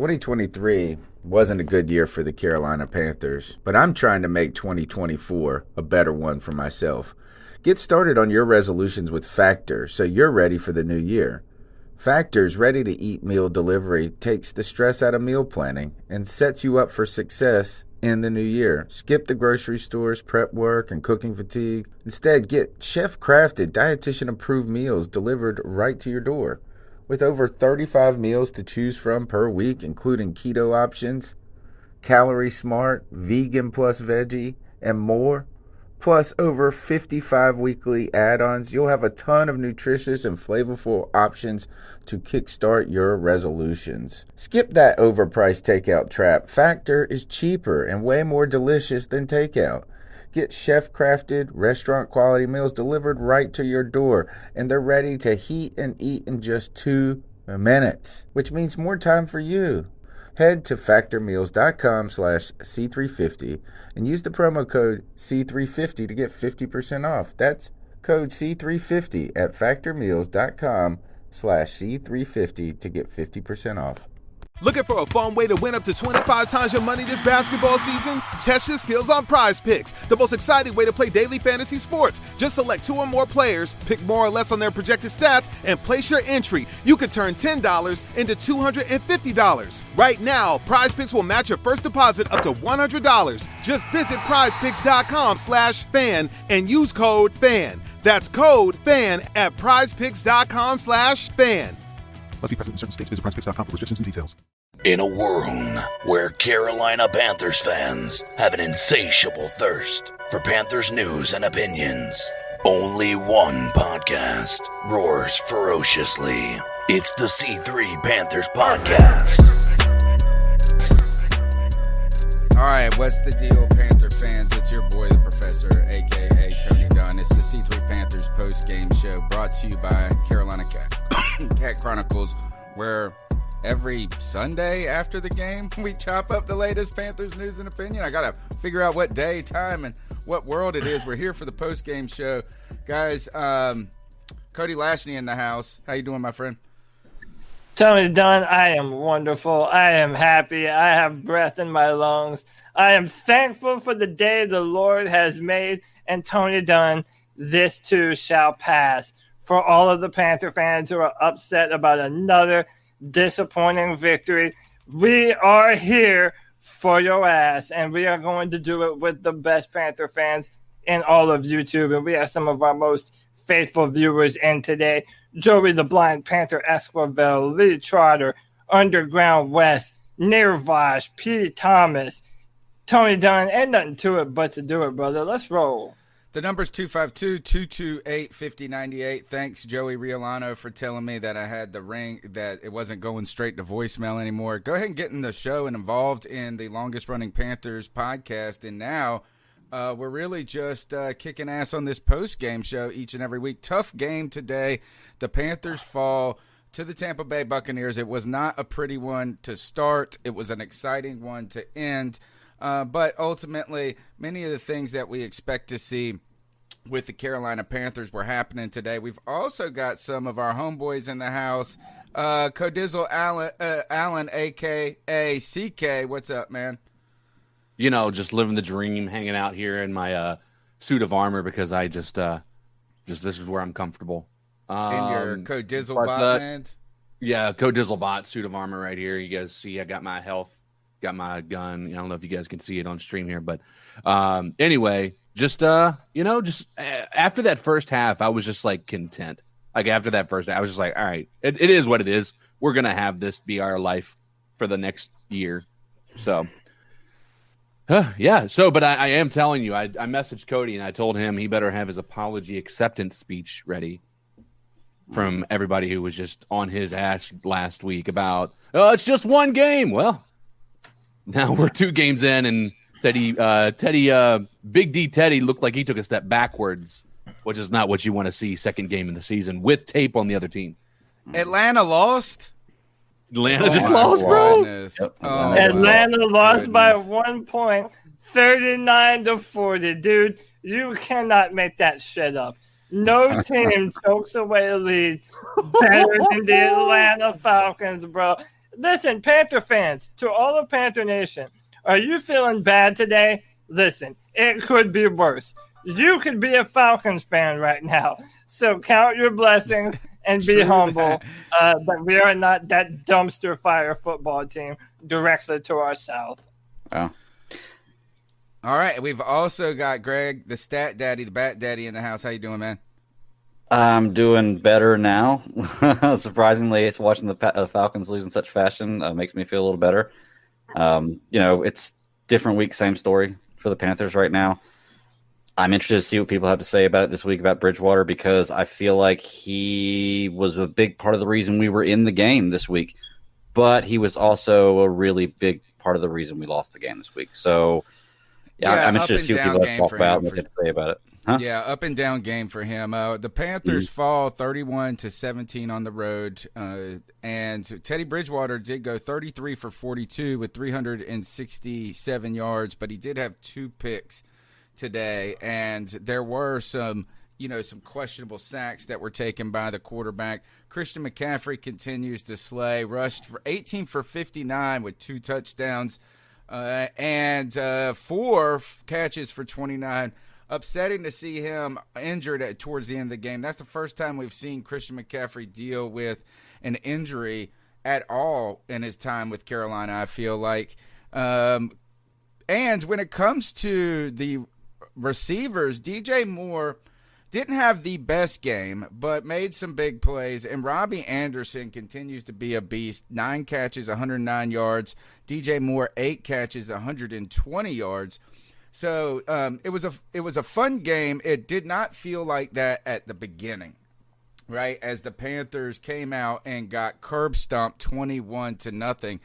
2023 wasn't a good year for the Carolina Panthers, but I'm trying to make 2024 a better one for myself. Get started on your resolutions with Factor so you're ready for the new year. Factor's ready-to-eat meal delivery takes the stress out of meal planning and sets you up for success in the new year. Skip the grocery stores, prep work, and cooking fatigue. Instead, get chef-crafted, dietitian-approved meals delivered right to your door. With over 35 meals to choose from per week, including keto options, calorie smart, vegan plus veggie, and more, plus over 55 weekly add-ons, you'll have a ton of nutritious and flavorful options to kickstart your resolutions. Skip that overpriced takeout trap. Factor is cheaper and way more delicious than takeout. Get chef-crafted, restaurant-quality meals delivered right to your door, and they're ready to heat and eat in just 2 minutes, which means more time for you. Head to factormeals.com/C350 and use the promo code C350 to get 50% off. That's code C350 at factormeals.com/C350 to get 50% off. Looking for a fun way to win up to 25 times your money this basketball season? Test your skills on Prize Picks, the most exciting way to play daily fantasy sports. Just select 2 or more players, pick more or less on their projected stats, and place your entry. You could turn $10 into $250. Right now, Prize Picks will match your first deposit up to $100. Just visit prizepicks.com/fan and use code FAN. That's code FAN at prizepicks.com/fan. Must be present in certain states. Visit prizepicks.com for restrictions and details. In a world where Carolina Panthers fans have an insatiable thirst for Panthers news and opinions, only one podcast roars ferociously. It's the C3 Panthers Podcast. All right, what's the deal, Panther fans? It's your boy, the Professor, a.k.a. Tony Dunn. It's the C3 Panthers post-game show brought to you by Carolina Cat Chronicles, where every Sunday after the game, we chop up the latest Panthers news and opinion. I got to figure out what day, time, and what world it is. We're here for the post-game show. Guys, Cody Lashney in the house. How you doing, my friend? Tony Dunn, I am wonderful. I am happy. I have breath in my lungs. I am thankful for the day the Lord has made. And Tony Dunn, this too shall pass. For all of the Panther fans who are upset about another disappointing victory, we are here for your ass. And we are going to do it with the best Panther fans in all of YouTube. And we have some of our most faithful viewers in today. Joey the Blind Panther Esquivel, Lee Trotter, Underground West, Nirvash, P. Thomas, Tony Dunn. Ain't nothing to it but to do it, brother. Let's roll. The number's 252-228-5098. Thanks, Joey Riolano, for telling me that I had the ring, that it wasn't going straight to voicemail anymore. Go ahead and get in the show and involved in the longest-running Panthers podcast. And now we're really just kicking ass on this post-game show each and every week. Tough game today. The Panthers fall to the Tampa Bay Buccaneers. It was not a pretty one to start. It was an exciting one to end. But ultimately, many of the things that we expect to see with the Carolina Panthers were happening today. We've also got some of our homeboys in the house. Codizzle Allen, a.k.a. CK. What's up, man? You know, just living the dream, hanging out here in my suit of armor because I just this is where I'm comfortable. In your Codizzlebot land? Yeah, Codizzlebot suit of armor right here. You guys see I got my health, got my gun. I don't know if you guys can see it on stream here, but anyway, just after that first half, I was just like content. Like after that first half, I was just like, all right, it is what it is. We're going to have this be our life for the next year. So yeah. So, but I am telling you, I messaged Cody and I told him he better have his apology acceptance speech ready from everybody who was just on his ass last week about, oh, it's just one game. Well, now we're 2 games in, and Big D Teddy looked like he took a step backwards, which is not what you want to see second game in the season with tape on the other team. Atlanta lost? Atlanta just lost, bro. Yep. Atlanta lost by 1 point, 39-40. Dude, you cannot make that shit up. No team chokes away a lead better than the Atlanta Falcons, bro. listen, Panther fans, to all of Panther Nation, are you feeling bad today? Listen, it could be worse. You could be a Falcons fan right now. So count your blessings and be humble. But we are not that dumpster fire football team directly to our south. Oh. All right. We've also got Greg, the stat daddy, the bat daddy in the house. How you doing, man? I'm doing better now. Surprisingly, it's watching the Falcons lose in such fashion makes me feel a little better. It's different week, same story for the Panthers right now. I'm interested to see what people have to say about it this week about Bridgewater, because I feel like he was a big part of the reason we were in the game this week, but he was also a really big part of the reason we lost the game this week. So, I'm interested to see what people have to talk about and what they have to say about it. Huh? Yeah, up and down game for him. The Panthers fall 31-17 on the road, and Teddy Bridgewater did go 33 for 42 with 367 yards, but he did have 2 picks today, and there were some questionable sacks that were taken by the quarterback. Christian McCaffrey continues to slay, rushed for 18 for 59 with 2 touchdowns and 4 catches for 29. Upsetting to see him injured towards the end of the game. That's the first time we've seen Christian McCaffrey deal with an injury at all in his time with Carolina, I feel like. And when it comes to the receivers, DJ Moore didn't have the best game, but made some big plays. And Robbie Anderson continues to be a beast. 9 catches, 109 yards. DJ Moore, 8 catches, 120 yards. So it was a fun game. It did not feel like that at the beginning, right? As the Panthers came out and got curb stomped 21-0.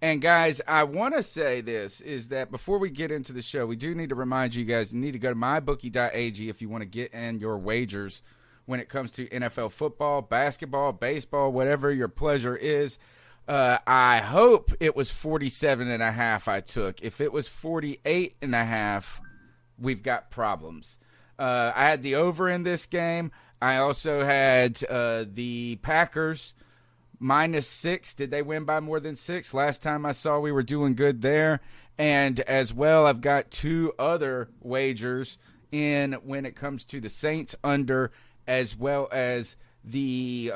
And guys, I want to say this is that before we get into the show, we do need to remind you guys, you need to go to mybookie.ag if you want to get in your wagers when it comes to NFL football, basketball, baseball, whatever your pleasure is. I hope it was 47.5 I took. If it was 48.5, we've got problems. I had the over in this game. I also had the Packers -6. Did they win by more than 6? Last time I saw we were doing good there. And as well, I've got 2 other wagers in when it comes to the Saints under, as well as the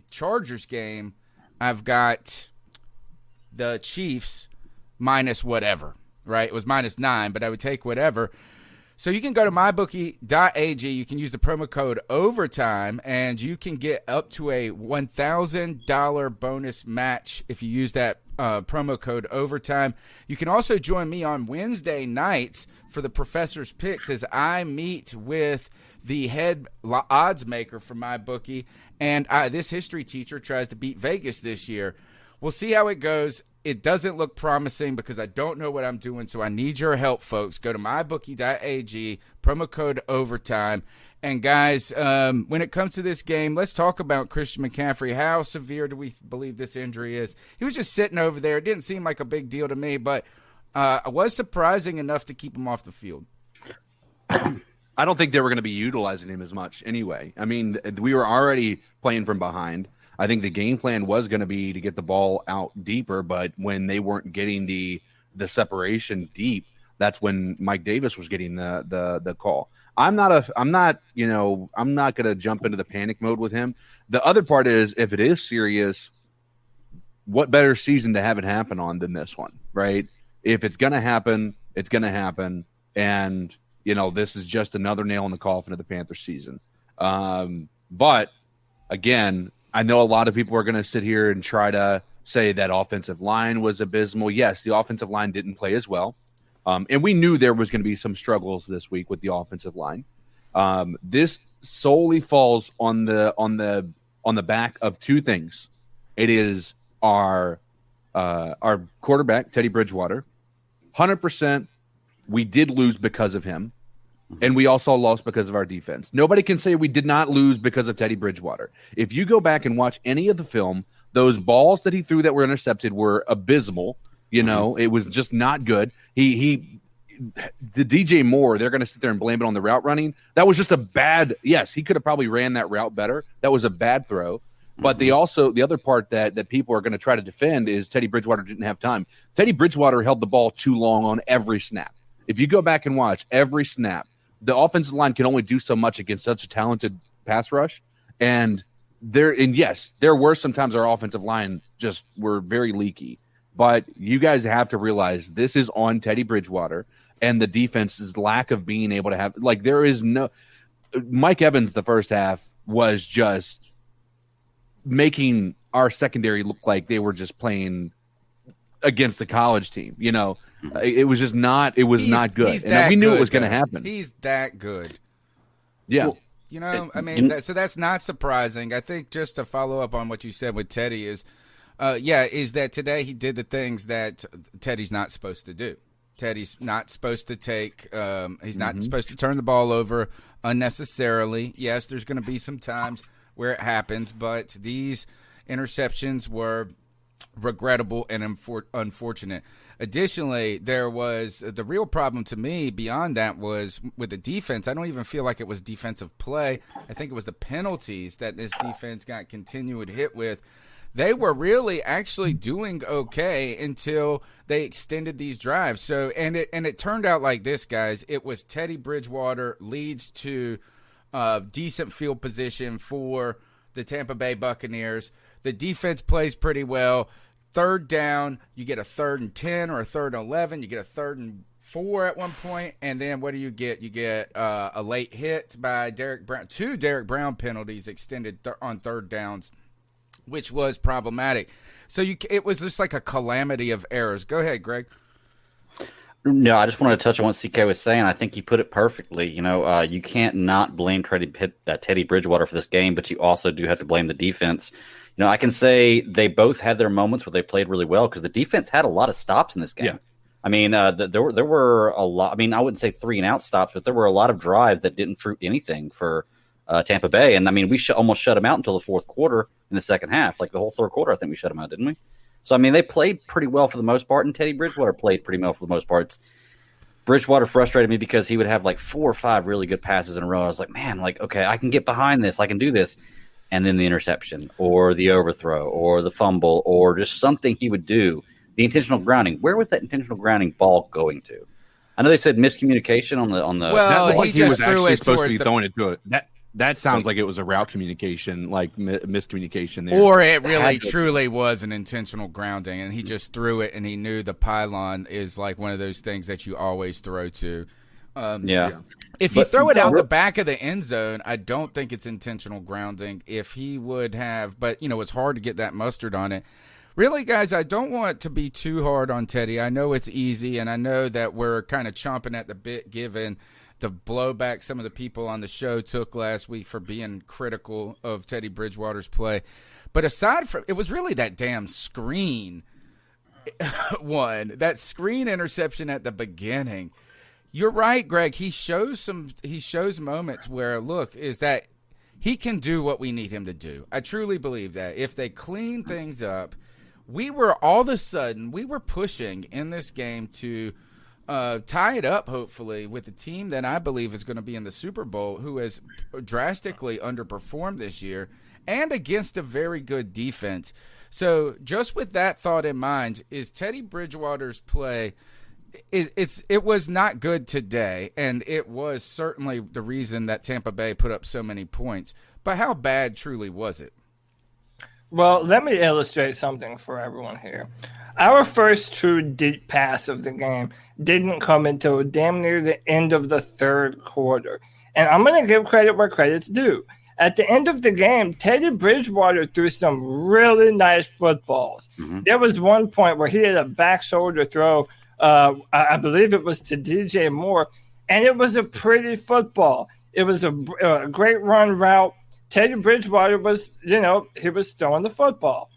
Chargers game. I've got the Chiefs minus whatever, right? It was -9, but I would take whatever. So you can go to mybookie.ag. You can use the promo code OVERTIME, and you can get up to a $1,000 bonus match if you use that promo code OVERTIME. You can also join me on Wednesday nights for the Professor's Picks as I meet with the head odds maker for MyBookie, and this history teacher tries to beat Vegas this year. We'll see how it goes. It doesn't look promising because I don't know what I'm doing, so I need your help, folks. Go to mybookie.ag, promo code OVERTIME. And, guys, when it comes to this game, let's talk about Christian McCaffrey. How severe do we believe this injury is? He was just sitting over there. It didn't seem like a big deal to me, but it was surprising enough to keep him off the field. I don't think they were going to be utilizing him as much anyway. I mean, we were already playing from behind. I think the game plan was going to be to get the ball out deeper, but when they weren't getting the separation deep, that's when Mike Davis was getting the call. I'm not going to jump into the panic mode with him. The other part is, if it is serious, what better season to have it happen on than this one, right? If it's going to happen, it's going to happen. And, this is just another nail in the coffin of the Panthers season. But again, I know a lot of people are going to sit here and try to say that offensive line was abysmal. Yes, the offensive line didn't play as well. And we knew there was going to be some struggles this week with the offensive line. This solely falls on the back of 2 things. It is our quarterback, Teddy Bridgewater. 100% we did lose because of him. And we also lost because of our defense. Nobody can say we did not lose because of Teddy Bridgewater. If you go back and watch any of the film, those balls that he threw that were intercepted were abysmal. It was just not good. The DJ Moore, they're going to sit there and blame it on the route running. That was just a bad – yes, he could have probably ran that route better. That was a bad throw. But the other part that people are going to try to defend is Teddy Bridgewater didn't have time. Teddy Bridgewater held the ball too long on every snap. If you go back and watch every snap, the offensive line can only do so much against such a talented pass rush. And yes, there were sometimes our offensive line just were very leaky. But you guys have to realize this is on Teddy Bridgewater and the defense's lack of being able to have – like there is no – Mike Evans the first half was just making our secondary look like they were just playing against the college team. You know, it was just not – it was not good. And we knew it was going to happen. He's that good. Yeah. Well, you know, I mean, so that's not surprising. I think just to follow up on what you said with Teddy is that today he did the things that Teddy's not supposed to do. Teddy's not supposed to take he's not supposed to turn the ball over unnecessarily. Yes, there's going to be some times where it happens, but these interceptions were regrettable and unfortunate. Additionally, there was the real problem to me beyond that was with the defense. I don't even feel like it was defensive play. I think it was the penalties that this defense got continued hit with. They were really actually doing okay until they extended these drives. So and it turned out like this, guys. It was Teddy Bridgewater leads to decent field position for the Tampa Bay Buccaneers. The defense plays pretty well. Third down, you get a 3rd and 10 or a 3rd and 11. You get a 3rd and 4 at one point, and then what do you get? You get a late hit by Derek Brown. 2 Derek Brown penalties extended on 3rd downs, which was problematic. So it was just like a calamity of errors. Go ahead, Greg. No, I just wanted to touch on what CK was saying. I think he put it perfectly. You know, you can't not blame Teddy Bridgewater for this game, but you also do have to blame the defense. You know, I can say they both had their moments where they played really well because the defense had a lot of stops in this game. Yeah. I mean, there were a lot. I mean, I wouldn't say 3-and-out stops, but there were a lot of drives that didn't fruit anything for Tampa Bay. And I mean, we almost shut them out until the fourth quarter in the second half. Like the whole third quarter, I think we shut them out, didn't we? So, I mean, they played pretty well for the most part, and Teddy Bridgewater played pretty well for the most part. Bridgewater frustrated me because he would have like 4 or 5 really good passes in a row. I was like, man, like, okay, I can get behind this. I can do this. And then the interception or the overthrow or the fumble or just something he would do. The intentional grounding. Where was that intentional grounding ball going to? I know they said miscommunication on the. Well, he was actually supposed to be throwing it to it. That sounds like it was a route communication, like miscommunication there. Or it really truly was an intentional grounding, and he just threw it, and he knew the pylon is like one of those things that you always throw to. If you throw it out the back of the end zone, I don't think it's intentional grounding. If he would have, but you know, it's hard to get that mustard on it. Really, guys, I don't want to be too hard on Teddy. I know it's easy, and I know that we're kind of chomping at the bit given the blowback some of the people on the show took last week for being critical of Teddy Bridgewater's play. But aside from, it was really that damn screen that screen interception at the beginning. You're right, Greg. He shows moments where, look, is that he can do what we need him to do. I truly believe that. If they clean things up, we were pushing in this game to tie it up, hopefully, with a team that I believe is going to be in the Super Bowl, who has drastically underperformed this year, and against a very good defense. So just with that thought in mind, is Teddy Bridgewater's play – it was not good today, and it was certainly the reason that Tampa Bay put up so many points. But how bad truly was it? Well, let me illustrate something for everyone here. Our first true deep pass of the game didn't come until damn near the end of the third quarter. And I'm going to give credit where credit's due. At the end of the game, Teddy Bridgewater threw some really nice footballs. Mm-hmm. There was one point where he had a back shoulder throw. I believe it was to DJ Moore, and it was a pretty football. It was a great run route. Teddy Bridgewater was, he was throwing the football.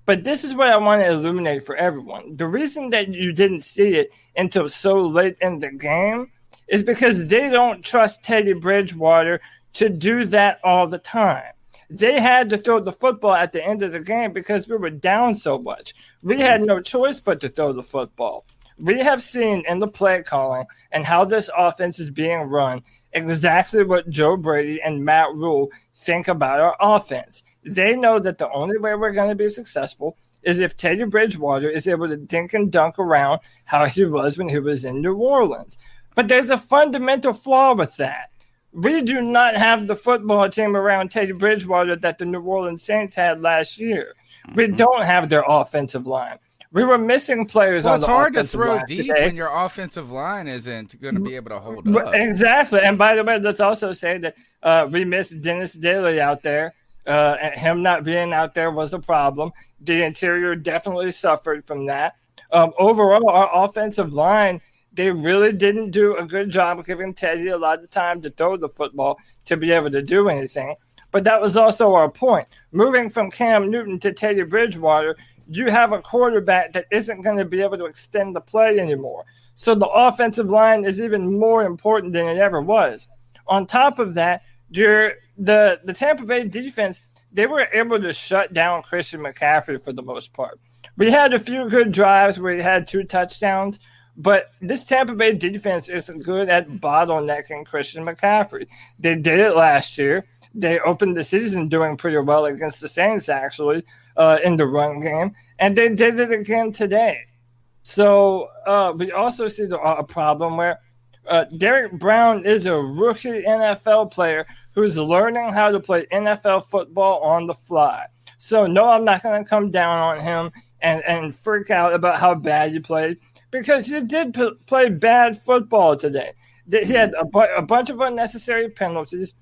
But this is what I want to illuminate for everyone. The reason that you didn't see it until so late in the game is because they don't trust Teddy Bridgewater to do that all the time. They had to throw the football at the end of the game because we were down so much. We had no choice but to throw the football. We have seen in the play calling and how this offense is being run exactly what Joe Brady and Matt Rule think about our offense. They know that the only way we're going to be successful is if Teddy Bridgewater is able to dink and dunk around how he was when he was in New Orleans. But there's a fundamental flaw with that. We do not have the football team around Teddy Bridgewater that the New Orleans Saints had last year. We don't have their offensive line. We were missing players on the offensive line. Well, it's hard to throw deep today when your offensive line isn't going to be able to hold up. Exactly. And by the way, let's also say that we missed Dennis Daly out there. And him not being out there was a problem. The interior definitely suffered from that. Overall, our offensive line, they really didn't do a good job of giving Teddy a lot of time to throw the football to be able to do anything. But that was also our point. Moving from Cam Newton to Teddy Bridgewater, you have a quarterback that isn't going to be able to extend the play anymore. So the offensive line is even more important than it ever was. On top of that, the Tampa Bay defense, they were able to shut down Christian McCaffrey for the most part. We had a few good drives where he had 2 touchdowns, but this Tampa Bay defense isn't good at bottlenecking Christian McCaffrey. They did it last year. They opened the season doing pretty well against the Saints, actually, in the run game, and they did it again today. So we also see a problem where Derek Brown is a rookie NFL player who's learning how to play NFL football on the fly. So, no, I'm not going to come down on him and freak out about how bad he played, because he did play bad football today. He had a bunch of unnecessary penalties.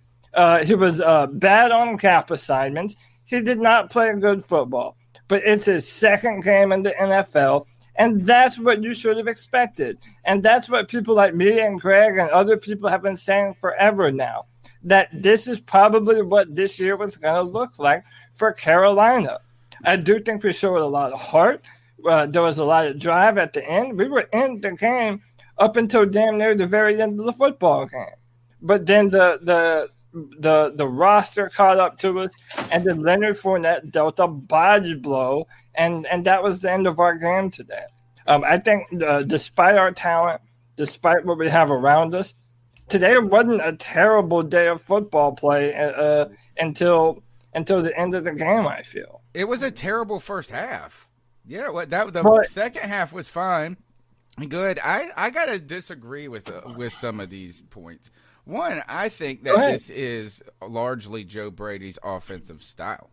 He was bad on cap assignments. He did not play good football. But it's his second game in the NFL, and that's what you should have expected. And that's what people like me and Greg and other people have been saying forever now, that this is probably what this year was going to look like for Carolina. I do think we showed a lot of heart. There was a lot of drive at the end. We were in the game up until damn near the very end of the football game. But then the roster caught up to us, and then Leonard Fournette dealt a body blow, and that was the end of our game today. I think despite our talent, despite what we have around us, today wasn't a terrible day of football play until the end of the game, I feel. It was a terrible first half. Yeah, the second half was fine. Good. I got to disagree with some of these points. One, I think that this is largely Joe Brady's offensive style.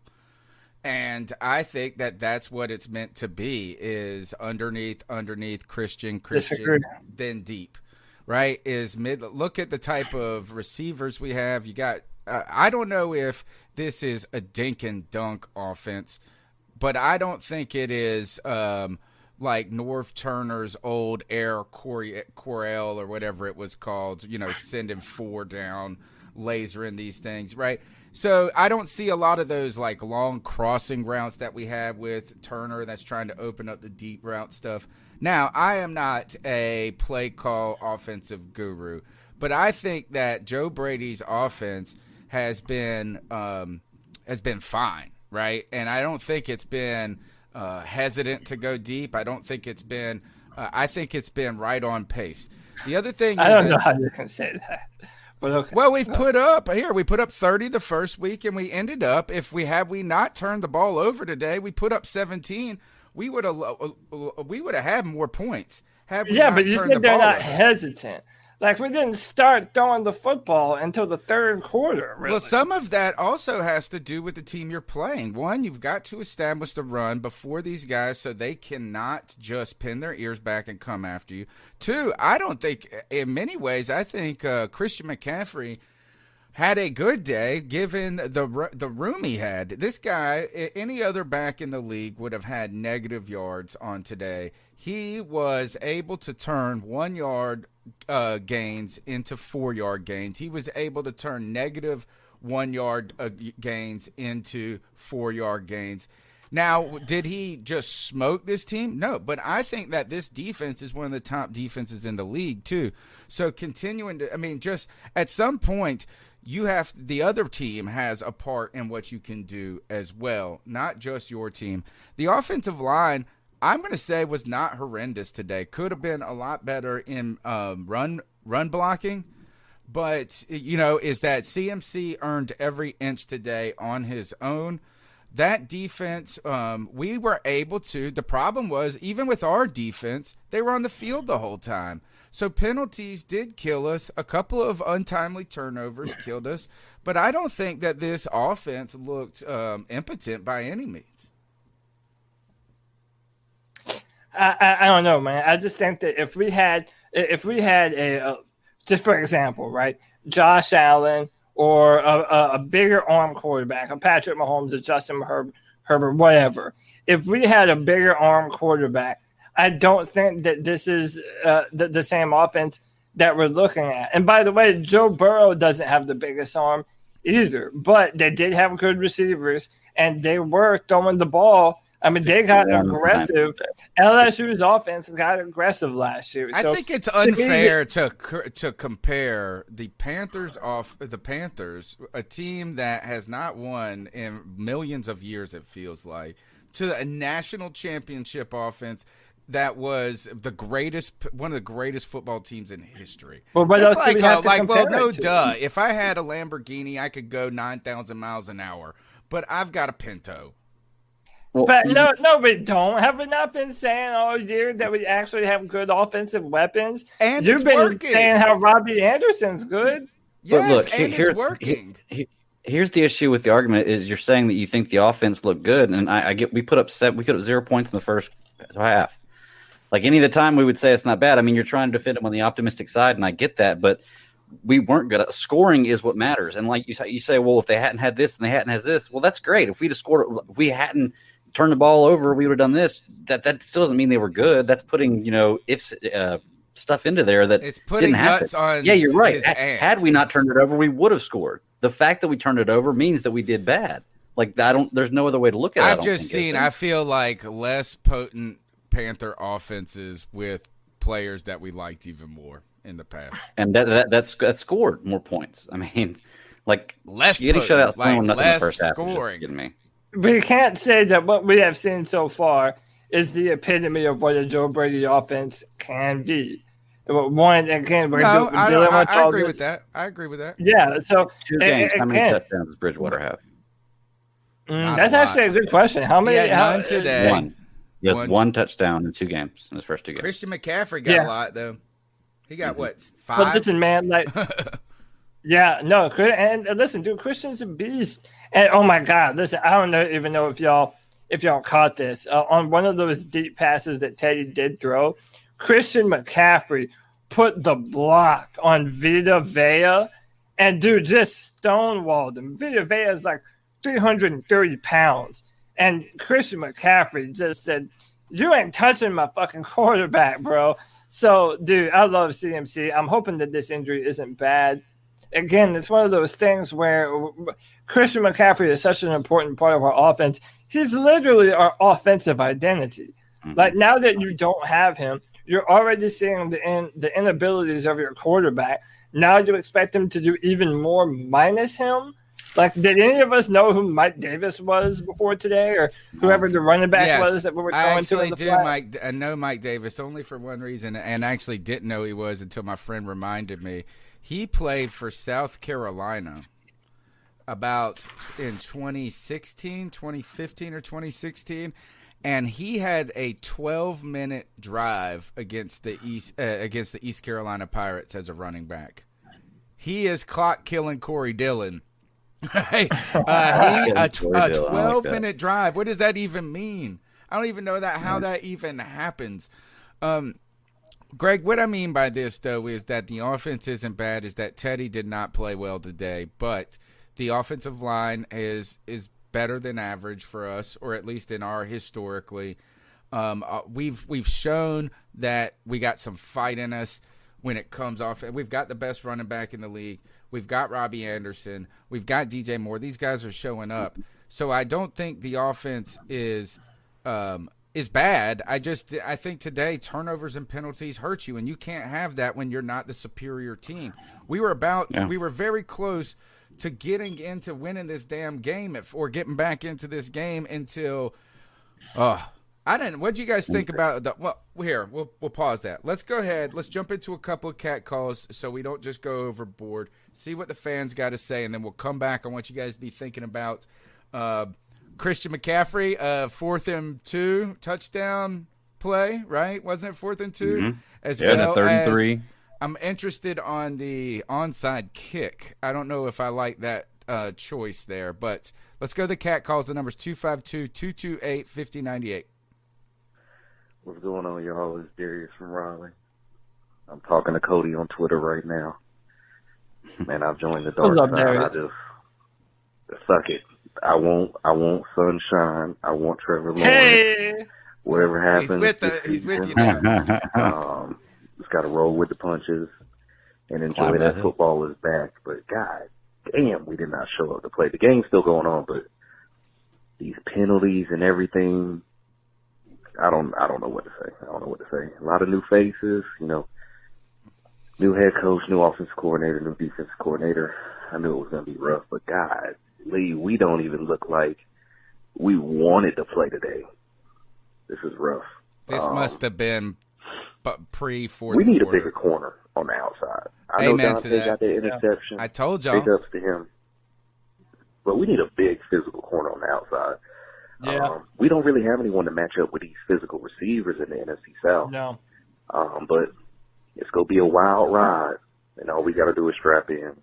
And I think that that's what it's meant to be, is underneath, Christian, then deep, right? Is mid. Look at the type of receivers we have. You got, I don't know if this is a dink and dunk offense, but I don't think it is like Norv Turner's old Air Corel or whatever it was called, sending 4 down, lasering these things, right? So I don't see a lot of those like long crossing routes that we have with Turner that's trying to open up the deep route stuff. Now, I am not a play call offensive guru, but I think that Joe Brady's offense has been fine, right? And I don't think it's been hesitant to go deep. I don't think it's been I think it's been right on pace. The other thing I don't know how you can say that. But okay. Well, we put up 30 the first week, and we ended up, if we not turned the ball over today, we put up 17. We would have had more points. But you said they're not hesitant. Like, we didn't start throwing the football until the third quarter, really. Well, some of that also has to do with the team you're playing. One, you've got to establish the run before these guys so they cannot just pin their ears back and come after you. Two, I don't think, in many ways, I think Christian McCaffrey had a good day given the room he had. This guy, any other back in the league, would have had negative yards on today. He was able to turn 1 yard gains into 4 yard gains. He was able to turn negative 1 yard gains into 4 yard gains. Now, did he just smoke this team? No, but I think that this defense is one of the top defenses in the league too. So continuing to, just at some point, the other team has a part in what you can do as well, not just your team. The offensive line, I'm going to say, was not horrendous today. Could have been a lot better in run blocking, but is that CMC earned every inch today on his own. that defense, we were able to. The problem was, even with our defense, they were on the field the whole time. So penalties did kill us. A couple of untimely turnovers killed us. But I don't think that this offense looked impotent by any means. I don't know, man. I just think that if we had a just for example, right, Josh Allen or a bigger arm quarterback, a Patrick Mahomes, a Justin Herbert, whatever. If we had a bigger arm quarterback, I don't think that this is the same offense that we're looking at. And by the way, Joe Burrow doesn't have the biggest arm either, but they did have good receivers, and they were throwing the ball. I mean, they got aggressive. LSU's offense got aggressive last year. So I think it's unfair to compare the Panthers a team that has not won in millions of years, it feels like, to a national championship offense that was one of the greatest football teams in history. Well, what else do we have to compare no, it to? duh. If I had a Lamborghini, I could go 9,000 miles an hour, but I've got a Pinto. But no, we don't. Have we not been saying all year that we actually have good offensive weapons? And you've been working. saying how Robbie Anderson's good. Yes, look, it's working. Here's the issue with the argument: is you're saying that you think the offense looked good, and I get we put up 0 points in the first half. Like any of the time, we would say it's not bad. I mean, you're trying to defend them on the optimistic side, and I get that, but we weren't good at scoring is what matters. And like you say, well, if they hadn't had this and they hadn't had this, well, that's great. If we'd have scored, if we hadn't turned the ball over, we would have done this. That still doesn't mean they were good. That's putting stuff into there that it's putting didn't happen. nuts on. Yeah, you're right. his aunt. Had we not turned it over, we would have scored. The fact that we turned it over means that we did bad. Like there's no other way to look at it. I feel like less potent Panther offenses with players that we liked even more in the past, and that scored more points. I mean, like less getting shut out, like nothing less in the first half. scoring. Kidding me. We can't say that what we have seen so far is the epitome of what a Joe Brady offense can be. One, again, I agree with that. I agree with that. Yeah, so 2 games. How many touchdowns does Bridgewater have? That's actually a good question. How many? He had none today. One. He has 1 touchdown in 2 games in his first 2 games. Christian McCaffrey got a lot though. He got what, 5? But listen, man, like, yeah, no, and listen, dude, Christian's a beast. And oh my God, listen, I don't even know if y'all caught this on one of those deep passes that Teddy did throw. Christian McCaffrey put the block on Vita Vea, and dude just stonewalled him. Vita Vea is like 330 pounds, and Christian McCaffrey just said, "You ain't touching my fucking quarterback, bro." So, dude, I love CMC. I'm hoping that this injury isn't bad. Again, it's one of those things where Christian McCaffrey is such an important part of our offense. He's literally our offensive identity. Like, now that you don't have him, you're already seeing the inabilities of your quarterback. Now you expect him to do even more minus him? Like, did any of us know who Mike Davis was before today, or whoever the running back was that we were throwing to in the flat? I know Mike Davis only for one reason, and I actually didn't know he was until my friend reminded me. He played for South Carolina about in 2015 or 2016, and he had a 12-minute drive against the East Carolina Pirates as a running back. He is clock killing Corey Dillon. A 12-minute drive. What does that even mean? I don't even know how that even happens. Greg, what I mean by this, though, is that the offense isn't bad, is that Teddy did not play well today, but the offensive line is better than average for us, or at least in our historically. We've shown that we got some fight in us when it comes off. We've got the best running back in the league. We've got Robbie Anderson. We've got DJ Moore. These guys are showing up. So I don't think the offense is bad. I think today turnovers and penalties hurt you, and you can't have that when you're not the superior team. We were very close to getting into winning this damn game or getting back into this game until I didn't. What did you guys think about we'll pause that. Let's go ahead. Let's jump into a couple of cat calls so we don't just go overboard. See what the fans got to say, and then we'll come back on what you guys be thinking about Christian McCaffrey, 4th and 2 touchdown play, right? Wasn't it 4th and 2? Mm-hmm. As Yeah, well 3rd and as 3. I'm interested on the onside kick. I don't know if I like that choice there, but let's go to the cat calls. The number's 252-228-5098. What's going on, y'all? It's Darius from Raleigh. I'm talking to Cody on Twitter right now. Man, I've joined the dark What's up, side. Darius? I just suck it. I want sunshine. I want Trevor Lawrence. Hey, Whatever happens, He's with you now. Just got to roll with the punches and enjoy Climb that that. football is back. But God damn, we did not show up to play. The game's still going on, but these penalties and everything, I don't know what to say. A lot of new faces, new head coach, new offensive coordinator, new defensive coordinator. I knew it was going to be rough, but God, Lee, we don't even look like we wanted to play today. This is rough. This must have been pre-4th We need a quarter. bigger corner on the outside. I know Amen to Dante that. got that interception. I told y'all. Big ups to him. But we need a big physical corner on the outside. yeah, We don't really have anyone to match up with these physical receivers in the NFC South. no. But it's going to be a wild ride, and all we got to do is strap in,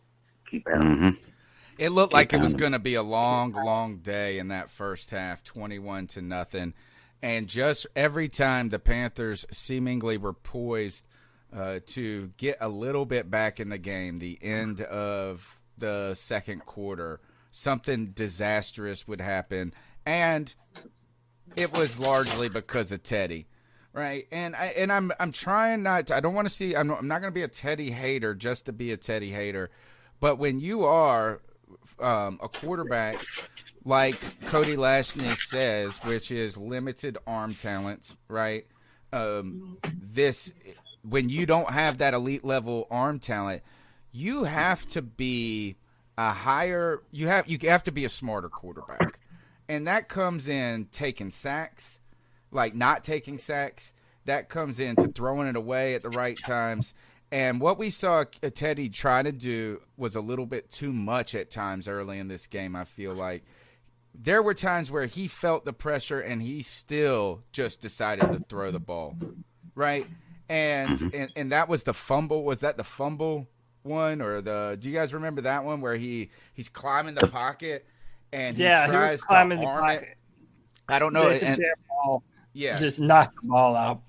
keep pounding. Mm-hmm. It looked like it was going to be a long, long day in that first half, 21-0. And just every time the Panthers seemingly were poised to get a little bit back in the game, the end of the second quarter, something disastrous would happen. And it was largely because of Teddy. Right, and I'm trying not to. I don't want to see. I'm not going to be a Teddy hater just to be a Teddy hater, but when you are a quarterback like Cody Lashney says, which is limited arm talent, right? When you don't have that elite level arm talent, you have to be a higher. You have to be a smarter quarterback, and that comes in taking sacks. Like not taking sacks, that comes into throwing it away at the right times. And what we saw Teddy try to do was a little bit too much at times early in this game, I feel like. There were times where he felt the pressure and he still just decided to throw the ball, right? And that was the fumble. Was that the fumble one or do you guys remember that one where he's climbing the pocket and he tries to arm it? I don't know. Yeah, just knock the ball out.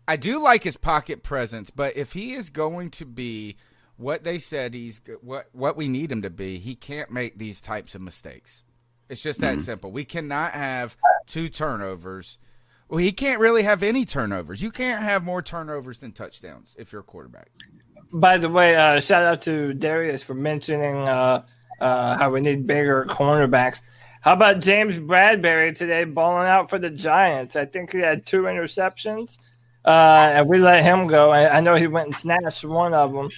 I do like his pocket presence, but if he is going to be what they said what we need him to be, he can't make these types of mistakes. It's just that simple. We cannot have 2 turnovers. Well, he can't really have any turnovers. You can't have more turnovers than touchdowns if you're a quarterback. By the way, shout out to Darius for mentioning how we need bigger cornerbacks. How about James Bradbury today balling out for the Giants? I think he had 2 interceptions, and we let him go. I know he went and snatched one of them.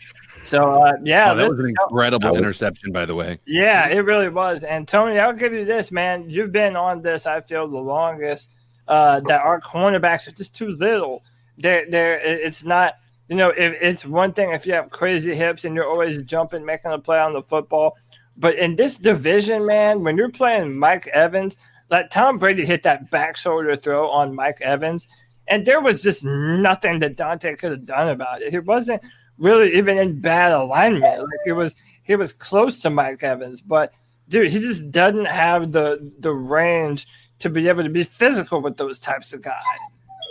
So, that was an incredible interception, by the way. Yeah, it really was. And, Tony, I'll give you this, man. You've been on this, I feel, the longest, that our cornerbacks are just too little. It's not – it's one thing if you have crazy hips and you're always jumping, making a play on the football. But in this division, man, when you're playing Mike Evans, like Tom Brady hit that back shoulder throw on Mike Evans, and there was just nothing that Dante could have done about it. He wasn't really even in bad alignment. Like he was close to Mike Evans, but dude, he just doesn't have the range to be able to be physical with those types of guys.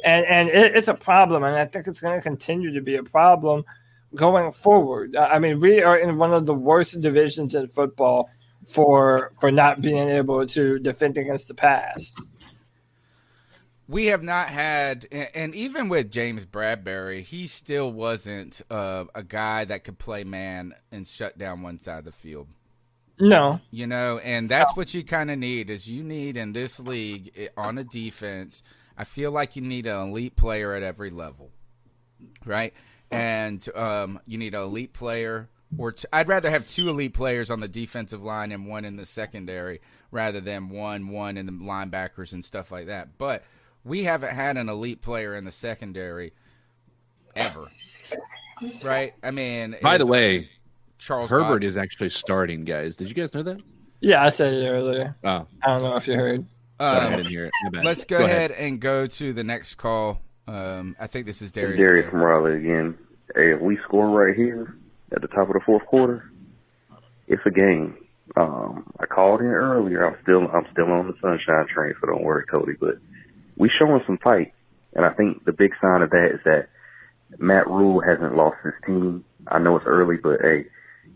And it's a problem, and I think it's going to continue to be a problem going forward. I mean, we are in one of the worst divisions in football for not being able to defend against the pass. We have not had, and even with James Bradbury, he still wasn't a guy that could play man and shut down one side of the field. No. And that's what you kind of need is you need in this league on a defense, I feel like you need an elite player at every level, right? And you need an elite player, I'd rather have 2 elite players on the defensive line and 1 in the secondary rather than one in the linebackers and stuff like that. But we haven't had an elite player in the secondary ever, right? I mean, by the way, Charles Herbert Dodd. is actually starting, guys. Did you guys know that? Yeah, I said it earlier. Oh, I don't know if you heard. sorry, I didn't hear it. My bad. Let's go ahead and go to the next call. I think this is Darius. Darius from Raleigh again. Hey, if we score right here at the top of the fourth quarter, it's a game. I called in earlier. I'm still on the sunshine train, so don't worry, Cody. But we showing some fight, and I think the big sign of that is that Matt Rule hasn't lost his team. I know it's early, but hey,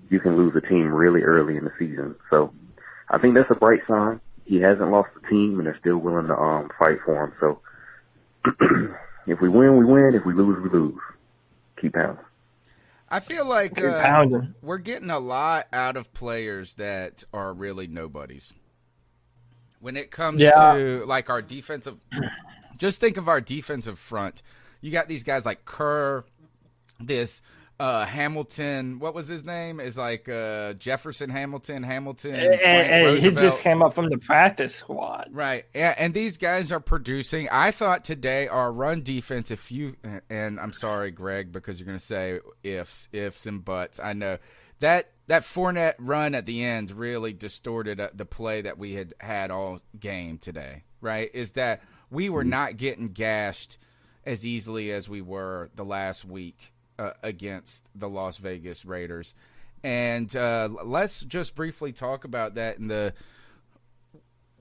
you can lose a team really early in the season. So I think that's a bright sign. He hasn't lost the team, and they're still willing to fight for him. So if we win, we win. If we lose, we lose. Keep pounding. I feel like Pounding. we're getting a lot out of players that are really nobodies. When it comes to like our defensive, just think of our defensive front. You got these guys like Kerr, this Hamilton. What was his name? Is like Jefferson Hamilton. And he just came up from the practice squad. Right. Yeah, and these guys are producing. I thought today our run defense, and I'm sorry, Greg, because you're going to say ifs and buts. I know that Fournette run at the end really distorted the play that we had all game today, right? Is that we were not getting gashed as easily as we were the last week against the Las Vegas Raiders. And let's just briefly talk about that.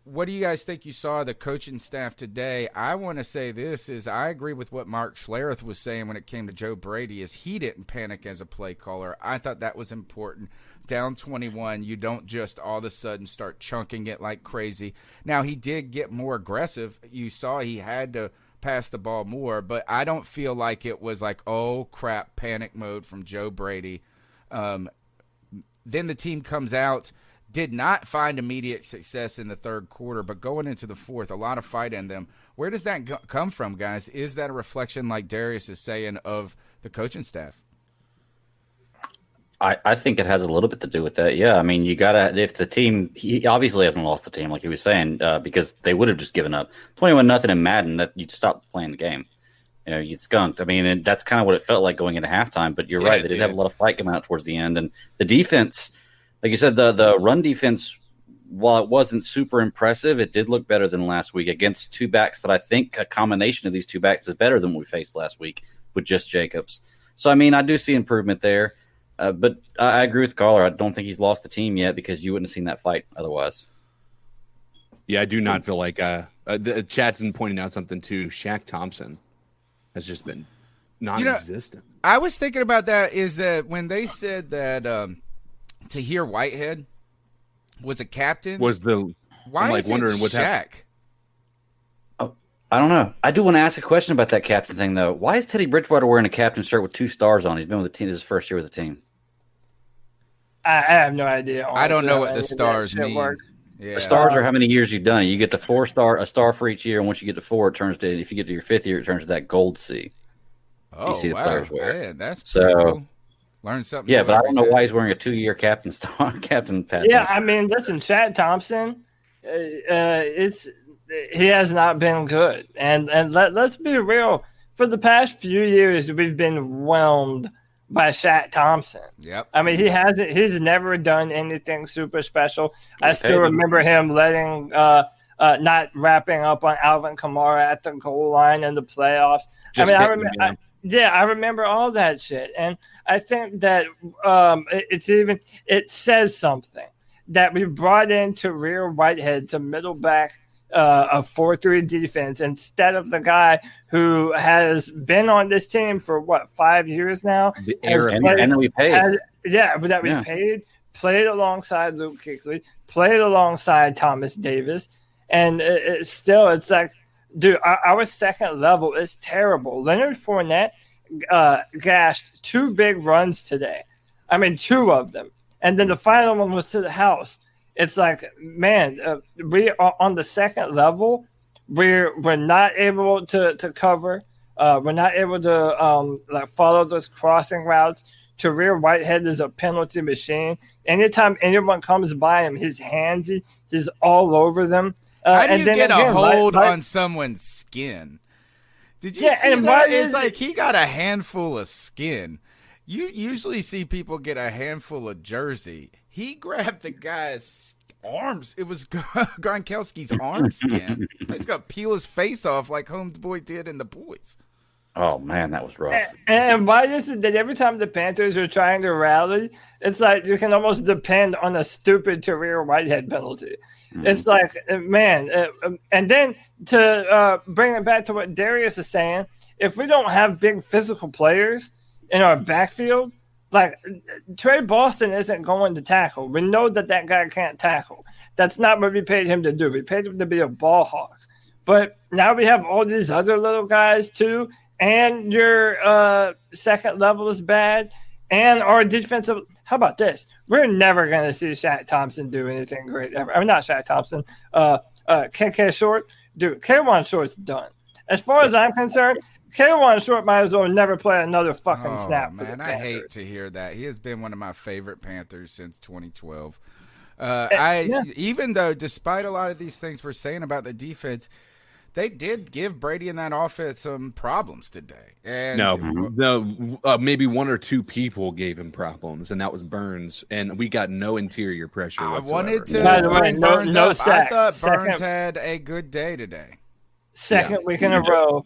What do you guys think you saw the coaching staff today? I want to say this is I agree with what Mark Schlereth was saying when it came to Joe Brady is he didn't panic as a play caller. I thought that was important. Down 21, you don't just all of a sudden start chunking it like crazy. Now, he did get more aggressive. You saw he had to pass the ball more, but I don't feel like it was like, oh, crap, panic mode from Joe Brady. Then the team comes out, did not find immediate success in the third quarter, but going into the fourth, a lot of fight in them. Where does that come from, guys? Is that a reflection, like Darius is saying, of the coaching staff? I think it has a little bit to do with that. Yeah, I mean, you gotta if the team he obviously hasn't lost the team like he was saying because they would have just given up 21-0 in Madden that you'd stop playing the game. You know, you'd skunked. I mean, and that's kind of what it felt like going into halftime. But you're right; they did have a lot of fight coming out towards the end, and the defense, like you said, the run defense, while it wasn't super impressive, it did look better than last week against two backs that I think a combination of these two backs is better than what we faced last week with just Jacobs. So I mean, I do see improvement there. But I agree with Caller. I don't think he's lost the team yet because you wouldn't have seen that fight otherwise. Yeah, I do not feel like the chat's been pointing out something too. Shaq Thompson has just been non-existent. I was thinking about that is that when they said that Tahir Whitehead was a captain, why I'm like is wondering it what's Shaq? happening. I don't know. I do want to ask a question about that captain thing, though. Why is Teddy Bridgewater wearing a captain shirt with 2 stars on? He's been with the team. This is his first year with the team. I have no idea. Honestly. I don't know what the stars mean. Yeah. The stars are how many years you've done it. You get the 4-star, a star for each year, and once you get to 4, it turns to. If you get to your 5th year, it turns to that gold C. Oh, you see the players wear. Man, that's so cool. Learn something. Yeah, but I don't know why he's wearing a 2-year captain pass. Yeah, I mean, listen, Shaq Thompson, he has not been good, and let's be real. For the past few years, we've been whelmed by Shaq Thompson. Yep. I mean, he's never done anything super special. I still remember him letting not wrapping up on Alvin Kamara at the goal line in the playoffs. I remember all that shit, and I think that it says something that we brought in Tahir Whitehead to middle back a 4-3 defense instead of the guy who has been on this team for 5 years now. And we paid. Played alongside Luke Kuechly, played alongside Thomas Davis, and it's like, dude, our second level is terrible. Leonard Fournette gashed 2 big runs today. I mean, 2 of them. And then the final one was to the house. It's like, man, we are on the second level. We're not able to cover. We're not able to follow those crossing routes. Tahir Whitehead is a penalty machine. Anytime anyone comes by him, he's handsy. He's all over them. How do you get a hold on someone's skin? Did you see that? It's like he got a handful of skin. You usually see people get a handful of jersey. He grabbed the guy's arms. It was Gronkowski's arm skin. He's got to peel his face off like Homeboy did in The Boys. Oh man, that was rough. And why is it that every time the Panthers are trying to rally, it's like you can almost depend on a stupid Tahir Whitehead penalty. It's like, man, and then to bring it back to what Darius is saying, if we don't have big physical players in our backfield, like Trey Boston isn't going to tackle. We know that guy can't tackle. That's not what we paid him to do. We paid him to be a ball hawk. But now we have all these other little guys too, and your second level is bad, and our defensive. How about this? We're never going to see Shaq Thompson do anything great ever. I mean, not Shaq Thompson. KK Short. Dude, K1 Short's done. As far as I'm concerned, K1 Short might as well never play another fucking snap for the Panthers. I hate to hear that. He has been one of my favorite Panthers since 2012. Even though, despite a lot of these things we're saying about the defense, they did give Brady and that offense some problems today. And maybe one or two people gave him problems, and that was Burns. And we got no interior pressure whatsoever. I wanted to By the way, bring Burns no up. sacks. I thought Burns had a good day today. Second week in a row,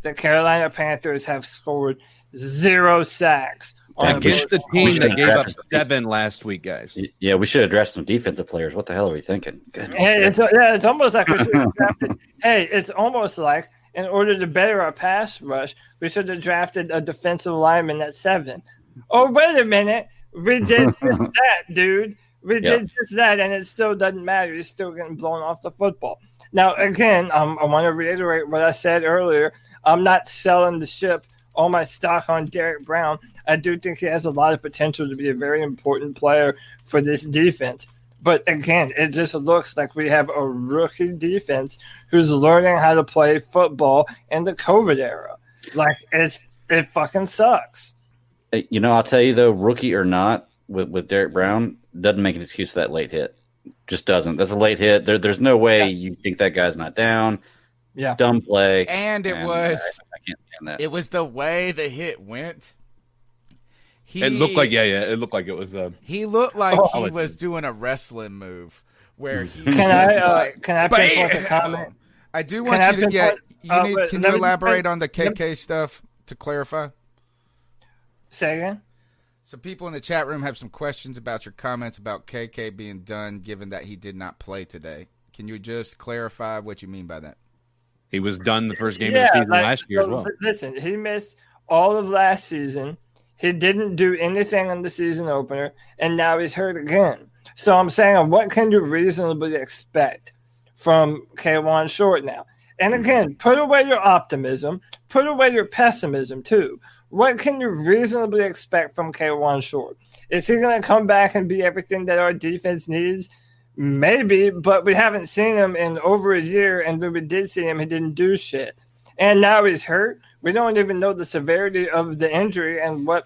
the Carolina Panthers have scored 0 sacks. Against the team that gave up 7 last week, guys. Yeah, we should address some defensive players. What the hell are we thinking? Hey, it's almost like we should have drafted. Hey, it's almost like in order to better our pass rush, we should have drafted a defensive lineman at 7. Oh, wait a minute. We did just that, dude. We did just that, and it still doesn't matter. You're still getting blown off the football. Now, again, I want to reiterate what I said earlier. I'm not selling the ship, all my stock on Derek Brown. I do think he has a lot of potential to be a very important player for this defense. But again, it just looks like we have a rookie defense who's learning how to play football in the COVID era. Like, it fucking sucks. You know, I'll tell you, though, rookie or not, with Derek Brown, doesn't make an excuse for that late hit. Just doesn't. That's a late hit. There's no way you think that guy's not down. Yeah. Dumb play. And it was I can't stand that. It was the way the hit went. It looked like it looked like it was he looked like he was doing a wrestling move where he can I pinpoint a comment? I do want you to get can you elaborate on the KK stuff to clarify? Say again? Some people in the chat room have some questions about your comments about KK being done, given that he did not play today. Can you just clarify what you mean by that? He was done the first game of the season last year as well. Listen, he missed all of last season. He didn't do anything in the season opener, and now he's hurt again. So I'm saying, what can you reasonably expect from K1 Short now? And again, put away your optimism. Put away your pessimism, too. What can you reasonably expect from K1 Short? Is he going to come back and be everything that our defense needs? Maybe, but we haven't seen him in over a year, and when we did see him, he didn't do shit. And now he's hurt. We don't even know the severity of the injury and what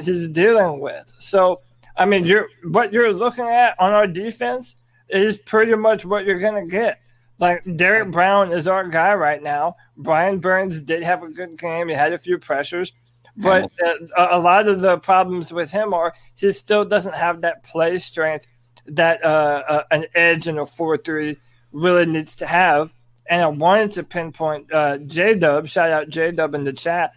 he's dealing with. So, I mean, what you're looking at on our defense is pretty much what you're going to get. Like, Derek Brown is our guy right now. Brian Burns did have a good game. He had a few pressures. But a lot of the problems with him are he still doesn't have that play strength that an edge in a 4-3 really needs to have. And I wanted to pinpoint J-Dub. Shout out J-Dub in the chat.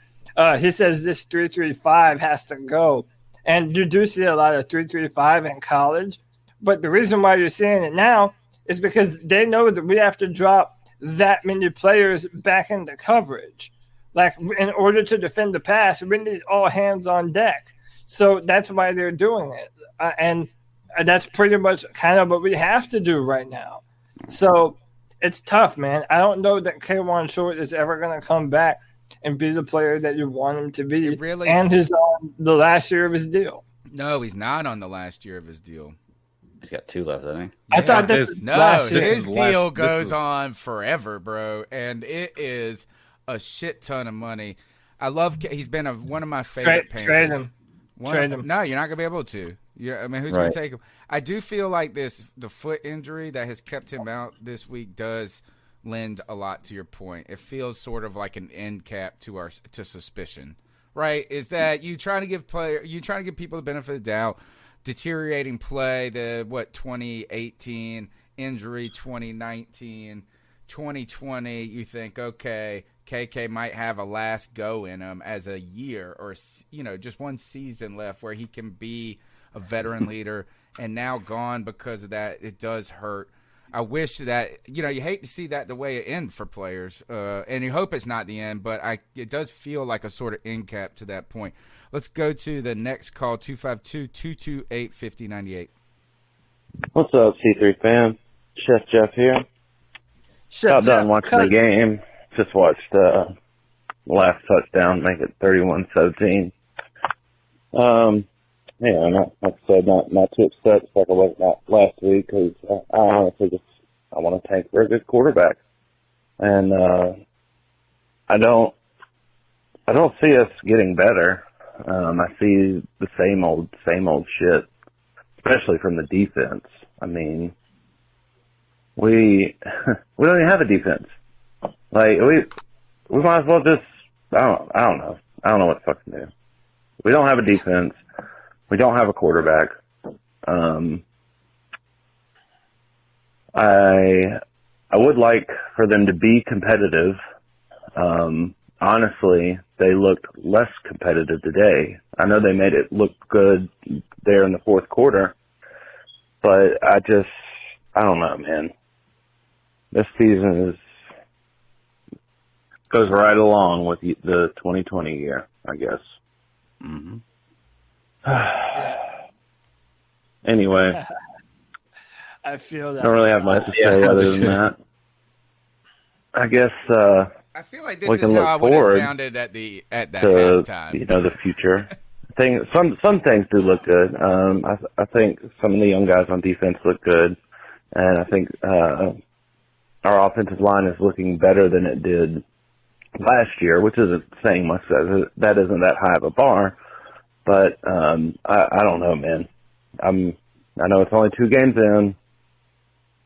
He says this 3-3-5 has to go. And you do see a lot of 3-3-5 in college. But the reason why you're seeing it now is because they know that we have to drop that many players back into coverage. Like, in order to defend the pass, we need all hands on deck. So that's why they're doing it. And that's pretty much kind of what we have to do right now. So it's tough, man. I don't know that K1 Short is ever going to come back and be the player that you want him to be. And he's on the last year of his deal. No, he's not on the last year of his deal. He's got 2 left, hasn't he? I thought this was last year. His deal goes on forever, bro, and it is a shit ton of money. I love. He's been one of my favorite Panthers. Trade him. Trade him. No, you're not gonna be able to. I mean, who's gonna take him? I do feel like the foot injury that has kept him out this week does lend a lot to your point. It feels sort of like an end cap to suspicion, right? Is that you trying to give people the benefit of the doubt deteriorating play, 2018 injury, 2019, 2020, you think, okay, KK might have a last go in him as a year or, just one season left where he can be a veteran leader, and now gone because of that. It does hurt. I wish that, you hate to see that the way it ends for players, and you hope it's not the end, but it does feel like a sort of end cap to that point. Let's go to the next call, 252-228-5098. What's up, C3 fam? Chef Jeff here. Got done watching the game. Just watched last touchdown make it 31-17. Like I said, not too upset like I was not last week because I honestly I want to tank for a good quarterback, and I don't see us getting better. I see the same old shit, especially from the defense. I mean, we don't even have a defense. Like we might as well just I don't know what the fuck to do. We don't have a defense. We don't have a quarterback. I would like for them to be competitive. Honestly, they looked less competitive today. I know they made it look good there in the fourth quarter, but I don't know, man. This season goes right along with the 2020 year, I guess. Mm-hmm. Anyway, I feel that. I don't really have much to say other than that. I guess I feel like this is how I would have sounded at that halftime. The future. Some things do look good. I think some of the young guys on defense look good, and I think our offensive line is looking better than it did last year, which isn't saying much. That isn't that high of a bar. But I don't know, man. I know it's only 2 games in,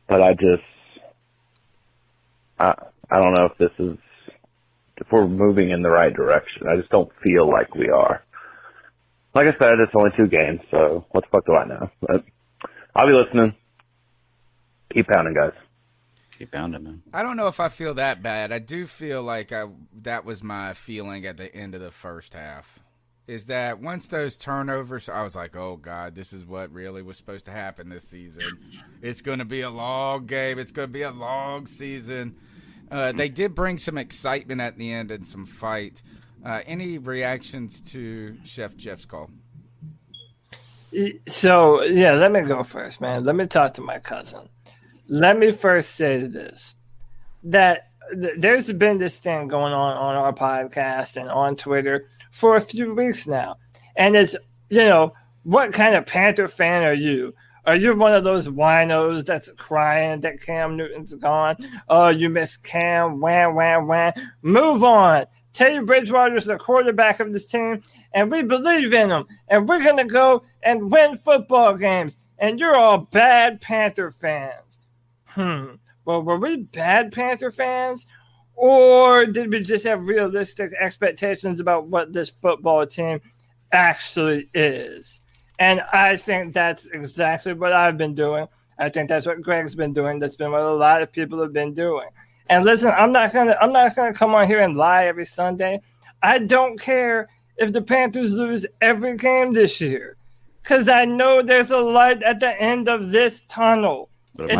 but I don't know if we're moving in the right direction. I just don't feel like we are. Like I said, it's only 2 games, so what the fuck do I know? But I'll be listening. Keep pounding, guys. Keep pounding, man. I don't know if I feel that bad. I do feel like that was my feeling at the end of the first half. Is that once those turnovers, I was like, oh, God, this is what really was supposed to happen this season. It's going to be a long game. It's going to be a long season. They did bring some excitement at the end and some fight. Any reactions to Chef Jeff's call? So, yeah, let me go first, man. Let me talk to my cousin. Let me first say this, that there's been this thing going on our podcast and on Twitter for a few weeks now. And it's, what kind of Panther fan are you? Are you one of those winos that's crying that Cam Newton's gone? Oh, you miss Cam, wah. Move on. Teddy Bridgewater's the quarterback of this team, and we believe in him. And we're going to go and win football games. And you're all bad Panther fans. Well, were we bad Panther fans? Or did we just have realistic expectations about what this football team actually is? And I think that's exactly what I've been doing. I think that's what Greg's been doing. That's been what a lot of people have been doing. And listen, I'm not gonna come on here and lie every Sunday. I don't care if the Panthers lose every game this year, because I know there's a light at the end of this tunnel. But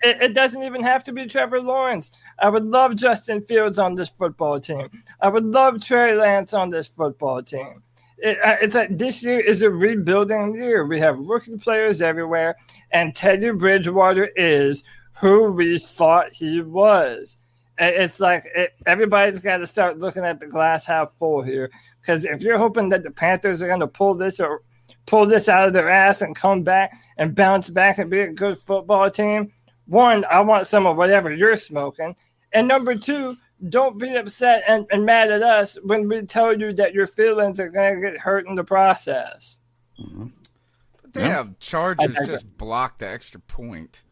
it doesn't even have to be Trevor Lawrence. I would love Justin Fields on this football team. I would love Trey Lance on this football team. It's like this year is a rebuilding year. We have rookie players everywhere, and Teddy Bridgewater is who we thought he was. It's like everybody's got to start looking at the glass half full here, because if you're hoping that the Panthers are going to pull this out of their ass and come back and bounce back and be a good football team, one, I want some of whatever you're smoking. And number 2, don't be upset and mad at us when we tell you that your feelings are going to get hurt in the process. Mm-hmm. But they have Chargers just blocked the extra point.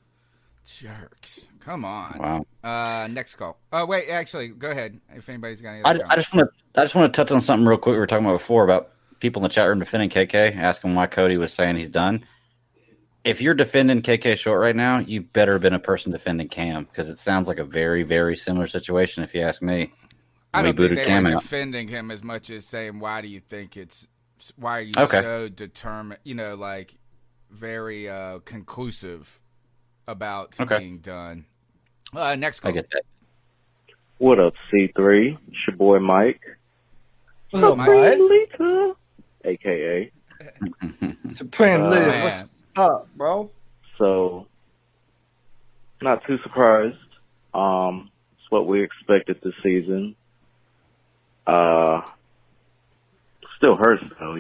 Jerks. Come on. Wow. Next call. Oh, wait, actually, go ahead if anybody's got any other I just want to touch on something real quick we were talking about before about people in the chat room defending KK, asking why Cody was saying he's done. If you're defending KK Short right now, you better have been a person defending Cam, because it sounds like a very, very similar situation, if you ask me. I don't think they were out. defending him as much as saying, why do you think why are you so determined, like very conclusive about being done. Next call. I get that. What up, C3? It's your boy Mike. What's up, Mike? Lita, a.k.a. Supreme Leader. What's up, bro? So, not too surprised. It's what we expected this season. Still hurts though,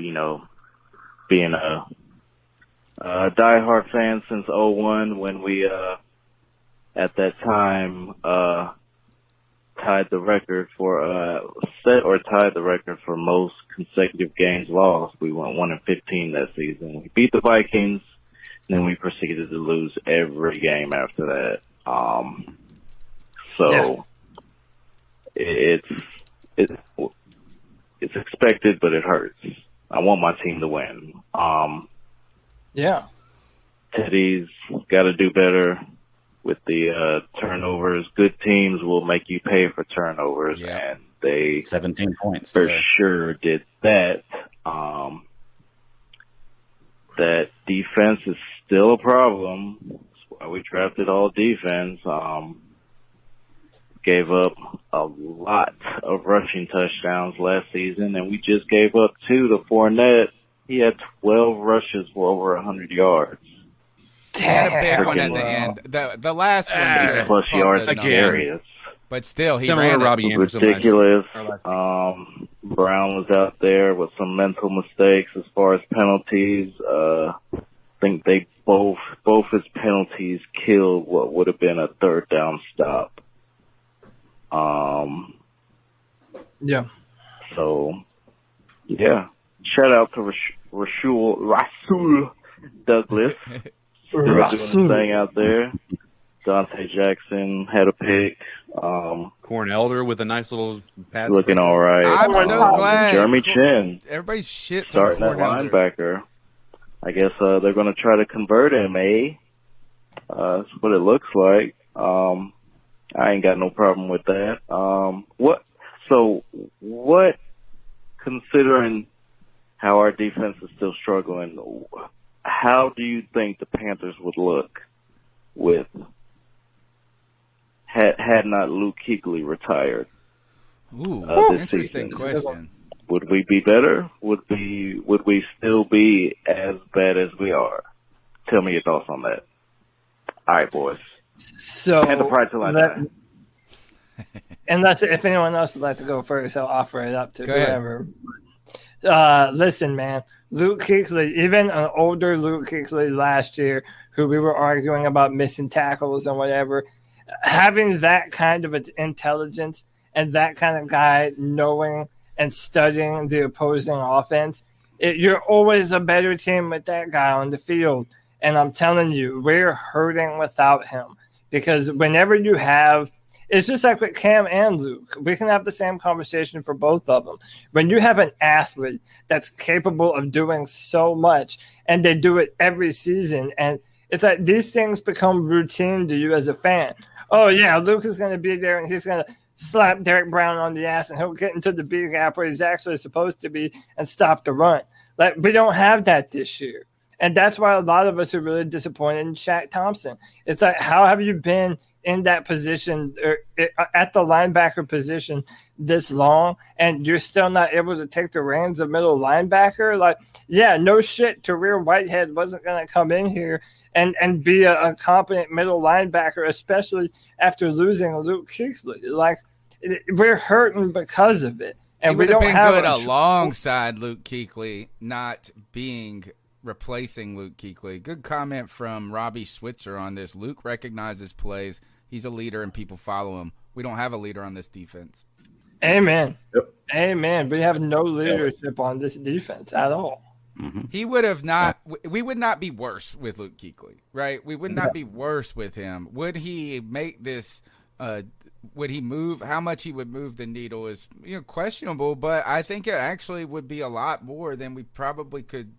being a diehard fan since 2001 when we at that time tied the record for tied the record for most consecutive games lost. We went 1-15 that season. We beat the Vikings, and then we proceeded to lose every game after that. It's expected, but it hurts. I want my team to win. Teddy's got to do better with the turnovers. Good teams will make you pay for turnovers, and they 17 points for sure did that. That defense is still a problem. That's why we drafted all defense. Gave up a lot of rushing touchdowns last season, and we just gave up 2 to Fournette. He had 12 rushes for over 100 yards. Had a big one at the end. The last one just plus yards again. But still, he similar ran to Robbie Anderson. Ridiculous. Brown was out there with some mental mistakes as far as penalties. I think they both his penalties killed what would have been a third down stop. So, yeah. Shout out to Rasul Douglas. Doing his thing out there. Dante Jackson had a pick. Corn Elder with a nice little pass. Looking all right. I'm so glad. Jeremy Chin. Everybody's shit starting at linebacker. I guess they're going to try to convert him, eh? That's what it looks like. I ain't got no problem with that. What, considering how our defense is still struggling, how do you think the Panthers would look with had not Luke Kuechly retired? Ooh, interesting question. Would we be better? Would we still be as bad as we are? Tell me your thoughts on that. All right, boys. So, and the pride till I die. And that's it. If anyone else would like to go first, I'll offer it up to whoever. Listen, man, Luke Kuechly, even an older Luke Kuechly last year, who we were arguing about missing tackles and whatever, having that kind of intelligence and that kind of guy knowing and studying the opposing offense, you're always a better team with that guy on the field. And I'm telling you, we're hurting without him, because whenever you have, it's just like with Cam and Luke. We can have the same conversation for both of them. When you have an athlete that's capable of doing so much, and they do it every season, and it's like these things become routine to you as a fan. Oh, yeah, Luke is going to be there, and he's going to slap Derek Brown on the ass, and he'll get into the big gap where he's actually supposed to be and stop the run. Like, we don't have that this year. And that's why a lot of us are really disappointed in Shaq Thompson. It's like, how have you been in that position, or at the linebacker position, this long, and you're still not able to take the reins of middle linebacker? Like, yeah, no shit, Tarir Whitehead wasn't going to come in here and be a competent middle linebacker, especially after losing Luke Kuechly. Like, we're hurting because of it. And we don't have good alongside Luke Kuechly, not replacing Luke Kuechly. Good comment from Robbie Switzer on this. Luke recognizes plays. He's a leader and people follow him. We don't have a leader on this defense. Amen. Yep. Amen. We have no leadership on this defense at all. Mm-hmm. He would have not. We would not be worse with Luke Kuechly, right? We would not be worse with him. Would he make this Would he move? How much he would move the needle is questionable, but I think it actually would be a lot more than we probably could.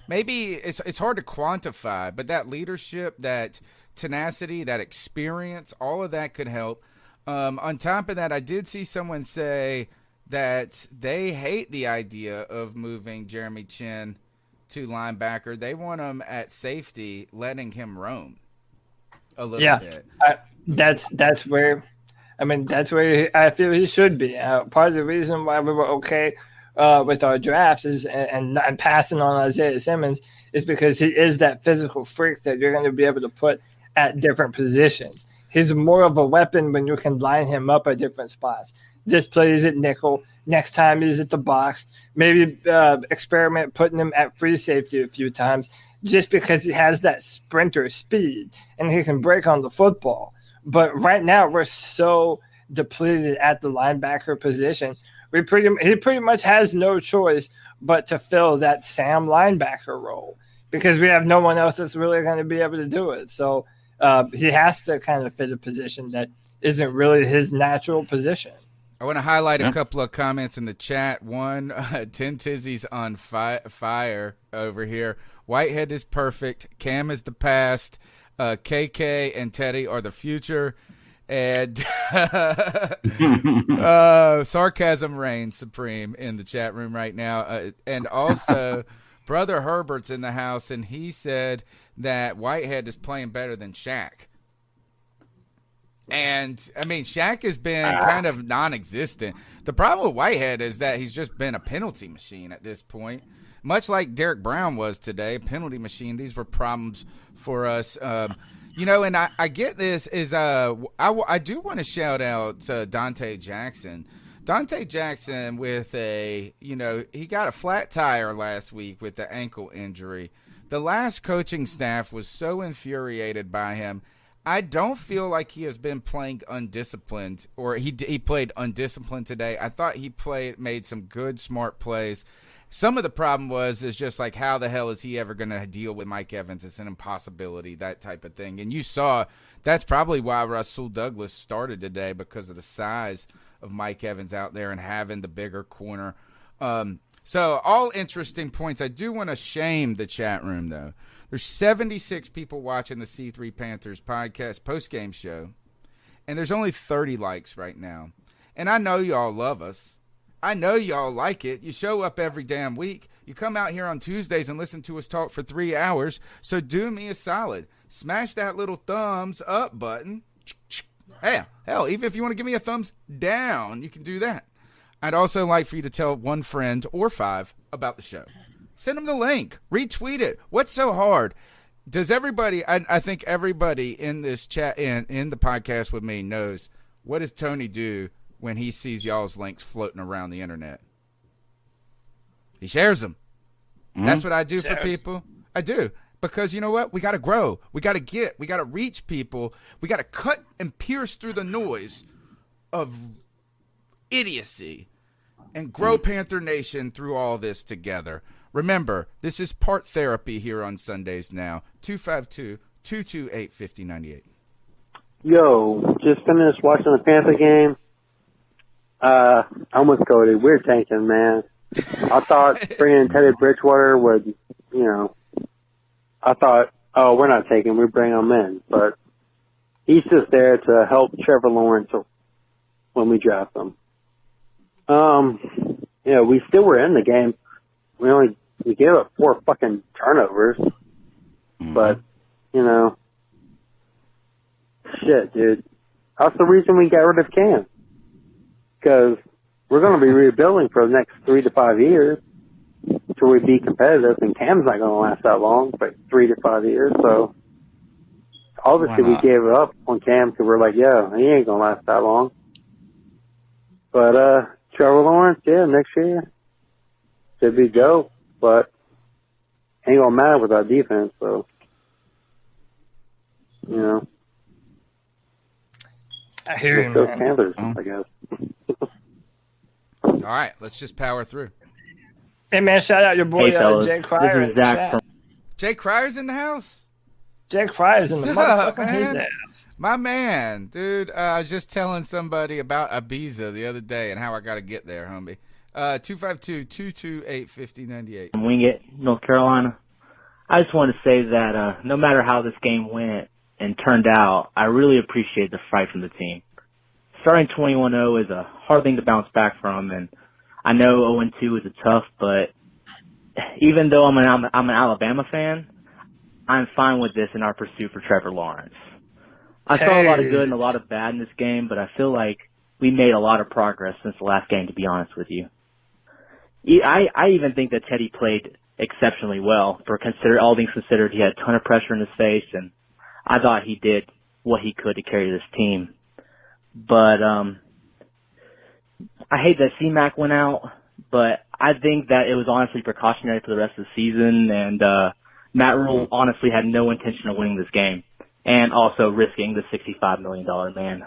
Maybe it's hard to quantify, but that leadership, that tenacity, that experience, all of that could help. On top of that, I did see someone say that they hate the idea of moving Jeremy Chin to linebacker. They want him at safety, letting him roam a little bit. That's where I feel he should be. Part of the reason why we were okay with our drafts and passing on Isaiah Simmons is because he is that physical freak that you're going to be able to put at different positions. He's more of a weapon when you can line him up at different spots. This play is at nickel. Next time he's at the box. Maybe experiment putting him at free safety a few times just because he has that sprinter speed and he can break on the football. But right now we're so depleted at the linebacker position. He pretty much has no choice but to fill that Sam linebacker role because we have no one else that's really going to be able to do it. So he has to kind of fit a position that isn't really his natural position. I want to highlight a couple of comments in the chat. One, 10 Tizzy's on fire over here. Whitehead is perfect. Cam is the past. KK and Teddy are the future. And sarcasm reigns supreme in the chat room right now. And also, Brother Herbert's in the house, and he said that Whitehead is playing better than Shaq. And, I mean, Shaq has been kind of non-existent. The problem with Whitehead is that he's just been a penalty machine at this point. Much like Derek Brown was today, penalty machine. These were problems for us. And I get this is I do want to shout out Dante Jackson. Dante Jackson with he got a flat tire last week with the ankle injury. The last coaching staff was so infuriated by him. I don't feel like he has been playing undisciplined, or he played undisciplined today. I thought he made some good, smart plays. Some of the problem is just like, how the hell is he ever going to deal with Mike Evans? It's an impossibility, that type of thing. And you saw that's probably why Rasul Douglas started today, because of the size of Mike Evans out there and having the bigger corner. So all interesting points. I do want to shame the chat room, though. There's 76 people watching the C3 Panthers podcast post-game show, and there's only 30 likes right now. And I know y'all love us. I know y'all like it. You show up every damn week. You come out here on Tuesdays and listen to us talk for 3 hours. So do me a solid. Smash that little thumbs up button. Hell, even if you want to give me a thumbs down, you can do that. I'd also like for you to tell one friend or 5 about the show. Send them the link. Retweet it. What's so hard? Does everybody, I think everybody in this chat, in the podcast with me knows, what does Tony do when he sees y'all's links floating around the internet? He shares them. That's what I do for people. I do. Because you know what? We got to grow. We got to reach people. We got to cut and pierce through the noise of idiocy and grow Panther Nation through all this together. Remember, this is part therapy here on Sundays now. 252-228-5098. Yo, just finished watching the Panther game. I'm with Cody. We're tanking, man. I thought bringing Teddy Bridgewater would, I thought, we're not taking, we bring him in. But he's just there to help Trevor Lawrence when we draft him. We still were in the game. We gave up 4 fucking turnovers. But, shit, dude. That's the reason we got rid of Cam. Because we're going to be rebuilding for the next 3 to 5 years till we be competitive, and Cam's not going to last that long, but 3 to 5 years. So, obviously we gave it up on Cam because we're like, yeah, he ain't going to last that long. But, Trevor Lawrence, next year should be dope. But ain't gonna matter with our defense, so I hear you, those man. Panthers, I guess. All right, let's just power through. Hey man, shout out your boy Hey, fellas. Jay Cryer. This is Zach from Jay Cryer's in the house. Jake Fry's in the What's up, motherfucking man? his ass. My man, dude. I was just telling somebody about Ibiza the other day and how I got to get there, homie. 252-228-5098. Wing it, North Carolina. I just want to say that no matter how this game went and turned out, I really appreciate the fight from the team. Starting 21-0 is a hard thing to bounce back from, and I know 0-2 is a tough, but even though I'm an Alabama fan, I'm fine with this in our pursuit for Trevor Lawrence. I saw a lot of good and a lot of bad in this game, but I feel like we made a lot of progress since the last game, to be honest with you. I even think that Teddy played exceptionally well. All things considered, he had a ton of pressure in his face, and I thought he did what he could to carry this team. But I hate that C-Mac went out, but I think that it was honestly precautionary for the rest of the season, and Matt Rule honestly had no intention of winning this game, and also risking the $65 million man.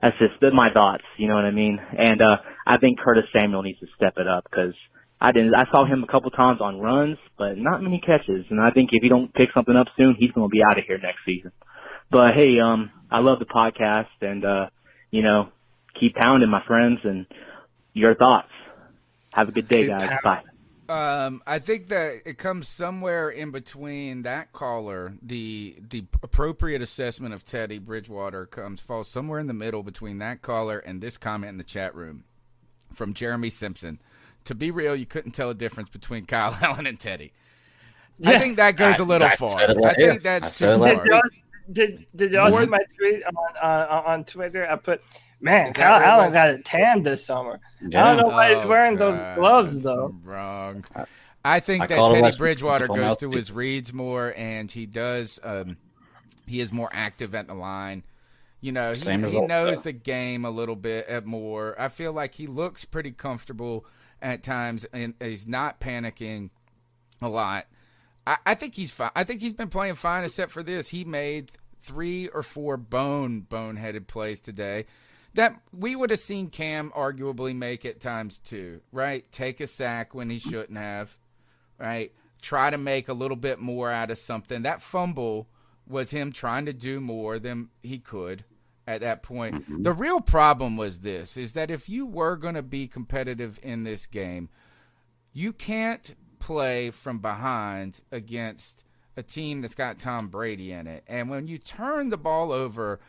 That's just my thoughts, you know what I mean? And I think Curtis Samuel needs to step it up, because I saw him a couple times on runs, but not many catches, and I think if he don't pick something up soon, he's going to be out of here next season. But hey, I love the podcast, and keep pounding, my friends, and your thoughts. Have a good day, guys. Bye. I think that it comes somewhere in between that caller. The appropriate assessment of Teddy Bridgewater falls somewhere in the middle between that caller and this comment in the chat room from Jeremy Simpson. To be real, you couldn't tell a difference between Kyle Allen and Teddy. I think that goes a little far. I think that's too far. Did y'all see my tweet on Twitter? I put, man, Kyle Allen got it tan this summer. Yeah. I don't know why he's wearing those gloves, though. Wrong. I think that Teddy Bridgewater goes through his reads more, and he does. He is more active at the line. You know, he knows the game a little bit more. I feel like he looks pretty comfortable at times, and he's not panicking a lot. I think he's fine. I think he's been playing fine, except for this. He made 3 or 4 boneheaded plays today that we would have seen Cam arguably make at times too, right? Take a sack when he shouldn't have, right? Try to make a little bit more out of something. That fumble was him trying to do more than he could at that point. Mm-hmm. The real problem was this, is that if you were going to be competitive in this game, you can't play from behind against a team that's got Tom Brady in it. And when you turn the ball over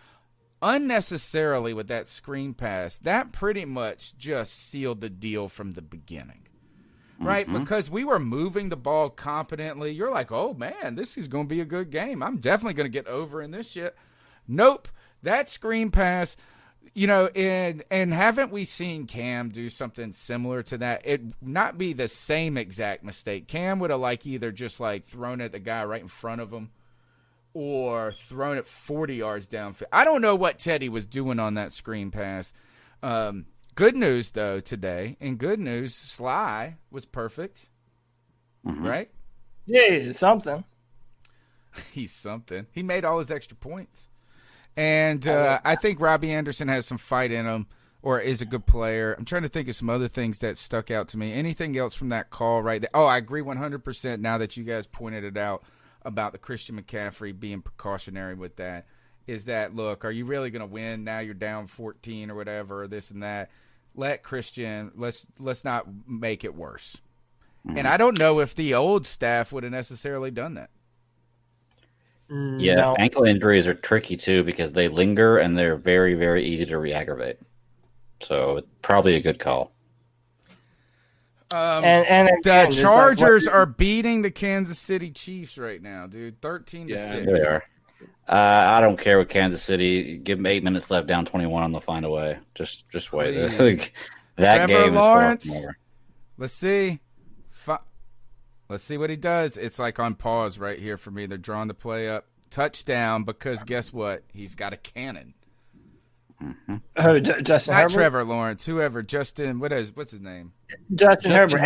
unnecessarily with that screen pass, that pretty much just sealed the deal from the beginning, right? Mm-hmm. Because we were moving the ball competently. You're like, oh, man, this is going to be a good game. I'm definitely going to get over in this shit. Nope. That screen pass, you know, and haven't we seen Cam do something similar to that? It not be the same exact mistake. Cam would have either just thrown it at the guy right in front of him or thrown it 40 yards downfield. I don't know what Teddy was doing on that screen pass. Good news, though, today. And good news, Sly was perfect. Mm-hmm. Right? Yeah, he's something. He's something. He made all his extra points. And I think Robbie Anderson has some fight in him, or is a good player. I'm trying to think of some other things that stuck out to me. Anything else from that call right there? Oh, I agree 100% now that you guys pointed it out about the Christian McCaffrey being precautionary with that. Is that, look, are you really going to win? Now you're down 14 or whatever, or this and that. Let Christian, let's not make it worse. Mm-hmm. And I don't know if the old staff would have necessarily done that. Yeah, no. Ankle injuries are tricky too because they linger and they're very, very easy to re-aggravate. So it's probably a good call. And the Chargers are beating the Kansas City Chiefs right now, dude. 13-6. They are. I don't care with Kansas City. Give them 8 minutes left, down 21 on the find a way. Just wait. That Trevor game Lawrence, is far. Let's see. Let's see what he does. It's on pause right here for me. They're drawing the play up. Touchdown, because guess what? He's got a cannon. Mm-hmm. Oh, Justin Not Herbert? Trevor Lawrence. Whoever. Justin. What's his name? Justin Herbert.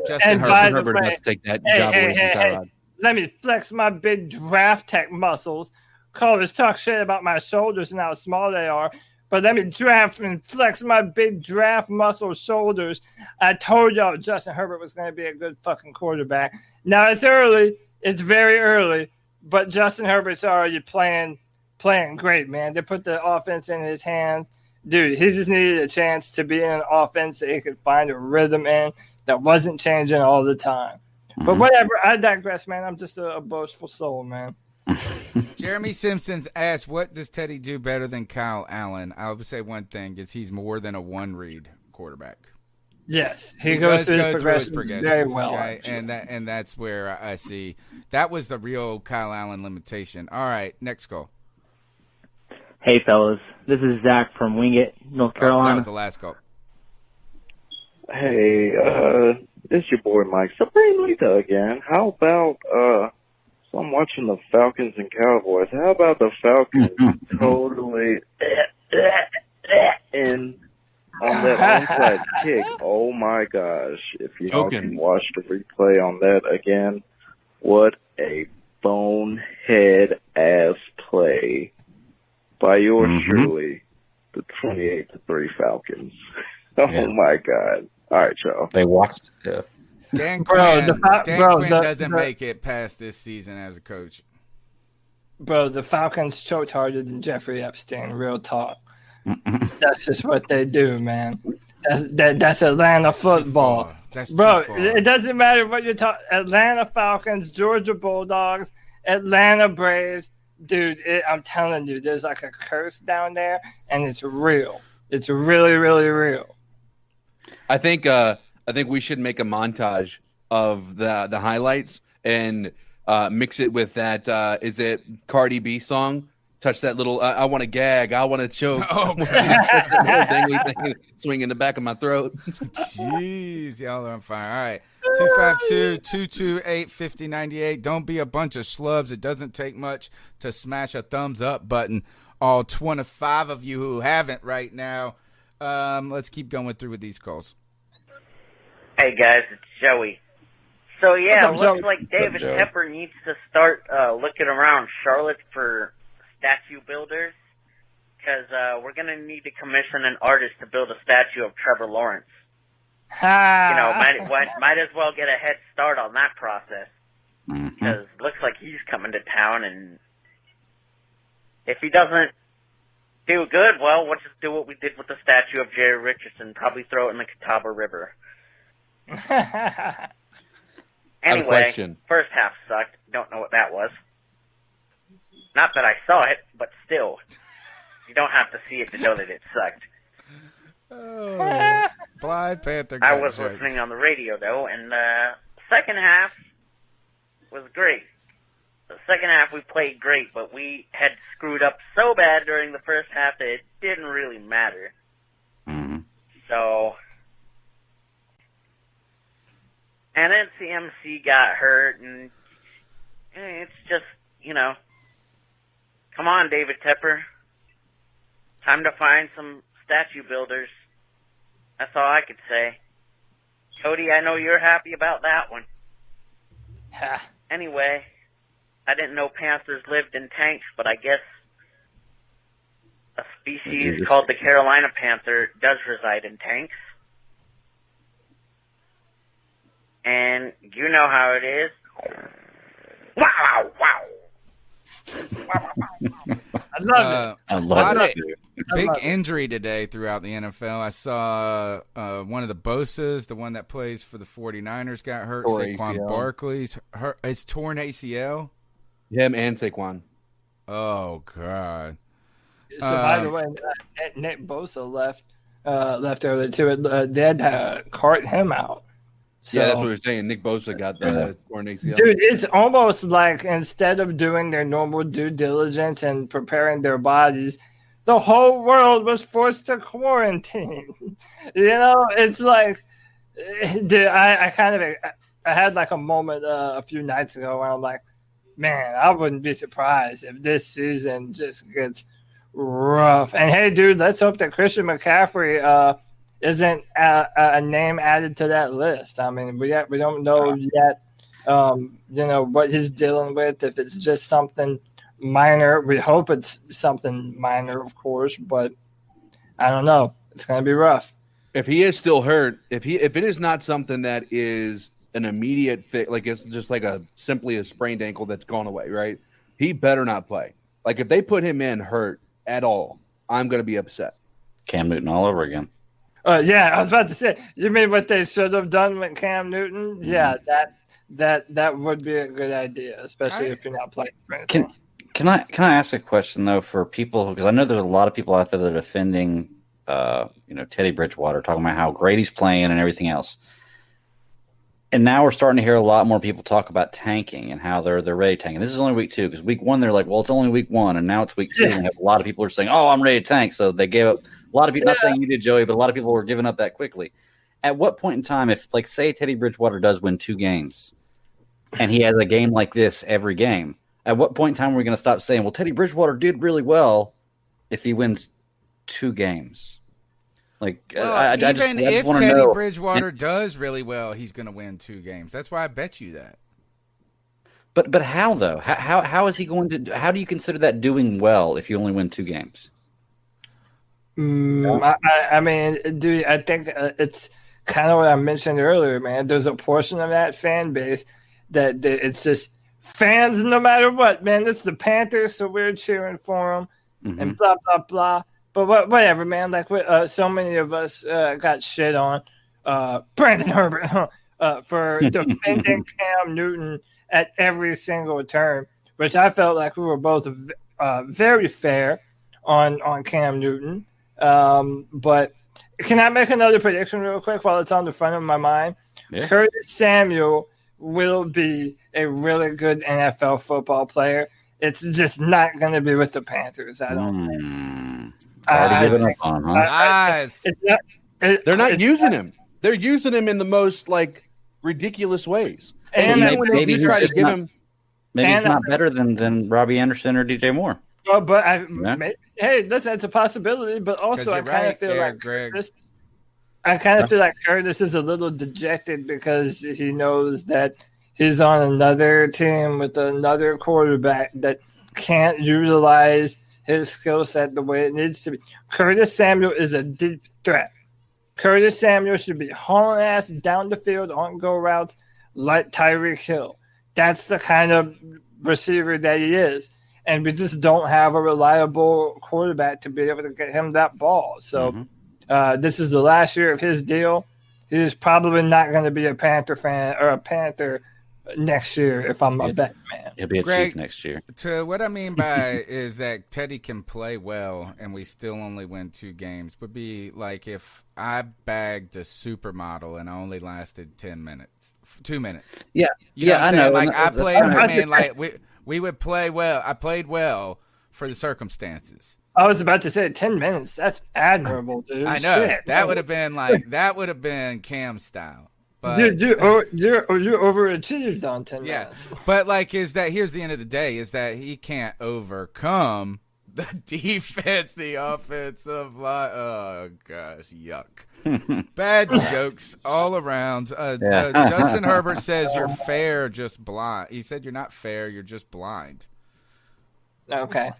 Justin Herbert has to take that job away from Tyrod. Let me flex my big draft tech muscles. Callers talk shit about my shoulders and how small they are. But let me draft and flex my big draft muscle shoulders. I told y'all Justin Herbert was going to be a good fucking quarterback. Now, it's early. It's very early. but Justin Herbert's already playing great, man. They put the offense in his hands. Dude, he just needed a chance to be in an offense that he could find a rhythm in that wasn't changing all the time. But whatever, I digress, man. I'm just a boastful soul, man. Jeremy Simpson's asked, what does Teddy do better than Kyle Allen? I would say one thing is he's more than a one-read quarterback. Yes, he goes through his progressions very well. Okay? And that's where I see that was the real Kyle Allen limitation. All right, next call. Hey, fellas. This is Zach from Wing It, North Carolina. That was the last call. Hey, this is your boy Mike. Supreme Lita again. How about, so I'm watching the Falcons and Cowboys. How about the Falcons totally in on that onside kick? Oh my gosh. If you all can watch the replay on that again, what a bonehead ass play by yours truly, the 28-3 Falcons. Oh my God. All right, y'all. They watched. Yeah. Dan Quinn doesn't make it past this season as a coach. Bro, the Falcons choked harder than Jeffrey Epstein, real talk. That's just what they do, man. That's Atlanta football. Bro, it doesn't matter what you're talking. Atlanta Falcons, Georgia Bulldogs, Atlanta Braves. Dude, I'm telling you, there's like a curse down there, and it's real. It's really, really real. I think we should make a montage of the highlights and mix it with that. Is it Cardi B song? Touch that little. I want to gag. I want to choke. Oh, thing swing in the back of my throat. Jeez, y'all are on fire. All right, 252-228-5098. Don't be a bunch of schlubs. It doesn't take much to smash a thumbs up button. All 25 of you who haven't right now. Let's keep going through with these calls. Hey guys, it's Joey. So yeah, it looks like David Tepper needs to start looking around Charlotte for statue builders, because we're gonna need to commission an artist to build a statue of Trevor Lawrence. Might as well get a head start on that process, because it looks like he's coming to town, and if he doesn't do good, well, we'll just do what we did with the statue of Jerry Richardson, probably throw it in the Catawba River. Anyway, first half sucked. Don't know what that was. Not that I saw it, but still. You don't have to see it to know that it sucked. Oh, Blind Panther. I was listening on the radio, though, and the second half was great. The second half we played great, but we had screwed up so bad during the first half that it didn't really matter. So, and then CMC got hurt, and it's just, come on, David Tepper. Time to find some statue builders. That's all I could say. Cody, I know you're happy about that one. Anyway, I didn't know Panthers lived in tanks, but I guess a species called the Carolina Panther does reside in tanks. And you know how it is. Wow, wow. I love it. I love it. Big injury today throughout the NFL. I saw one of the Bosa's, the one that plays for the 49ers, got hurt. Saquon Barkley's hurt. It's torn ACL. Him and Saquon. Oh, God. So, by the way, Nick Bosa left earlier, too. They had to cart him out. So, yeah, that's what we're saying. Nick Bosa got the torn ACL. Dude, it's almost like instead of doing their normal due diligence and preparing their bodies, the whole world was forced to quarantine. It's like, dude, I had like a moment a few nights ago where I'm like, man, I wouldn't be surprised if this season just gets rough. And hey, dude, let's hope that Christian McCaffrey isn't a name added to that list. I mean, we don't know yet, what he's dealing with. If it's just something minor, we hope it's something minor, of course. But I don't know. It's going to be rough. If he is still hurt, if it is not something that is an immediate fix, like it's just like simply a sprained ankle that's gone away, right? He better not play. Like, if they put him in hurt at all, I'm going to be upset. Cam Newton all over again. Yeah, I was about to say, you mean what they should have done with Cam Newton? Yeah, that would be a good idea, especially if you're not playing. Can I ask a question though for people, because I know there's a lot of people out there that are defending Teddy Bridgewater, talking about how great he's playing and everything else. And now we're starting to hear a lot more people talk about tanking and how they're ready to tank. And this is only week 2, because week 1 they're like, well, it's only week 1, and now it's week 2, and we have a lot of people are saying, oh, I'm ready to tank. So they gave up. A lot of people, not saying you did, Joey, but a lot of people were giving up that quickly. At what point in time, if, like, say Teddy Bridgewater does win 2 games, and he has a game like this every game, at what point in time are we going to stop saying, well, Teddy Bridgewater did really well if he wins 2 games? Like, well, I just if want to Teddy know. Bridgewater does really well, he's going to win 2 games. That's why I bet you that. But how though? How is he going to? How do you consider that doing well if you only win 2 games? I mean, dude, I think it's kind of what I mentioned earlier, man. There's a portion of that fan base that it's just fans no matter what, man. It's the Panthers, so we're cheering for them, and blah blah blah. But whatever, man. Like so many of us got shit on Brandon Herbert for defending Cam Newton at every single turn, which I felt like we were both very fair on Cam Newton. But can I make another prediction real quick while it's on the front of my mind? Yeah. Curtis Samuel will be a really good NFL football player. It's just not going to be with the Panthers, I don't think. Already given up on, huh? They're not using him. They're using him in the most, like, ridiculous ways. And maybe he's try to give him. Maybe he's not better than Robbie Anderson or DJ Moore. Well, but hey, listen, it's a possibility. But also, I kind of feel like Curtis, feel like Curtis is a little dejected because he knows that he's on another team with another quarterback that can't utilize his skill set the way it needs to be. Curtis Samuel is a deep threat. Curtis Samuel should be hauling ass down the field on go routes like Tyreek Hill. That's the kind of receiver that he is. And we just don't have a reliable quarterback to be able to get him that ball. So this is the last year of his deal. He's probably not going to be a Panther fan or a Panther next year if I'm a bet man. He'll be a Chief next year. To what I mean by is that Teddy can play well and we still only win 2 games would be like if I bagged a supermodel and I only lasted 2 minutes. You know I know. Like I played, I mean, like we would play well. I played well for the circumstances. I was about to say 10 minutes. That's admirable, dude. I know. Shit. That would have been Cam style. But you're overachieved on 10 minutes. But like here's the end of the day is that he can't overcome the defense, the offensive line. Oh gosh, yuck. Bad jokes all around. Justin Herbert says you're fair, just blind. He said you're not fair, you're just blind. Okay.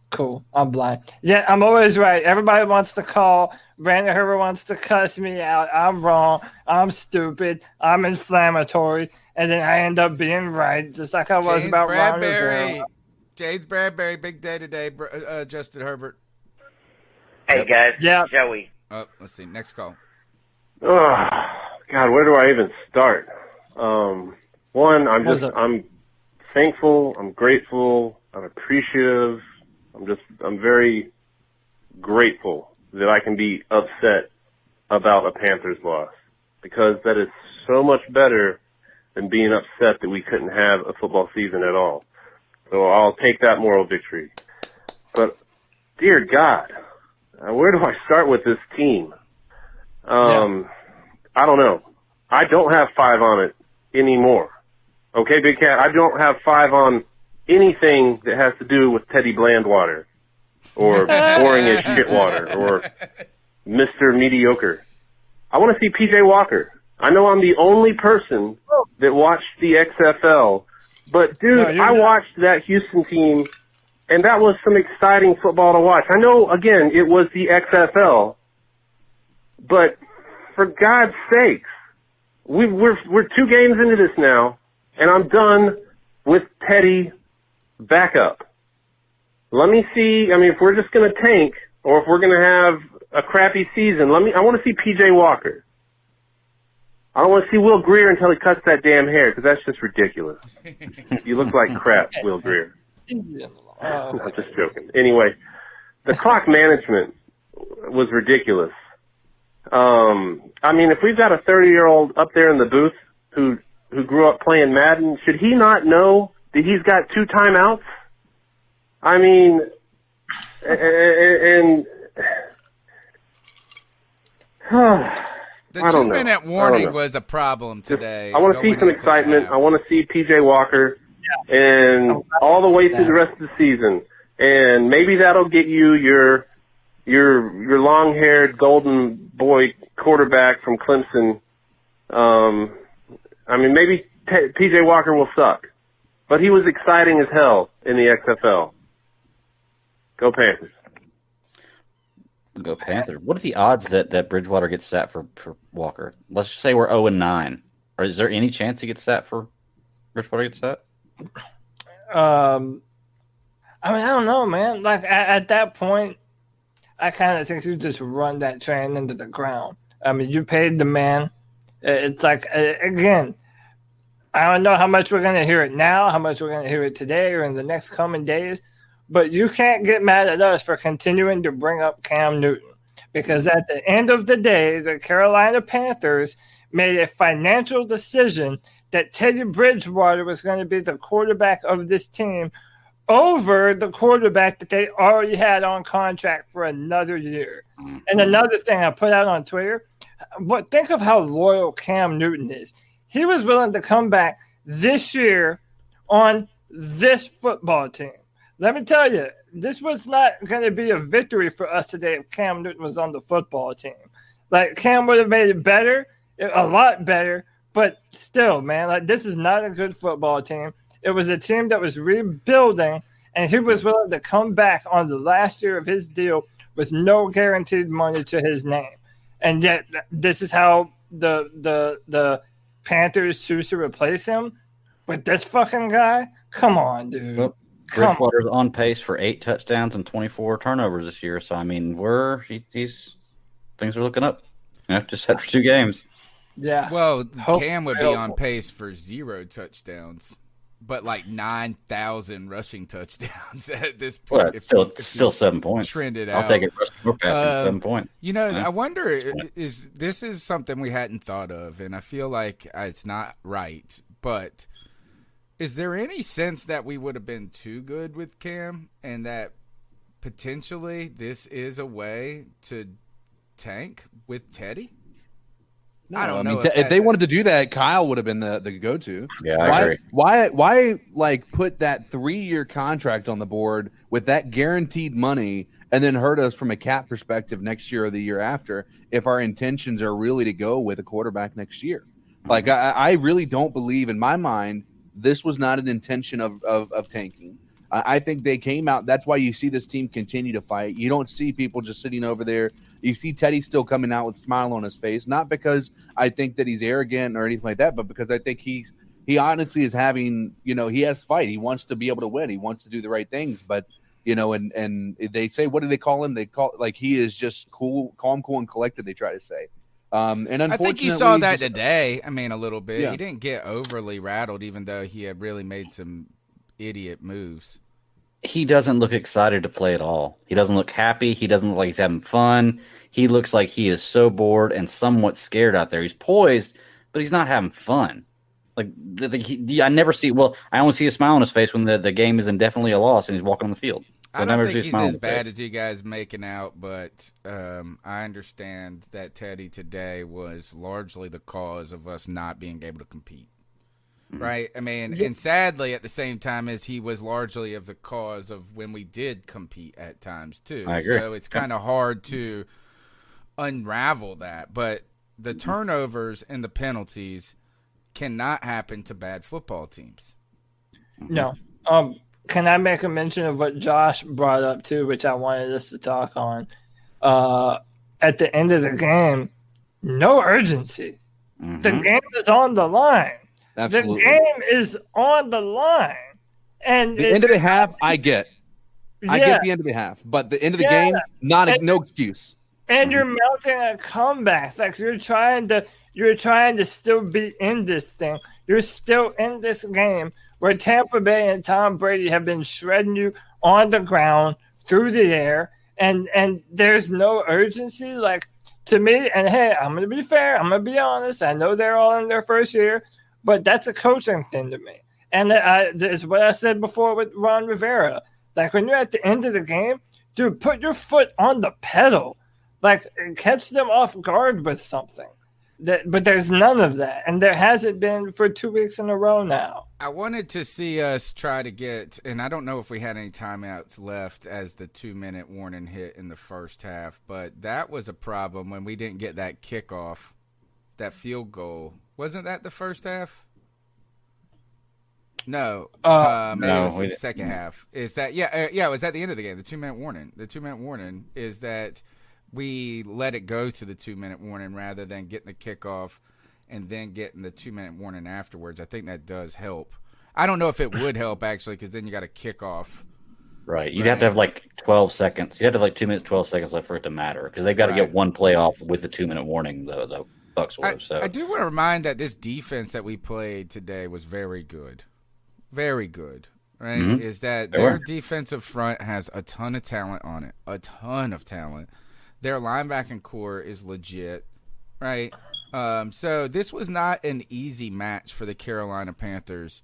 Cool. I'm blind. Yeah, I'm always right. Everybody wants to call. Brandon Herbert wants to cuss me out. I'm wrong. I'm stupid. I'm inflammatory. And then I end up being right, just like I was about Ron. James Bradbury, big day today. Justin Herbert. Hey, guys. Yeah. Joey. Let's see. Next call. Oh, God, where do I even start? One, I'm thankful. I'm grateful. I'm appreciative. I'm very grateful that I can be upset about a Panthers loss because that is so much better than being upset that we couldn't have a football season at all. So I'll take that moral victory. But, dear God, where do I start with this team? I don't know. I don't have 5 on it anymore. Okay, Big Cat? I don't have 5 on anything that has to do with Teddy Blandwater or boring as shitwater or Mr. Mediocre. I want to see PJ Walker. I know I'm the only person that watched the XFL, but dude, I watched that Houston team and that was some exciting football to watch. I know, again, it was the XFL, but for God's sakes, we're 2 games into this now, and I'm done with Teddy back up. Let me see. I mean, if we're just going to tank or if we're going to have a crappy season, I want to see P.J. Walker. I don't want to see Will Greer until he cuts that damn hair because that's just ridiculous. You look like crap, Will Greer. I'm just joking. Anyway, the clock management was ridiculous. I mean, if we've got a 30-year-old up there in the booth who grew up playing Madden, should he not know that he's got 2 timeouts? I mean, and the 2-minute warning was a problem today. I want to see some excitement. I want to see P.J. Walker and all the way through the rest of the season. And maybe that'll get you your long-haired golden boy quarterback from Clemson. I mean, maybe P.J. Walker will suck. But he was exciting as hell in the XFL. Go Panthers. Go Panthers. What are the odds that Bridgewater gets sat for Walker? Let's just say we're 0-9. Or is there any chance he gets sat for Bridgewater gets sat? I mean, I don't know, man. Like, at that point, I kind of think you just run that train into the ground. I mean, you paid the man. It's like, again, I don't know how much we're going to hear it now, how much we're going to hear it today or in the next coming days, but you can't get mad at us for continuing to bring up Cam Newton because at the end of the day, the Carolina Panthers made a financial decision that Teddy Bridgewater was going to be the quarterback of this team over the quarterback that they already had on contract for another year. And another thing I put out on Twitter, think of how loyal Cam Newton is. He was willing to come back this year on this football team. Let me tell you, this was not going to be a victory for us today if Cam Newton was on the football team. Like, Cam would have made it better, a lot better, but still, man, like, this is not a good football team. It was a team that was rebuilding, and he was willing to come back on the last year of his deal with no guaranteed money to his name. And yet, this is how the Panthers choose to replace him with this fucking guy? Come on, dude. Well, Bridgewater's on pace for 8 touchdowns and 24 turnovers this year. So, I mean, things are looking up. Just after 2 games. Yeah. Well, Cam would be on pace for 0 touchdowns, but like 9,000 rushing touchdowns at this point. Well, still 7 points. Trended out. I'll take it. Rushing passing 7 points. You know, I wonder, this is something we hadn't thought of, and I feel like it's not right, but is there any sense that we would have been too good with Cam and that potentially this is a way to tank with Teddy? No, I don't know. If they wanted to do that, Kyle would have been the go-to. Yeah, I agree. Why like put that 3-year contract on the board with that guaranteed money and then hurt us from a cap perspective next year or the year after if our intentions are really to go with a quarterback next year? Like, I really don't believe in my mind this was not an intention of tanking. I think they came out. That's why you see this team continue to fight. You don't see people just sitting over there. You see Teddy still coming out with a smile on his face, not because I think that he's arrogant or anything like that, but because I think he honestly is having, he has fight. He wants to be able to win. He wants to do the right things. But, and they say, what do they call him? They call like he is just cool, calm, cool, and collected, they try to say. And unfortunately, I think you saw that today. I mean, a little bit. Yeah. He didn't get overly rattled, even though he had really made some idiot moves. He doesn't look excited to play at all. He doesn't look happy. He doesn't look like he's having fun. He looks like he is so bored and somewhat scared out there. He's poised, but he's not having fun. Like I never see. Well, I only see a smile on his face when the game is indefinitely a loss and he's walking on the field. I don't think he's as bad as you guys making out, but I understand that Teddy today was largely the cause of us not being able to compete. Right? I mean, and sadly, at the same time, as he was largely of the cause of when we did compete at times, too. I agree. So it's kind of hard to unravel that. But the turnovers and the penalties cannot happen to bad football teams. No. Can I make a mention of what Josh brought up, too, which I wanted us to talk on? At the end of the game, no urgency. The game is on the line. Absolutely. The game is on the line. And the end of the half, I get. I get the end of the half, but the end of the game, no excuse. And you're mounting a comeback. Like you're trying to still be in this thing. You're still in this game where Tampa Bay and Tom Brady have been shredding you on the ground, through the air, and there's no urgency. Like, to me, and hey, I'm going to be fair. I'm going to be honest. I know they're all in their first year, but that's a coaching thing to me. And it's what I said before with Ron Rivera. Like, when you're at the end of the game, dude, put your foot on the pedal. Like, catch them off guard with something. But there's none of that. And there hasn't been for 2 weeks in a row now. I wanted to see us try to get, and I don't know if we had any timeouts left as the 2-minute warning hit in the first half, but that was a problem when we didn't get that kickoff, that field goal. Wasn't that the first half? No, maybe it was the second half. Is that it was at the end of the game. The 2-minute warning. The 2-minute warning is that we let it go to the 2-minute warning rather than getting the kickoff and then getting the 2-minute warning afterwards. I think that does help. I don't know if it would help actually, because then you got a kickoff. Right, you'd have to have like 12 seconds. You have to have like 2 minutes, 12 seconds left for it to matter, because they've got to get one play off with the 2-minute warning. The Bucs were. I do want to remind that this defense that we played today was very good. Very good, right? Mm-hmm. Is that their defensive front has a ton of talent on it, a ton of talent. Their linebacking core is legit, right? So this was not an easy match for the Carolina Panthers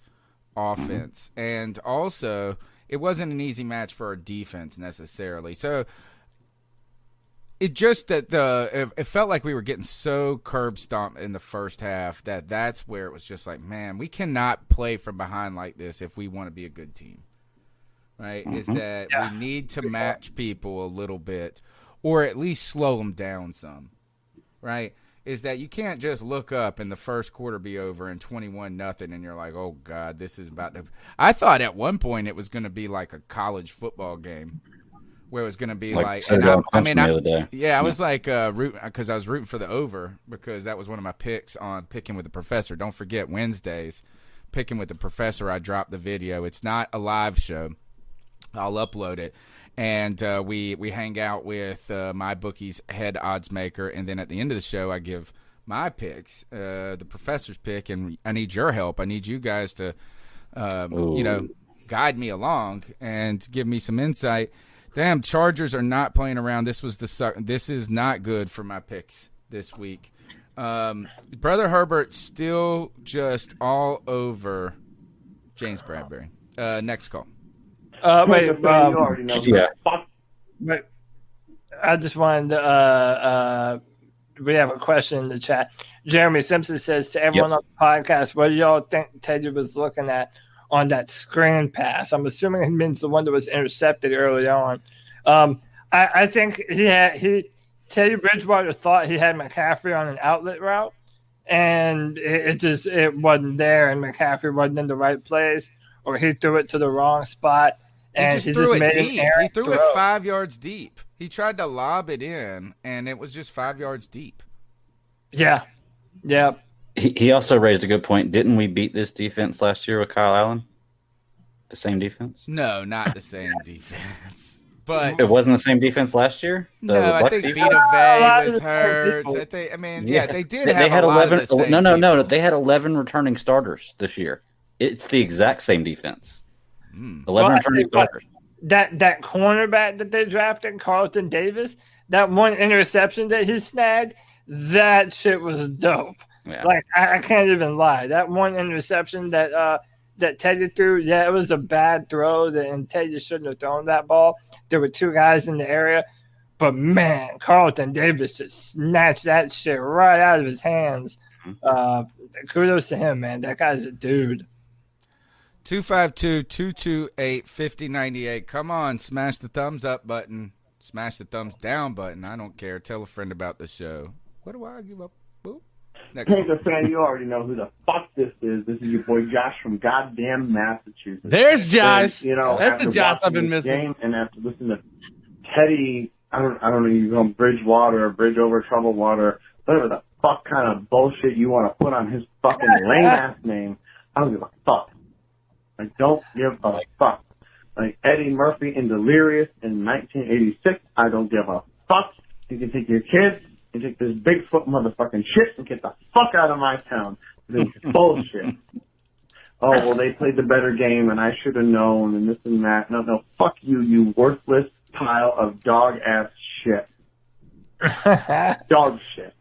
offense. And also, it wasn't an easy match for our defense necessarily. So it just that it felt like we were getting so curb stomped in the first half that's where it was just like, man, we cannot play from behind like this if we want to be a good team, right? Is that we need to match people a little bit, or at least slow them down some, right? Is that you can't just look up and the first quarter be over and 21-0 and you're like, oh God, this is about to. I thought at one point it was going to be like a college football game, where it was going to be I was like rooting, because I was rooting for the over, because that was one of my picks on Picking with the Professor. Don't forget Wednesdays, Picking with the Professor. I dropped the video. It's not a live show. I'll upload it, and we hang out with my bookie's head odds maker, and then at the end of the show, I give my picks, the Professor's pick, and I need your help. I need you guys to, guide me along and give me some insight. Damn, Chargers are not playing around. This is not good for my picks this week. Brother Herbert still just all over James Bradbury. Next call. Wait, I just wanted to, we have a question in the chat. Jeremy Simpson says to everyone on the podcast, what do y'all think Teddy was looking at on that screen pass? I'm assuming it means the one that was intercepted early on. I think Teddy Bridgewater thought he had McCaffrey on an outlet route, and it wasn't there, and McCaffrey wasn't in the right place, or he threw it to the wrong spot. And he just threw it deep. He threw it 5 yards deep. He tried to lob it in, and it was just 5 yards deep. Yeah. Yeah. He also raised a good point. Didn't we beat this defense last year with Kyle Allen? The same defense? No, not the same defense. But it wasn't the same defense last year? I think Vita Vey was hurt. They did have had a lot 11, of the same No. They had 11 returning starters this year. It's the exact same defense. 11 returning starters. That cornerback that they drafted, Carlton Davis, that one interception that he snagged, that shit was dope. Yeah. Like, I can't even lie. That one interception that Teddy threw, it was a bad throw, and Teddy shouldn't have thrown that ball. There were two guys in the area. But, man, Carlton Davis just snatched that shit right out of his hands. Kudos to him, man. That guy's a dude. 252-228-5098. Come on, smash the thumbs up button. Smash the thumbs down button. I don't care. Tell a friend about the show. What do I give up? Boop. Next Panther fan, you already know who the fuck this is. This is your boy Josh from goddamn Massachusetts. There's Josh. And, that's the Josh I've been missing. And after listening to Teddy, I don't know, you call him Bridgewater or Bridge over Troubled Water, whatever the fuck kind of bullshit you want to put on his fucking lame ass name. I don't give a fuck. I don't give a fuck. Like Eddie Murphy in Delirious in 1986, I don't give a fuck. You can take your kids and take this Bigfoot motherfucking shit and get the fuck out of my town. This is bullshit. Oh, well, they played the better game and I should have known and this and that. No, fuck you, you worthless pile of dog-ass shit. Dog shit.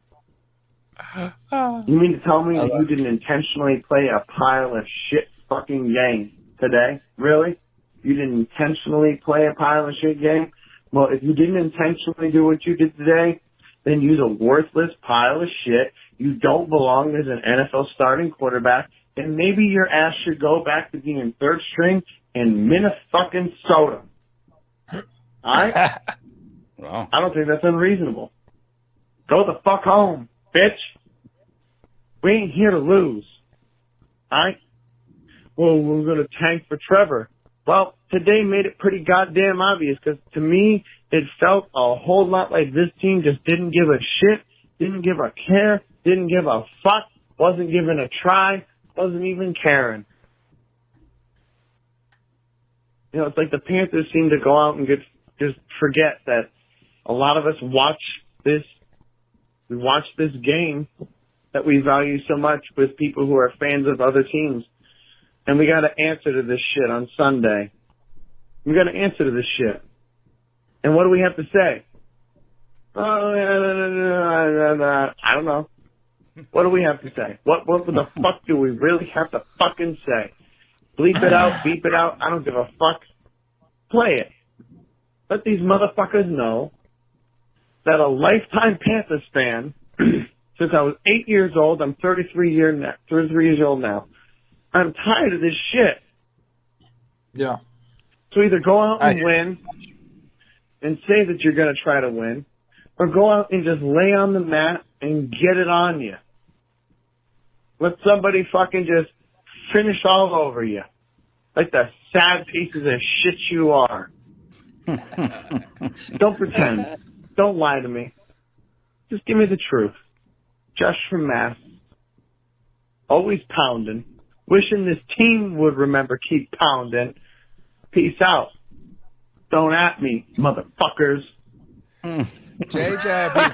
You mean to tell me that you didn't intentionally play a pile of shit fucking game today? Really? You didn't intentionally play a pile of shit game? Well, if you didn't intentionally do what you did today, then you're a worthless pile of shit. You don't belong as an NFL starting quarterback, and maybe your ass should go back to being third string in Minnesota. Alright? Wow. I don't think that's unreasonable. Go the fuck home, bitch. We ain't here to lose. Alright? Well, we're gonna tank for Trevor. Well, today made it pretty goddamn obvious, because to me, it felt a whole lot like this team just didn't give a shit, didn't give a care, didn't give a fuck, wasn't giving a try, wasn't even caring. You know, it's like the Panthers seem to go out and just forget that a lot of us watch this game that we value so much with people who are fans of other teams. And we got to answer to this shit on Sunday. We got to answer to this shit. And what do we have to say? I don't know. What do we have to say? What the fuck do we really have to fucking say? Bleep it out, beep it out. I don't give a fuck. Play it. Let these motherfuckers know that a lifetime Panthers fan, since I was 8 years old, I'm 33 years old now. I'm tired of this shit. Yeah. So either go out and win and say that you're going to try to win, or go out and just lay on the mat and get it on you. Let somebody fucking just finish all over you. Like the sad pieces of shit you are. Don't pretend. Don't lie to me. Just give me the truth. Josh from Mass. Always pounding. Wishing this team would remember keep pounding. Peace out. Don't at me, motherfuckers. J-Dub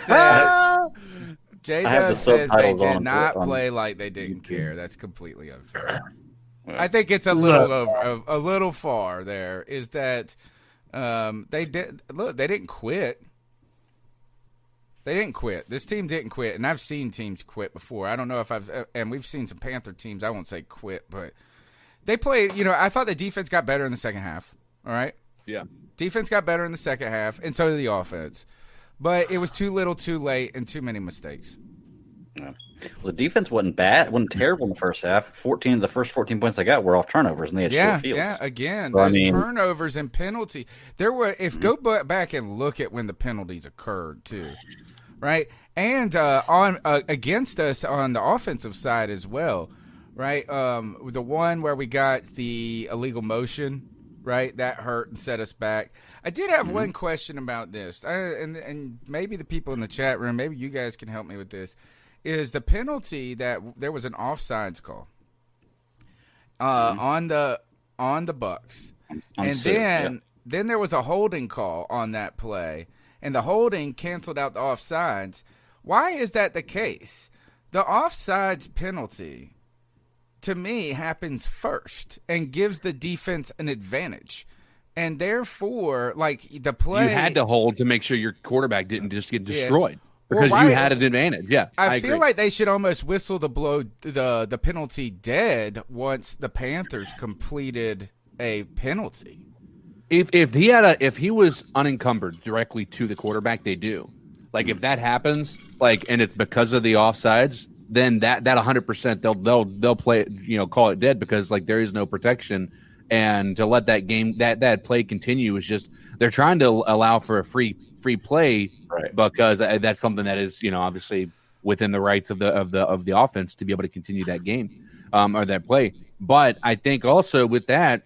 says they did not play like they didn't care. That's completely unfair. I think it's a little far there. Is that they didn't quit. They didn't quit. This team didn't quit, and I've seen teams quit before. I don't know if and we've seen some Panther teams. I won't say quit, but they played. You know, I thought the defense got better in the second half. All right. Yeah. Defense got better in the second half, and so did the offense. But it was too little, too late, and too many mistakes. Yeah. Well, the defense wasn't bad. It wasn't terrible in the first half. The first 14 points they got were off turnovers, and they had short fields. Yeah, again, so, those turnovers and penalty. There were, go back and look at when the penalties occurred too, right? And on against us on the offensive side as well, right? The one where we got the illegal motion, right? That hurt and set us back. I did have one question about this, and maybe the people in the chat room, maybe you guys can help me with this. Is the penalty that there was an offsides call on the Bucs, and then there was a holding call on that play, and the holding canceled out the offsides. Why is that the case? The offsides penalty, to me, happens first and gives the defense an advantage. And therefore, like the play, you had to hold to make sure your quarterback didn't just get destroyed. Because you had an advantage. Yeah, I feel like they should almost whistle the penalty dead once the Panthers completed a penalty. If he was unencumbered directly to the quarterback, they do. Like if that happens, and it's because of the offsides, then that 100% they'll play it, call it dead because there is no protection, and to let that game that play continue is just they're trying to allow for a free play. Right. Because that's something that is, obviously within the rights of the offense to be able to continue that game or that play. But I think also with that,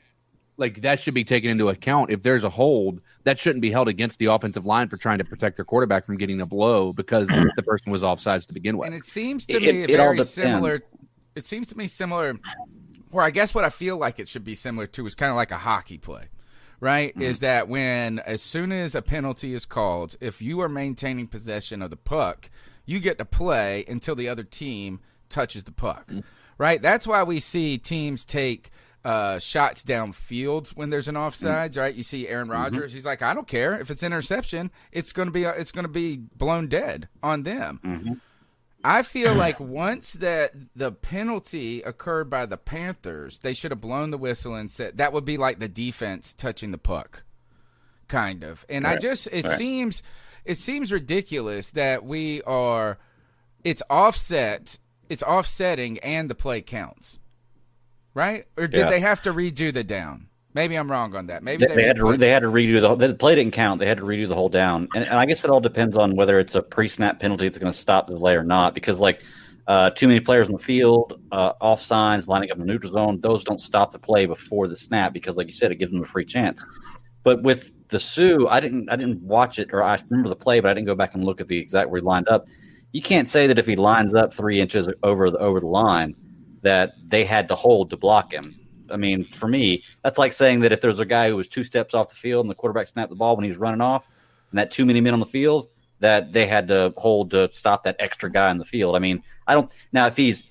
that should be taken into account. If there's a hold, that shouldn't be held against the offensive line for trying to protect their quarterback from getting a blow because the person was offsides to begin with. And it seems to me very similar. It seems to me similar Or I guess what I feel like it should be similar to is kind of like a hockey play, right? Mm-hmm. Is that as soon as a penalty is called, if you are maintaining possession of the puck, you get to play until the other team touches the puck, right? That's why we see teams take shots downfield when there's an offsides, right? You see Aaron Rodgers, he's like, I don't care if it's interception, it's going to be blown dead on them. I feel like once that the penalty occurred by the Panthers, they should have blown the whistle and said that would be like the defense touching the puck, kind of. And it seems ridiculous that it's offsetting and the play counts, right? Or did they have to redo the down? Maybe I'm wrong on that. Maybe they had to redo the play didn't count. They had to redo the whole down, and I guess it all depends on whether it's a pre-snap penalty that's going to stop the delay or not. Because too many players in the field, off signs, lining up in the neutral zone, those don't stop the play before the snap because, like you said, it gives them a free chance. But with the Sioux, I didn't watch it, or I remember the play, but I didn't go back and look at the exact where he lined up. You can't say that if he lines up 3 inches over the line that they had to hold to block him. I mean, for me, that's like saying that if there's a guy who was 2 steps off the field and the quarterback snapped the ball when he was running off, and that too many men on the field, that they had to hold to stop that extra guy in the field. I mean, I don't now if he's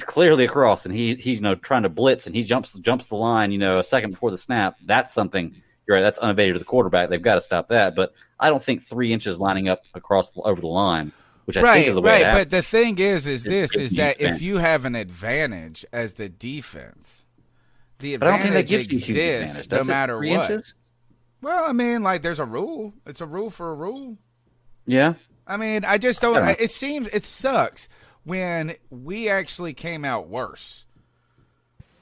clearly across and he's trying to blitz and he jumps the line, a second before the snap, that's something. You're right, that's unevaded to the quarterback. They've got to stop that. But I don't think 3 inches lining up over the line, which I think is the way. Right, but the thing is that if you have an advantage as the defense. The advantage exists no matter what. Inches? Well, I mean, there's a rule. It's a rule for a rule. Yeah. I mean, I just don't. It sucks when we actually came out worse.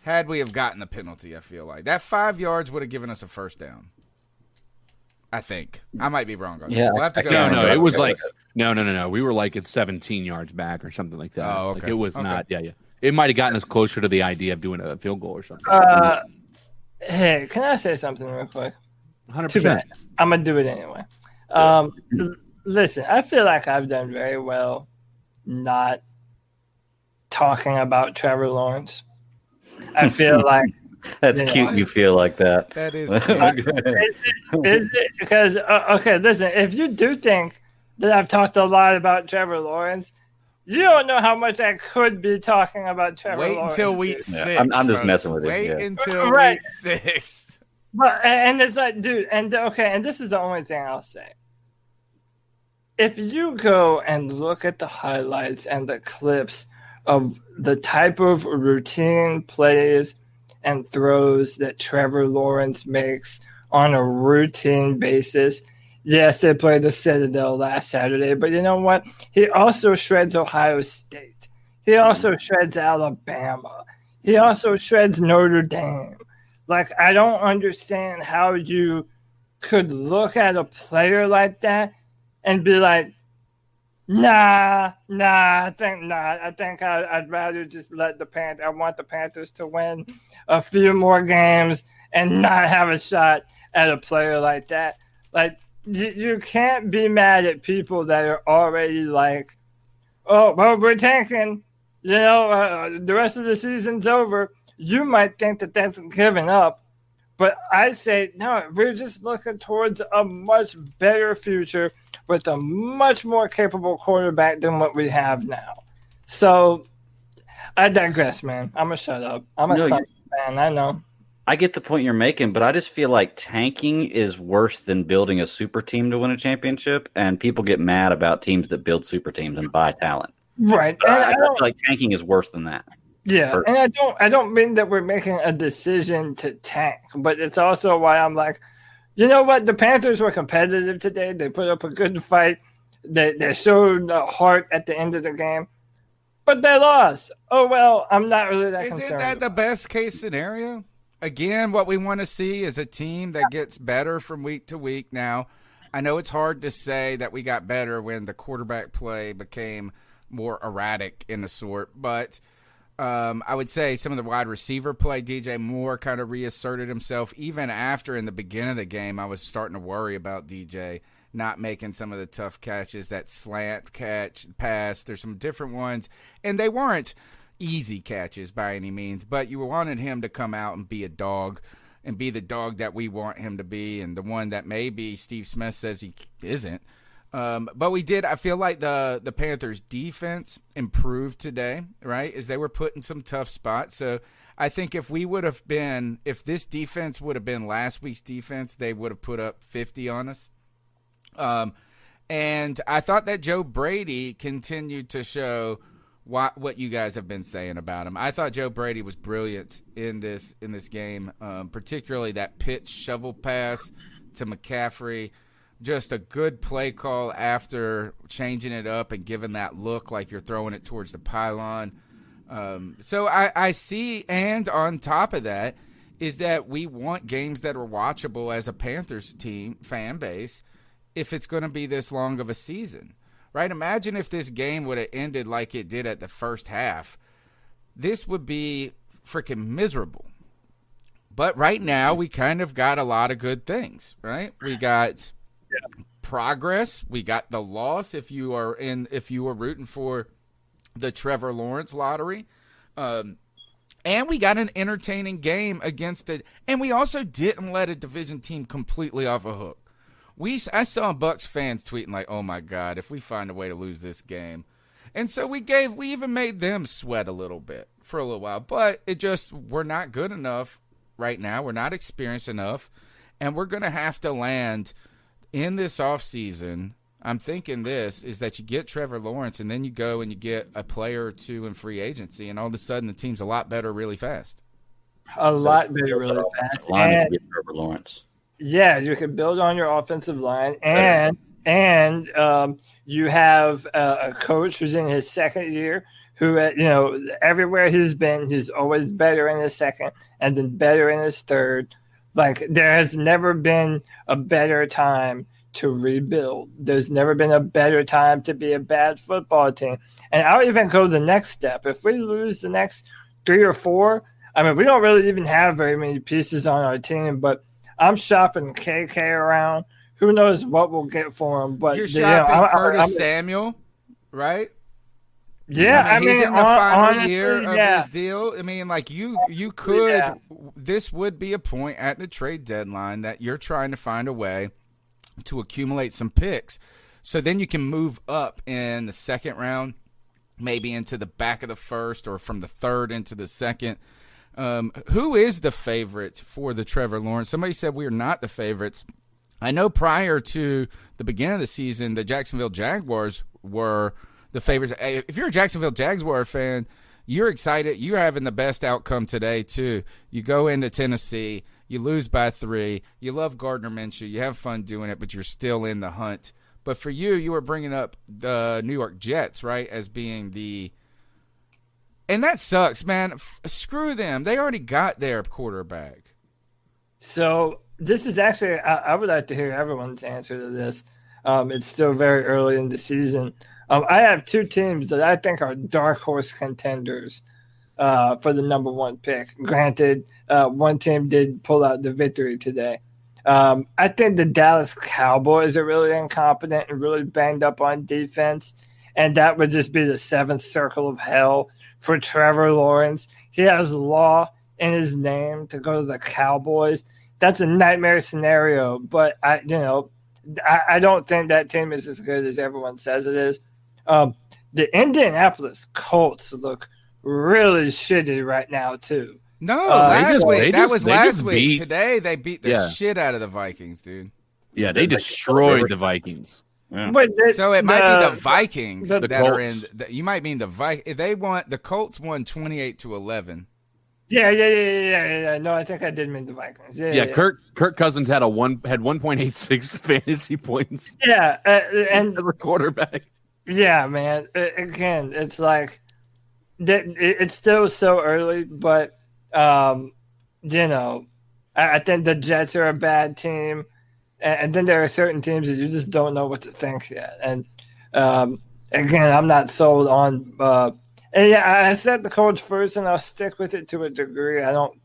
Had we have gotten the penalty, I feel like that 5 yards would have given us a first down. I think I might be wrong on that. We'll have to go. No. It was no. We were at 17 yards back or something like that. Oh, okay. It was not. Yeah. It might have gotten us closer to the idea of doing a field goal or something. Hey, can I say something real quick? 100%. I'm going to do it anyway. Listen, I feel like I've done very well not talking about Trevor Lawrence. I feel like that's cute. You feel like that. That is. Is it? Because okay, listen. If you do think that I've talked a lot about Trevor Lawrence, you don't know how much I could be talking about Trevor Lawrence. Wait until week 6. I'm just messing with you. Wait until week 6. But and it's like, dude, and this is the only thing I'll say. If you go and look at the highlights and the clips of the type of routine plays and throws that Trevor Lawrence makes on a routine basis. Yes, they played the Citadel last Saturday, but you know what? He also shreds Ohio State. He also shreds Alabama. He also shreds Notre Dame. I don't understand how you could look at a player like that and be like, Nah, I think not. I think I'd rather just let I want the Panthers to win a few more games and not have a shot at a player like that. You can't be mad at people that are already oh, well, we're tanking. The rest of the season's over. You might think that that's giving up. But I say, no, we're just looking towards a much better future with a much more capable quarterback than what we have now. So I digress, man. I'm going to shut up. I'm a Clemson fan. I know. I get the point you're making, but I just feel like tanking is worse than building a super team to win a championship, and people get mad about teams that build super teams and buy talent. Right. I feel like tanking is worse than that. Yeah, and I don't mean that we're making a decision to tank, but it's also why I'm like, you know what? The Panthers were competitive today. They put up a good fight. They showed heart at the end of the game, but they lost. Oh, well, I'm not really that concerned. Isn't that the best case scenario? Again, what we want to see is a team that gets better from week to week. Now, I know it's hard to say that we got better when the quarterback play became more erratic in a sort, but I would say some of the wide receiver play, DJ Moore kind of reasserted himself. Even after in the beginning of the game, I was starting to worry about DJ not making some of the tough catches, that slant catch, pass. There's some different ones, and they weren't, easy catches by any means, but you wanted him to come out and be a dog and be the dog that we want him to be, and the one that maybe Steve Smith says he isn't. But we did. I feel like the Panthers defense improved today, right? As they were put in some tough spots. So I think if this defense would have been last week's defense, they would have put up 50 on us. And I thought that Joe Brady continued to show what you guys have been saying about him. I thought Joe Brady was brilliant in this game, particularly that pitch shovel pass to McCaffrey. Just a good play call after changing it up and giving that look like you're throwing it towards the pylon. So I see, and on top of that is that we want games that are watchable as a Panthers team fan base if it's going to be this long of a season, right? Imagine if this game would have ended like it did at the first half. This would be freaking miserable. But right now we kind of got a lot of good things, right? We got progress. We got the loss if you were rooting for the Trevor Lawrence lottery. And we got an entertaining game against it. And we also didn't let a division team completely off a hook. I saw Bucs fans tweeting like, oh my God, if we find a way to lose this game. And so we even made them sweat a little bit for a little while, but we're not good enough right now. We're not experienced enough. And we're going to have to land in this offseason. I'm thinking this is that you get Trevor Lawrence and then you go and you get a player or two in free agency, and all of a sudden the team's a lot better really fast. A lot better really fast. And get Trevor Lawrence. Yeah, you can build on your offensive line, and you have a coach who's in his second year who, everywhere he's been, he's always better in his second and then better in his third. Like, there has never been a better time to rebuild. There's never been a better time to be a bad football team. And I'll even go the next step. If we lose the next 3 or 4, I mean, we don't really even have very many pieces on our team, but I'm shopping KK around. Who knows what we'll get for him? But you're shopping Curtis Samuel, right? Yeah, he's in the final year of yeah. his deal. I mean, like you could. Yeah. This would be a point at the trade deadline that you're trying to find a way to accumulate some picks, so then you can move up in the second round, maybe into the back of the first, or from the third into the second. Who is the favorite for the Trevor Lawrence? Somebody said we are not the favorites. I know prior to the beginning of the season, the Jacksonville Jaguars were the favorites. If you're a Jacksonville Jaguar fan, you're excited. You're having the best outcome today, too. You go into Tennessee, you lose by 3. You love Gardner Minshew. You have fun doing it, but you're still in the hunt. But for you were bringing up the New York Jets, right, as being the – and that sucks, man. Screw them. They already got their quarterback. So this is actually, I would like to hear everyone's answer to this. It's still very early in the season. I have 2 teams that I think are dark horse contenders for the number 1 pick. Granted, one team did pull out the victory today. I think the Dallas Cowboys are really incompetent and really banged up on defense, and that would just be the 7th circle of hell for Trevor Lawrence. He has law in his name to go to the Cowboys. That's a nightmare scenario, but I don't think that team is as good as everyone says it is. The Indianapolis Colts look really shitty right now too. No, last week. That was last week. Beat, today they beat the shit out of the Vikings, dude. Yeah, they destroyed the Vikings. Yeah. So it might be the Vikings that are in. You might mean the Vikings. The Colts won 28-11. Yeah. No, I think I did mean the Vikings. Yeah. Kirk Cousins had 1.86 fantasy points. Yeah, and the quarterback. Yeah, man. Again, it's like it's still so early, but I think the Jets are a bad team. And then there are certain teams that you just don't know what to think yet. And again, I'm not sold on. I set the Colts first, and I'll stick with it to a degree. I don't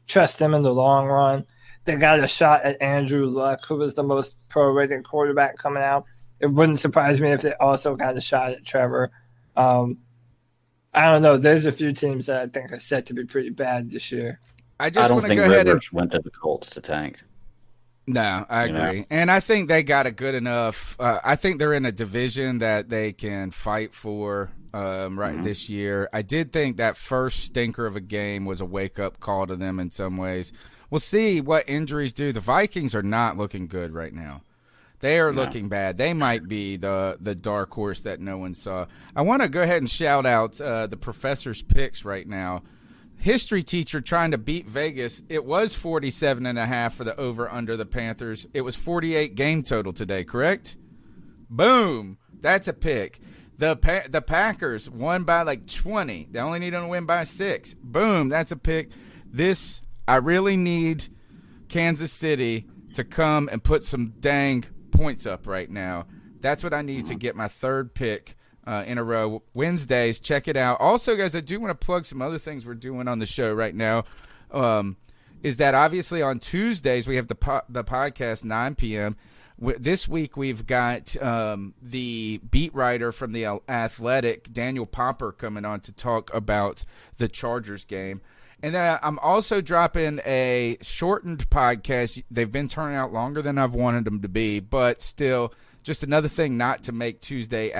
trust them in the long run. They got a shot at Andrew Luck, who was the most pro-rated quarterback coming out. It wouldn't surprise me if they also got a shot at Trevor. I don't know. There's a few teams that I think are set to be pretty bad this year. I don't think Rivers went to the Colts to tank. No, I agree. And I think they got a good enough I think they're in a division that they can fight for this year. I did think that first stinker of a game was a wake-up call to them in some ways. We'll see what injuries do. The Vikings are not looking good right now. They are looking bad. They might be the dark horse that no one saw. I want to go ahead and shout out the professor's picks right now. History teacher trying to beat Vegas. It was 47.5 for the over-under the Panthers. It was 48 game total today, correct? Boom. That's a pick. The Packers won by like 20. They only need to win by 6. Boom. That's a pick. I really need Kansas City to come and put some dang points up right now. That's what I need to get my third pick in a row. Wednesdays, check it out. Also, guys, I do want to plug some other things we're doing on the show right now. Is that obviously on Tuesdays we have the podcast 9 p.m. This week we've got the beat writer from the Athletic, Daniel Popper, coming on to talk about the Chargers game. And then I'm also dropping a shortened podcast. They've been turning out longer than I've wanted them to be, but still – just another thing not to make Tuesday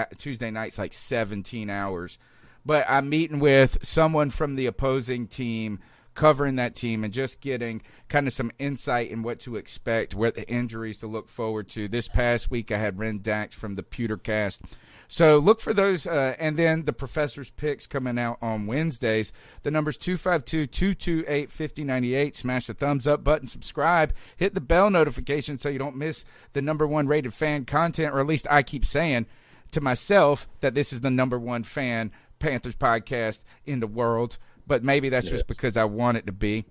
nights like 17 hours. But I'm meeting with someone from the opposing team, covering that team, and just getting kind of some insight in what to expect, what the injuries to look forward to. This past week I had Ren Dax from the Pewtercast. So look for those, and then the professor's picks coming out on Wednesdays. The number's 252-228-5098. Smash the thumbs up button, subscribe, hit the bell notification so you don't miss the number one rated fan content, or at least I keep saying to myself that this is the number one fan Panthers podcast in the world. But maybe that's just because I want it to be.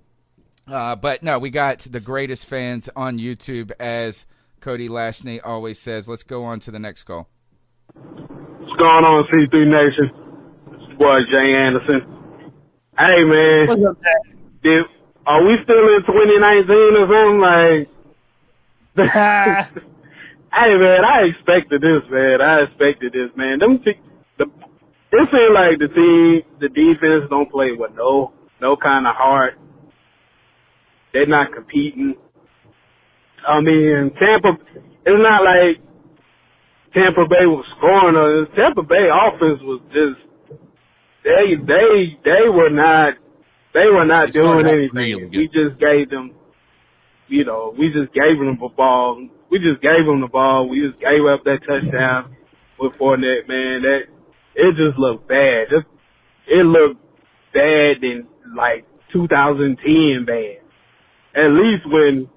But no, we got the greatest fans on YouTube, as Cody Lashney always says. Let's go on to the next call. What's going on, C3 Nation? It's your boy Jay Anderson. Hey, man. What's up, Jay? Are we still in 2019 or something? Hey, man, I expected this, man. It seems like the defense don't play with no kind of heart. They're not competing. I mean, Tampa, it's not like Tampa Bay was scoring. Tampa Bay offense was just they were not doing anything. We just gave them, the ball. We just gave them the ball. We just gave up that touchdown with Fournette, man. It just looked bad. It looked bad in like 2010 bad. At least when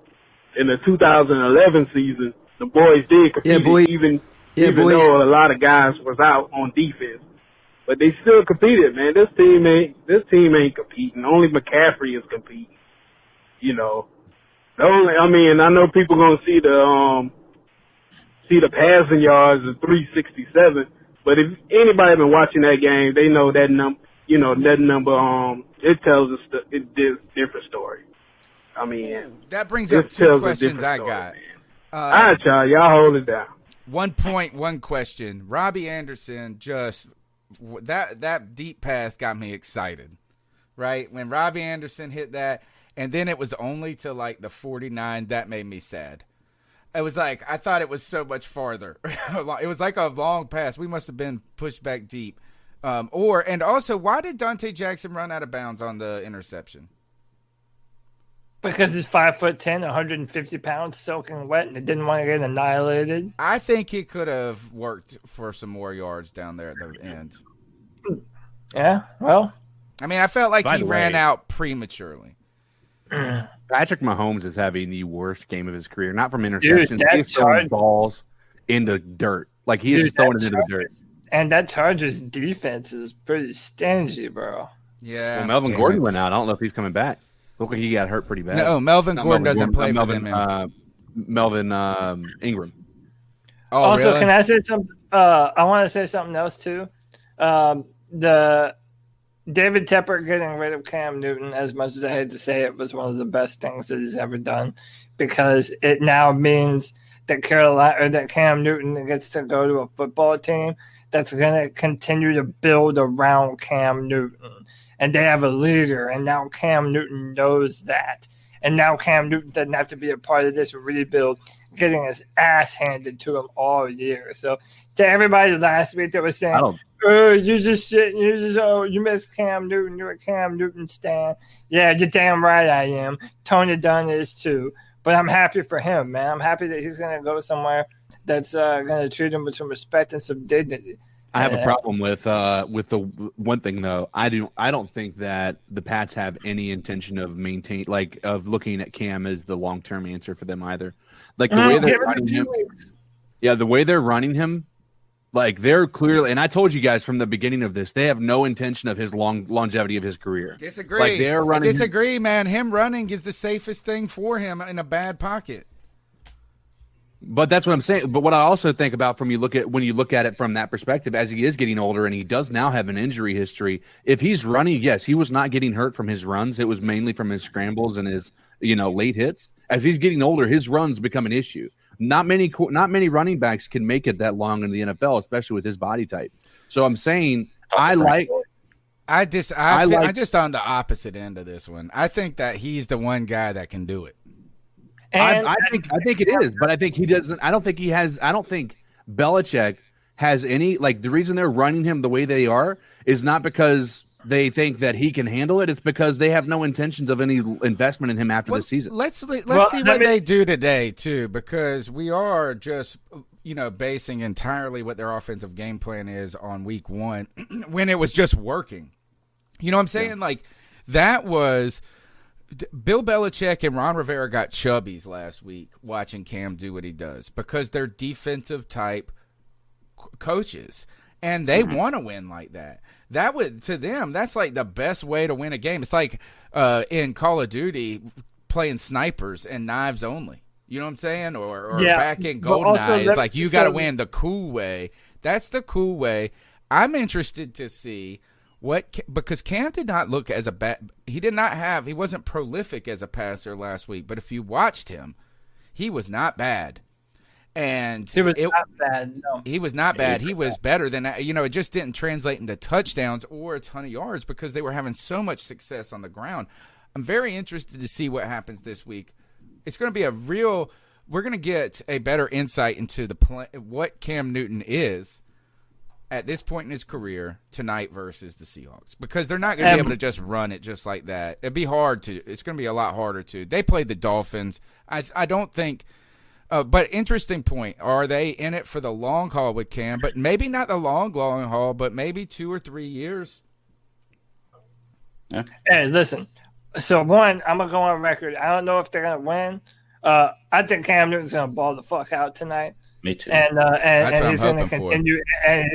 in the 2011 season the boys did compete, even though a lot of guys was out on defense, but they still competed, man. This team ain't competing. Only McCaffrey is competing. I know people gonna see the passing yards of 367, but if anybody been watching that game, they know that number. It tells us a different story. I mean, that brings up two questions I got. All right, y'all hold it down. 1.1 question. Robbie Anderson that deep pass got me excited, right? When Robbie Anderson hit that, and then it was only to like the 49, that made me sad. It was like, I thought it was so much farther. It was like a long pass. We must have been pushed back deep. And also, why did Dante Jackson run out of bounds on the interception? Because he's 5'10", 150 pounds, soaking wet, and he didn't want to get annihilated. I think he could have worked for some more yards down there at the end. Yeah, well. I mean, I felt like he ran out prematurely. Patrick Mahomes is having the worst game of his career, not from interceptions. He's throwing balls into dirt. Like, he is throwing it into the dirt. And that Chargers defense is pretty stingy, bro. Yeah. Well, Melvin Gordon went out. I don't know if he's coming back. Looked like he got hurt pretty bad. No, Melvin Gordon doesn't play for them. Melvin Ingram. Oh, also, really? Can I say something? I want to say something else, too. The David Tepper getting rid of Cam Newton, as much as I hate to say it, was one of the best things that he's ever done, because it now means that Cam Newton gets to go to a football team that's going to continue to build around Cam Newton. And they have a leader, and now Cam Newton knows that. And now Cam Newton doesn't have to be a part of this rebuild, getting his ass handed to him all year. So to everybody last week that was saying, oh, you just shit, you miss Cam Newton, you're a Cam Newton stan. Yeah, you're damn right I am. Tony Dunn is too. But I'm happy for him, man. I'm happy that he's going to go somewhere that's going to treat him with some respect and some dignity. I have a problem with the one thing though. I don't think that the Pats have any intention of of looking at Cam as the long-term answer for them either. Like the way they're running him. Yeah, the way they're running him, like they're clearly, and I told you guys from the beginning of this, they have no intention of his longevity of his career. Disagree. Like they're running. I disagree, man. Him running is the safest thing for him in a bad pocket. But that's what I'm saying. But what I also think about when you look at it from that perspective, as he is getting older and he does now have an injury history, if he's running, yes, he was not getting hurt from his runs. It was mainly from his scrambles and his, late hits. As he's getting older, his runs become an issue. Not many running backs can make it that long in the NFL, especially with his body type. So I'm saying I just on the opposite end of this one. I think that he's the one guy that can do it. I think it is, but I think he doesn't. I don't think Belichick has any, like, the reason they're running him the way they are is not because they think that he can handle it. It's because they have no intentions of any investment in him after the season. Let's see what they do today too, because we are just basing entirely what their offensive game plan is on week 1 when it was just working. You know what I'm saying? Yeah. Like that was. Bill Belichick and Ron Rivera got chubbies last week watching Cam do what he does because they're defensive type coaches and they want to win like that. That would, to them, that's like the best way to win a game. It's like in Call of Duty playing snipers and knives only. You know what I'm saying? Or back in GoldenEye, it's like you got to win the cool way. That's the cool way. I'm interested to see because Cam did not look as a bad. He wasn't prolific as a passer last week. But if you watched him, he was not bad. And he was not bad. No, he was not bad. He was better than that. It just didn't translate into touchdowns or a ton of yards because they were having so much success on the ground. I'm very interested to see what happens this week. It's going to be we're going to get a better insight into what Cam Newton is at this point in his career tonight versus the Seahawks, because they're not going to be able to just run it just like that. It'd be hard to. It's going to be a lot harder to. They played the Dolphins. I don't think. But interesting point. Are they in it for the long haul with Cam? But maybe not the long haul, but maybe 2 or 3 years. Yeah. Hey, listen. So one, I'm gonna go on record. I don't know if they're gonna win. I think Cam Newton's gonna ball the fuck out tonight. Me too. And he's going to continue. And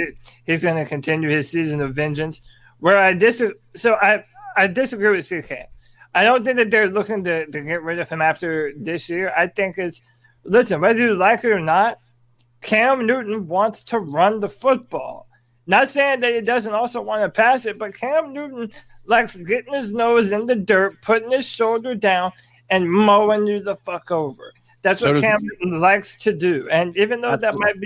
he's going to continue his season of vengeance. Where I disagree with CK. I don't think that they're looking to get rid of him after this year. I think listen, whether you like it or not, Cam Newton wants to run the football. Not saying that he doesn't also want to pass it, but Cam Newton likes getting his nose in the dirt, putting his shoulder down, and mowing you the fuck over. That's what Cam Newton likes to do. And even though that might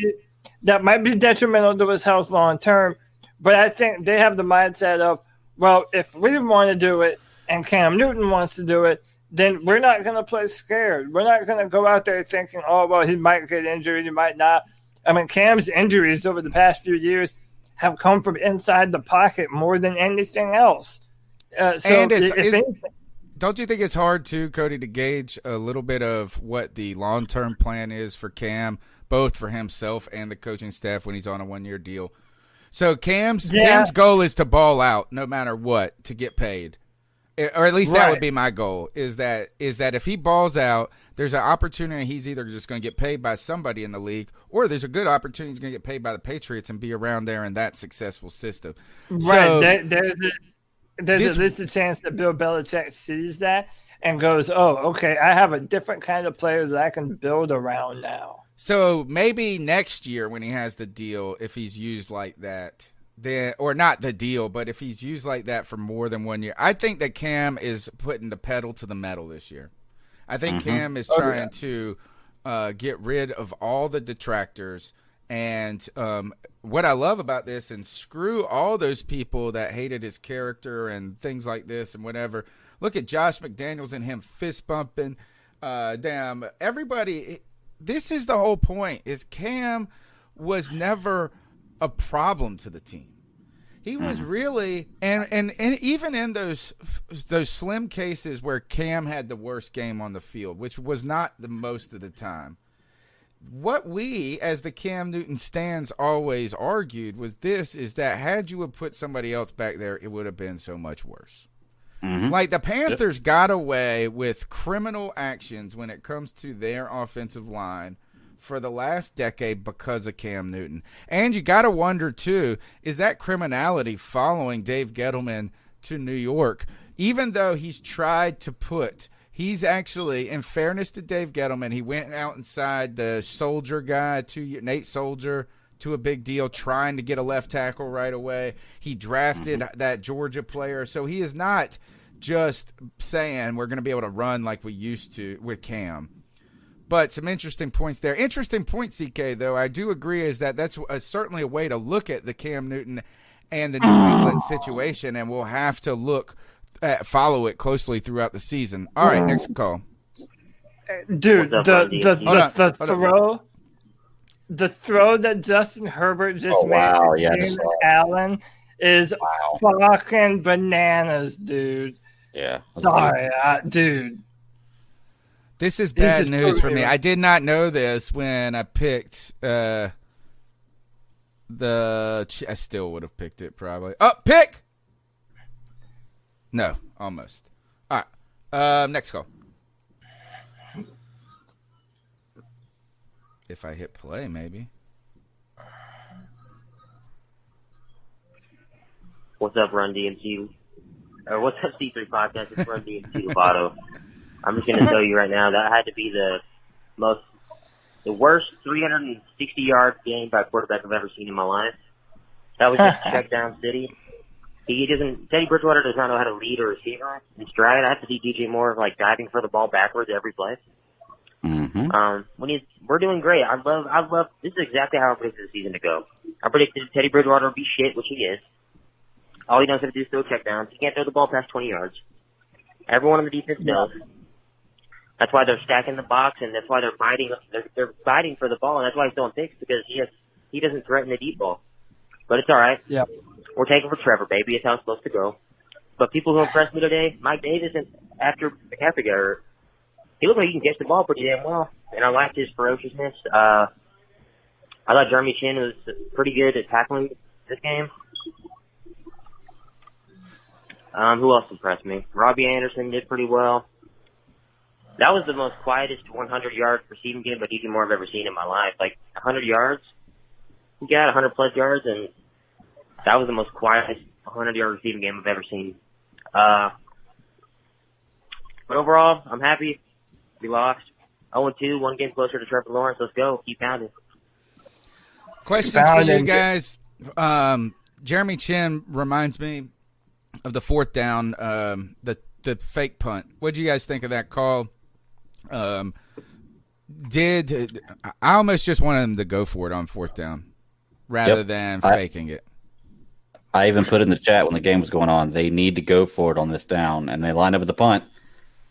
be detrimental to his health long term, but I think they have the mindset of, well, if we want to do it and Cam Newton wants to do it, then we're not going to play scared. We're not going to go out there thinking, oh, well, he might get injured, he might not. I mean, Cam's injuries over the past few years have come from inside the pocket more than anything else. Don't you think it's hard, too, Cody, to gauge a little bit of what the long-term plan is for Cam, both for himself and the coaching staff when he's on a 1-year deal? So Cam's goal is to ball out no matter what to get paid. Or at least that would be my goal, is that if he balls out, there's an opportunity he's either just going to get paid by somebody in the league, or there's a good opportunity he's going to get paid by the Patriots and be around there in that successful system. Right. So, there's at least a chance that Bill Belichick sees that and goes, oh, okay, I have a different kind of player that I can build around now. So maybe next year when he has the deal, if he's used like that, or not the deal, but if he's used like that for more than 1 year, I think that Cam is putting the pedal to the metal this year. I think Cam is trying to get rid of all the detractors and what I love about this, and screw all those people that hated his character and things like this and whatever. Look at Josh McDaniels and him fist bumping. Damn, everybody. This is the whole point, is Cam was never a problem to the team. He was really, and even in those slim cases where Cam had the worst game on the field, which was not the most of the time, what we, as the Cam Newton stands, always argued was this, is that had you have put somebody else back there, it would have been so much worse. Like the Panthers got away with criminal actions when it comes to their offensive line for the last decade because of Cam Newton. And you got to wonder, too, is that criminality following Dave Gettleman to New York? Even though he's tried to he's actually, in fairness to Dave Gettleman, he went out inside the Soldier guy, Nate Soldier, to a big deal, trying to get a left tackle right away. He drafted that Georgia player. So he is not just saying we're going to be able to run like we used to with Cam. But some interesting points there. Interesting point, CK, though, I do agree, is that's certainly a way to look at the Cam Newton and the New England situation, and we'll have to follow it closely throughout the season. All right, next call. Dude, the throw that Justin Herbert just made to Allen is fucking bananas, dude. Yeah. Sorry, dude. This is bad news for me. I did not know this when I picked I still would have picked it probably. Oh, pick! No, almost. All right. Next call. If I hit play, maybe. What's up, Run DMC? Or what's up, C3 Podcast? It's Run DMC Lovato. I'm just going to tell you right now, that had to be the worst 360-yard game by a quarterback I've ever seen in my life. That was just check down city. Teddy Bridgewater does not know how to lead a receiver in stride. I have to see DJ Moore diving for the ball backwards every play. We're doing great. I love. This is exactly how I predicted the season to go. I predicted Teddy Bridgewater would be shit, which he is. All he knows how to do is throw check downs. He can't throw the ball past 20 yards. Everyone on the defense knows. That's why they're stacking the box, and that's why they're fighting. They're fighting for the ball, and that's why he's throwing picks, because he doesn't threaten the deep ball. But it's all right. Yeah, we're taking for Trevor, baby. It's how it's supposed to go. But people who impressed me today, Mike Davis, and after McCaffrey got hurt, he looked like he can catch the ball pretty damn well, and I liked his ferociousness. I thought Jeremy Chin was pretty good at tackling this game. Who else impressed me? Robbie Anderson did pretty well. That was the most quietest 100-yard receiving game by DJ Moore I've ever seen in my life. 100 yards. He got 100-plus yards, and that was the most quietest 100-yard receiving game I've ever seen. But overall, I'm happy. We lost 0-2, one game closer to Trevor Lawrence. Let's go. Keep pounding. Questions for you guys. Jeremy Chin reminds me of the fourth down, the fake punt. What did you guys think of that call? I almost just wanted him to go for it on fourth down rather than faking it. I even put in the chat when the game was going on, they need to go for it on this down, and they lined up with the punt.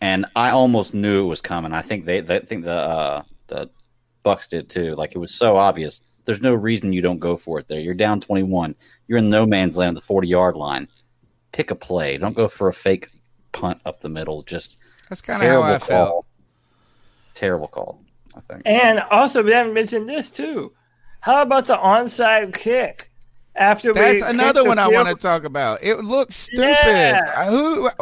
And I almost knew it was coming. I think the Bucs did too. It was so obvious. There's no reason you don't go for it there. You're down 21. You're in no man's land at the 40-yard line. Pick a play. Don't go for a fake punt up the middle. That's kind of how I felt. Terrible call, I think. And also, we haven't mentioned this too. How about the onside kick? That's another one I want to talk about. It looks stupid. Yeah.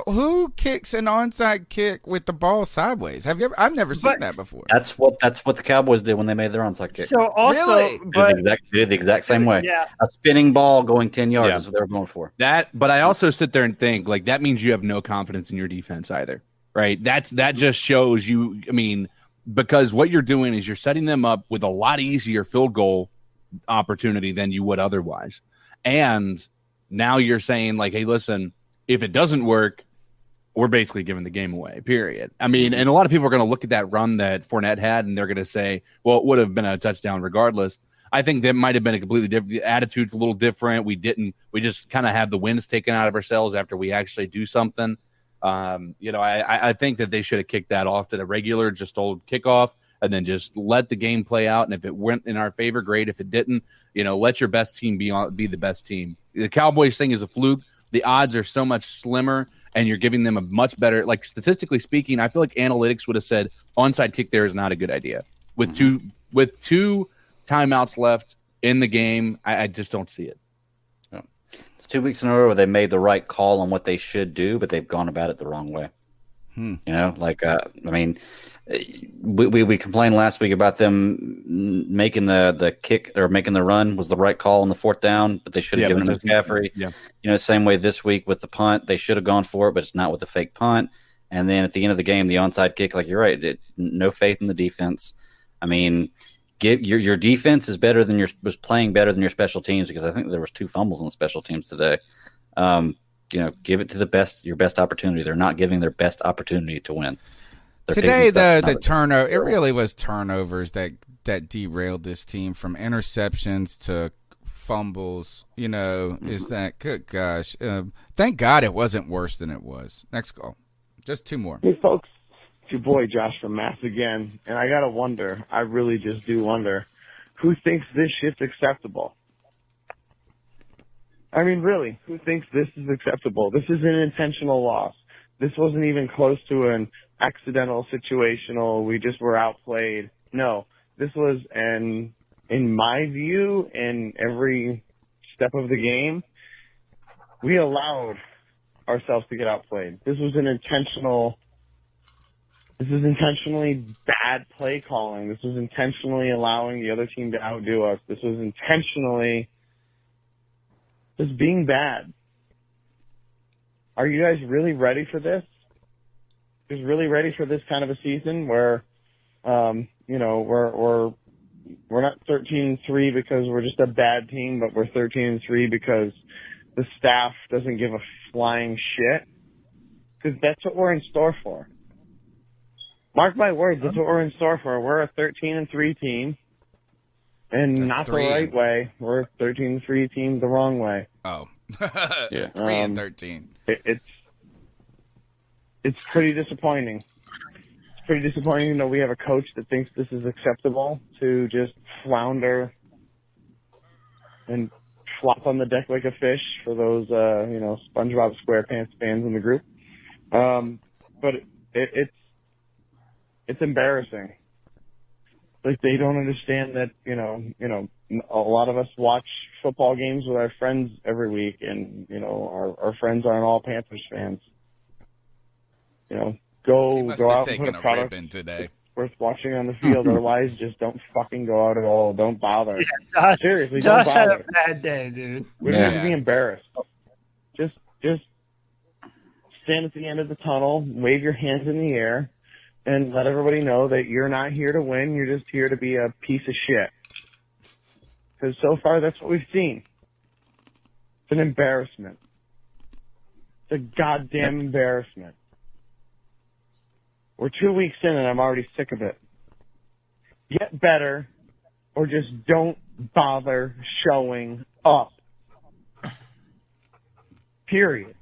Who kicks an onside kick with the ball sideways? I've never seen that before. That's what the Cowboys did when they made their onside kick. So also, really? Did the exact same way. Yeah. A spinning ball going 10 yards is what they were going for. But I also sit there and think that means you have no confidence in your defense either, right? That just shows you. I mean, because what you're doing is you're setting them up with a lot easier field goal opportunity than you would otherwise. And now you're saying hey, listen, if it doesn't work, we're basically giving the game away, period. I mean, and a lot of people are going to look at that run that Fournette had and they're going to say, well, it would have been a touchdown regardless. I think that might have been a completely different. The attitude's a little different. We just kind of have the wins taken out of ourselves after we actually do something. I think that they should have kicked that off to the regular, just old kickoff, and then just let the game play out. And if it went in our favor, great. If it didn't, let your best team be the best team. The Cowboys thing is a fluke. The odds are so much slimmer, and you're giving them a much better, like statistically speaking, I feel like analytics would have said onside kick there is not a good idea. With two timeouts left in the game, I just don't see it. It's 2 weeks in a row where they made the right call on what they should do, but they've gone about it the wrong way. We complained last week about them making the kick or making the run was the right call on the fourth down, but they should have given him to McCaffrey. Yeah. Same way this week with the punt, they should have gone for it, but it's not with the fake punt. And then at the end of the game, the onside kick, like you're right, no faith in the defense. I mean, your defense is better than was playing better than your special teams, because I think there was 2 fumbles on the special teams today. Give it to your best opportunity. They're not giving their best opportunity to win. Today, the turnover, it really was turnovers that derailed this team, from interceptions to fumbles. Is that good? Gosh, thank God it wasn't worse than it was. Next call, just 2 more. Hey folks, it's your boy Josh from Mass again, and I gotta wonder. I really just do wonder, who thinks this shit's acceptable? I mean, really, who thinks this is acceptable? This is an intentional loss. This wasn't even close to an accidental situational, we just were outplayed. No, this was in my view, in every step of the game, we allowed ourselves to get outplayed. This was intentionally bad play calling. This was intentionally allowing the other team to outdo us. This was intentionally just being bad. Are you guys really ready for this? Is really ready for this kind of a season where, we're not 13-3 because we're just a bad team, but we're 13-3 because the staff doesn't give a flying shit? Because that's what we're in store for. Mark my words, that's what we're in store for. We're a 13-3 team, and not the right way. We're a 13-3 team the wrong way. Oh, yeah, 3-13. It's pretty disappointing. It's pretty disappointing that we have a coach that thinks this is acceptable, to just flounder and flop on the deck like a fish, for those, SpongeBob SquarePants fans in the group. But it's embarrassing. Like, they don't understand that, a lot of us watch football games with our friends every week, and, our friends aren't all Panthers fans. Go out and put a product today. worth watching on the field. Otherwise, just don't fucking go out at all. Don't bother. Yeah, Seriously, Josh don't had bother. a bad day, dude. We don't need to be embarrassed. Just stand at the end of the tunnel, wave your hands in the air, and let everybody know that you're not here to win. You're just here to be a piece of shit. Because so far, that's what we've seen. It's an embarrassment. It's a goddamn embarrassment. We're 2 weeks in, and I'm already sick of it. Get better, or just don't bother showing up. Period.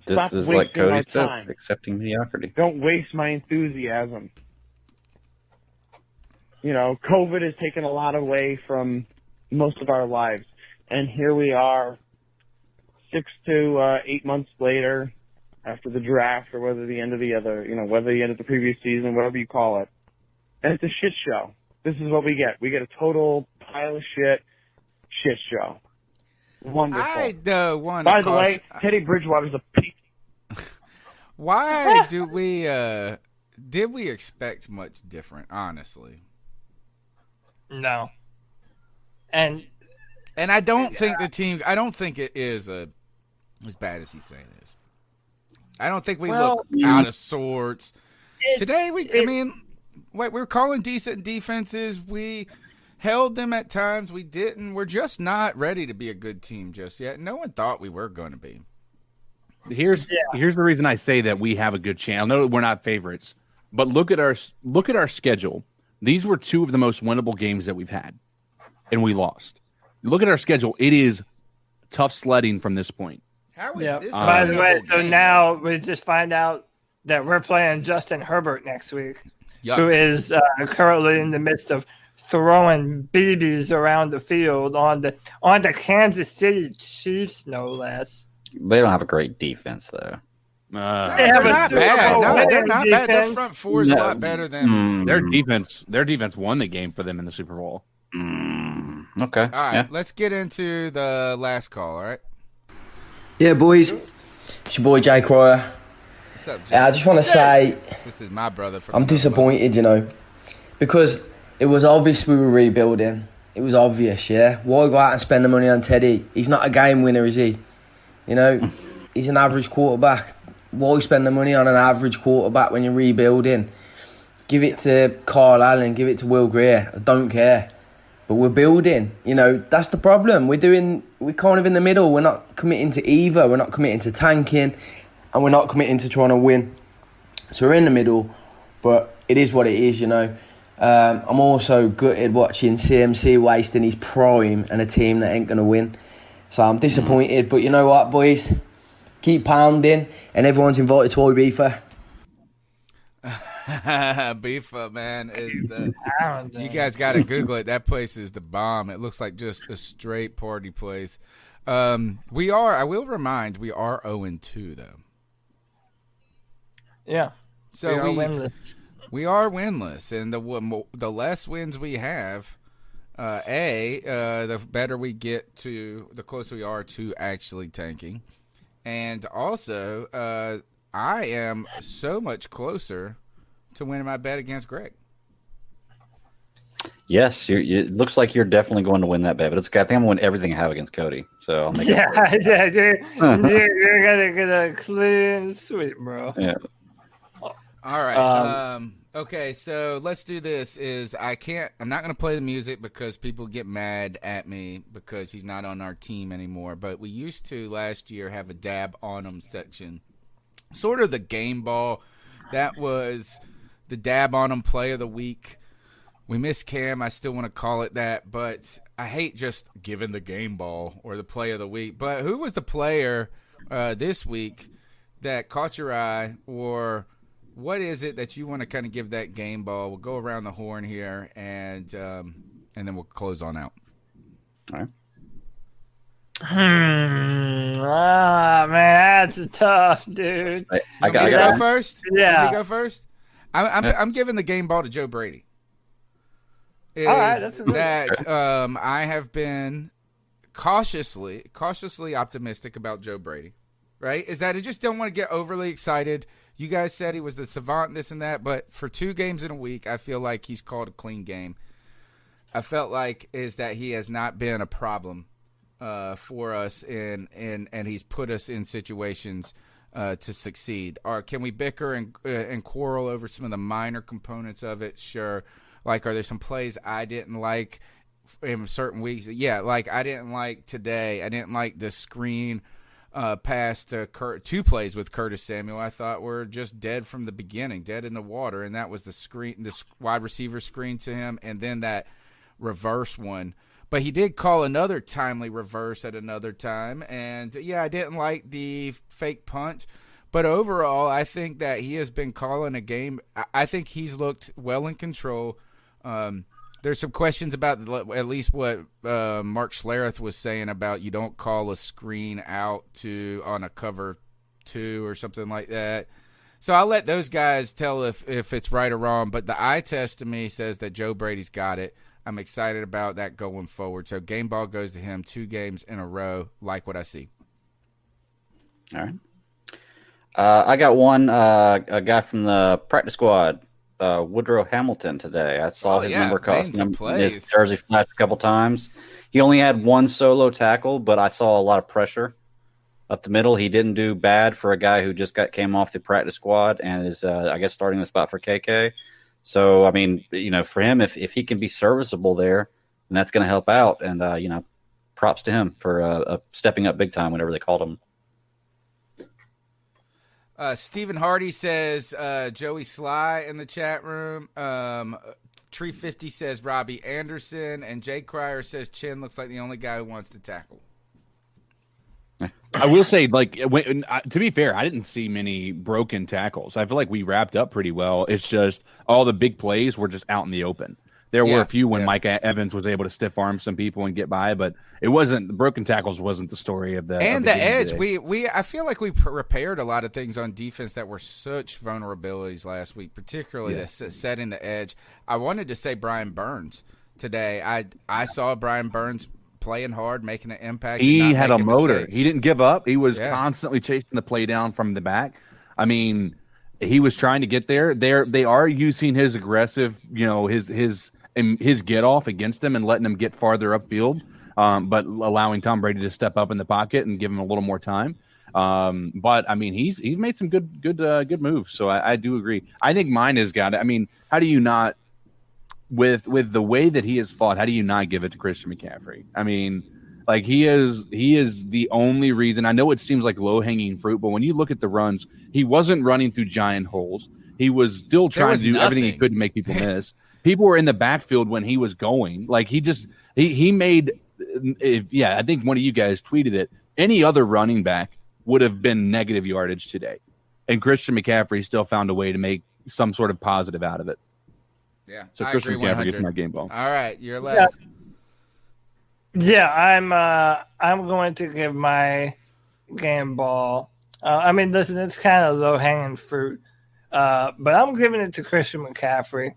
This is like Cody said, accepting mediocrity. Don't waste my enthusiasm. COVID has taken a lot away from most of our lives. And here we are 6 to 8 months later, after the draft, or whether the end of whether the end of the previous season, whatever you call it. And it's a shit show. This is what we get. We get a total pile of shit show. Wonderful. I want By the way, Teddy Bridgewater's a piece. Why did we expect much different, honestly? No. And I don't think the team, I don't think it is as bad as he's saying it is. I don't think we look out of sorts. Today, we're calling decent defenses. We held them at times. We didn't. We're just not ready to be a good team just yet. No one thought we were going to be. Here's the reason I say that we have a good chance. I know we're not favorites, but look at our schedule. These were 2 of the most winnable games that we've had. and we lost. Look at our schedule. It is tough sledding from this point. How is Yeah. this? By the way, a so game? now we just find out that we're playing Justin Herbert next week, Yuck. who is currently in the midst of throwing BBs around the field on the Kansas City Chiefs, no less. They don't have a great defense, though. They have they're a not Super bad. Bowl No, they're winning not bad. Their defense. front four is a lot better than. Their defense won the game for them in the Super Bowl. Okay. All right, let's get into the last call. All right. Yeah, boys. It's your boy Jay Cryer. What's up, Jay? I just want to say This is my brother. From I'm disappointed, because it was obvious we were rebuilding. It was obvious, yeah. Why go out and spend the money on Teddy? He's not a game winner, is he? He's an average quarterback. Why spend the money on an average quarterback when you're rebuilding? Give it to Carl Allen, give it to Will Greer. I don't care. But we're building. That's the problem. We're kind of in the middle. We're not committing to either. We're not committing to tanking, and we're not committing to trying to win. So we're in the middle, but it is what it is, I'm also gutted watching CMC wasting his prime and a team that ain't going to win. So I'm disappointed, but you know what, boys? Keep pounding, and everyone's invited to Ibiza. Ibiza, man, is the. You guys got to Google it. That place is the bomb. It looks like just a straight party place. We are. I will remind. We are 0-2 though. Yeah. So we are winless. We are winless, and the less wins we have, the better we get to, the closer we are to actually tanking, and also I am so much closer to winning my bet against Greg. Yes, it looks like you're definitely going to win that bet, but it's okay. I think I'm going to win everything I have against Cody. So I'll make Yeah, you're gonna get a clean sweep, bro. Yeah. All right. Okay, so let's do this. I'm not going to play the music because people get mad at me because he's not on our team anymore. But we used to last year have a dab on him section, sort of the game ball. That was the dab on him play of the week. We miss Cam. I still want to call it that, but I hate just giving the game ball or the play of the week. But who was the player this week that caught your eye, or what is it that you want to kind of give that game ball? We'll go around the horn here, and then we'll close on out. All right. Man, that's tough, dude. I got to go first. Yeah. Let me go first. I'm giving the game ball to Joe Brady. All right, that's a good I have been cautiously optimistic about Joe Brady. Right? Is that I just don't want to get overly excited. You guys said he was the savant, this and that, but for 2 games in a week, I feel like he's called a clean game. I felt like is that he has not been a problem for us, and he's put us in situations to succeed. Or can we bicker and quarrel over some of the minor components of it? Sure. Like, are there some plays I didn't like in certain weeks? Yeah, like I didn't like today. I didn't like the screen pass to 2 plays with Curtis Samuel. I thought were just dead from the beginning, dead in the water, and that was the wide receiver screen to him, and then that reverse one. But he did call another timely reverse at another time, and yeah, I didn't like the fake punt. But overall, I think that he has been calling a game. I think he's looked well in control. There's some questions about at least what Mark Schlereth was saying about you don't call a screen out on a cover 2 or something like that. So I'll let those guys tell if it's right or wrong. But the eye test to me says that Joe Brady's got it. I'm excited about that going forward. So game ball goes to him 2 games in a row. Like what I see. All right. I got one, a guy from the practice squad, Woodrow Hamilton today. I saw his number cost his jersey flash a couple times. He only had 1 solo tackle, but I saw a lot of pressure up the middle. He didn't do bad for a guy who just came off the practice squad and is, I guess, starting the spot for KK. So, I mean, for him, if he can be serviceable there, then that's going to help out. And, props to him for stepping up big time whenever they called him. Stephen Hardy says Joey Sly in the chat room. Tree 50 says Robbie Anderson, and Jay Cryer says Chin looks like the only guy who wants to tackle. I will say, to be fair, I didn't see many broken tackles. I feel like we wrapped up pretty well. It's just all the big plays were just out in the open. There were a few when Mike Evans was able to stiff arm some people and get by, but it wasn't the broken tackles wasn't the story of the and of the edge. today. I feel like we repaired a lot of things on defense that were such vulnerabilities last week, particularly the setting the edge. I wanted to say Brian Burns today. I saw Brian Burns playing hard, making an impact. He had a motor. Mistakes. He didn't give up. He was constantly chasing the play down from the back. I mean, he was trying to get there. They are using his aggressive, his get off against him and letting him get farther upfield, but allowing Tom Brady to step up in the pocket and give him a little more time. But I mean, he's made some good moves. So I do agree. I think mine has got it. I mean, how do you not? With the way that he has fought, how do you not give it to Christian McCaffrey? I mean, like he is the only reason. I know it seems like low-hanging fruit, but when you look at the runs, he wasn't running through giant holes. He was still trying to do everything he could to make people miss. People were in the backfield when he was going. Like he made I think one of you guys tweeted it. Any other running back would have been negative yardage today. And Christian McCaffrey still found a way to make some sort of positive out of it. Yeah, so I Christian agree McCaffrey gets my game ball. All right, you're last. Yeah, I'm going to give my game ball. I mean, listen, it's kind of low hanging fruit, but I'm giving it to Christian McCaffrey.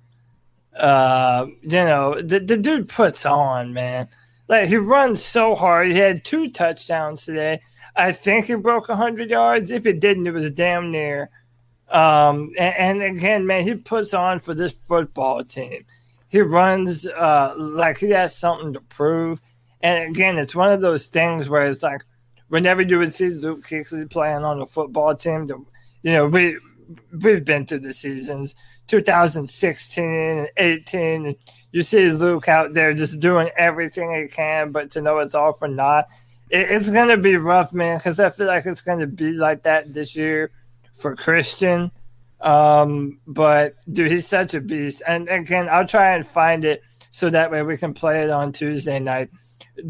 The dude puts on, man. Like he runs so hard. He had 2 touchdowns today. I think he broke 100 yards. If it didn't, it was damn near. And again, man, he puts on for this football team. He runs like he has something to prove. And again, it's one of those things where it's like whenever you would see Luke Kuechly playing on the football team, we've been through the seasons 2016 and 18. And you see Luke out there just doing everything he can, but to know it's all for naught. It's going to be rough, man, because I feel like it's going to be like that this year for Christian. But dude, he's such a beast. And again, I'll try and find it so that way we can play it on Tuesday night.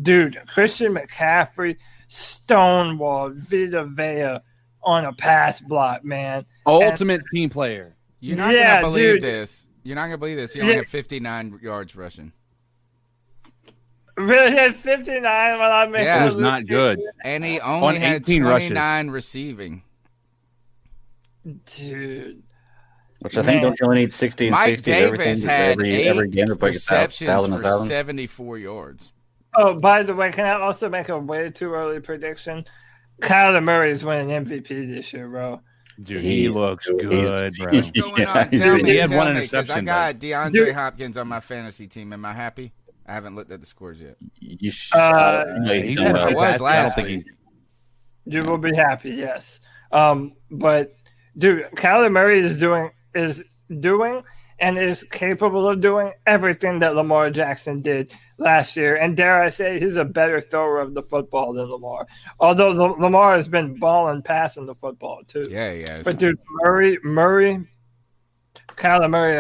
Dude, Christian McCaffrey stonewalled Vita Vea on a pass block, man. Ultimate team player. You're not gonna believe this. You're not gonna believe this. He only had 59 yards rushing. Really had 59 while I made it was not good. And he only had 29 receiving. Dude. Which I think don't you only need 60 and Mike 60 Davis had every game to break receptions for 74 yards. Oh, by the way, can I also make a way too early prediction? Kyler Murray is winning MVP this year, bro. Dude, he looks good, bro. What's going on? Tell me, he had one interception. I got DeAndre Hopkins on my fantasy team. Am I happy? I haven't looked at the scores yet. I was last week. You will be happy, yes. But dude, Kyler Murray is doing and is capable of doing everything that Lamar Jackson did last year. And dare I say, he's a better thrower of the football than Lamar. Although Lamar has been balling passing the football too. Yeah, yeah. But dude, Kyler Murray,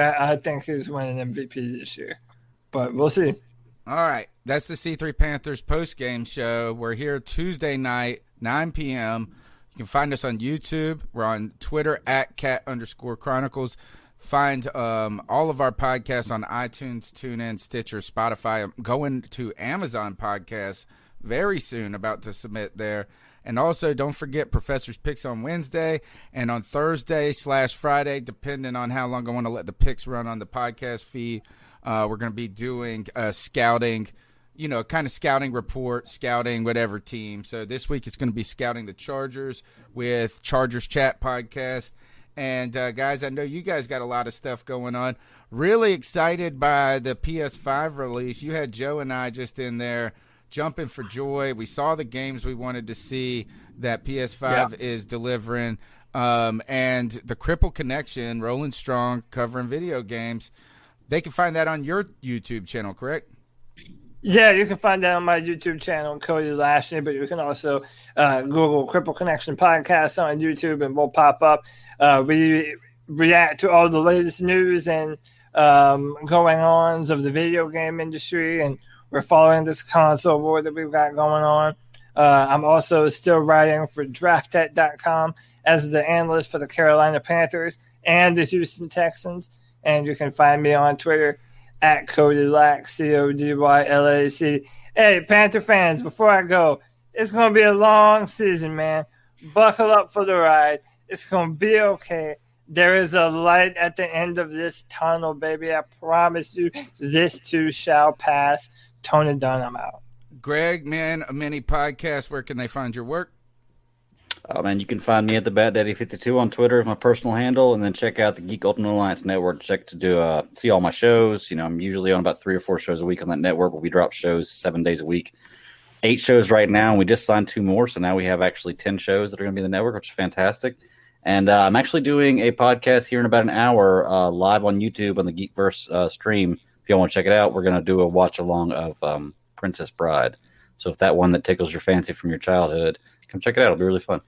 I think he's winning MVP this year. But we'll see. All right. That's the C3 Panthers post-game show. We're here Tuesday night, 9 p.m. You can find us on YouTube. We're on Twitter at @cat_chronicles. Find all of our podcasts on iTunes, TuneIn, Stitcher, Spotify. I'm going to Amazon Podcasts very soon, about to submit there. And also, don't forget Professor's Picks on Wednesday and on Thursday/Friday, depending on how long I want to let the picks run on the podcast feed. We're going to be doing scouting, kind of scouting report, scouting whatever team. So this week it's going to be scouting the Chargers with Chargers Chat Podcast. And, guys, I know you guys got a lot of stuff going on. Really excited by the PS5 release. You had Joe and I just in there jumping for joy. We saw the games we wanted to see that PS5 is delivering. And the Cripple Connection, rolling strong, covering video games. They can find that on your YouTube channel, correct? Yeah, you can find that on my YouTube channel, Cody Lashley, but you can also Google Cripple Connection Podcast on YouTube and we'll pop up. We react to all the latest news and going-ons of the video game industry, and we're following this console war that we've got going on. I'm also still writing for DraftTech.com as the analyst for the Carolina Panthers and the Houston Texans, and you can find me on Twitter at CodyLac, CodyLac. Hey, Panther fans, before I go, it's going to be a long season, man. Buckle up for the ride. It's going to be okay. There is a light at the end of this tunnel, baby. I promise you, this too shall pass. Tony Dunn, I'm out. Greg, man, a mini podcast. Where can they find your work? Oh, man, you can find me at the BatDaddy52 on Twitter is my personal handle, and then check out the Geek Ultimate Alliance Network. To see all my shows. I'm usually on about 3 or 4 shows a week on that network, where we drop shows 7 days a week. 8 shows right now, and we just signed 2 more, so now we have actually 10 shows that are going to be in the network, which is fantastic. And I'm actually doing a podcast here in about an hour live on YouTube on the Geekverse stream. If y'all want to check it out, we're going to do a watch-along of Princess Bride. So if that one that tickles your fancy from your childhood, come check it out. It'll be really fun.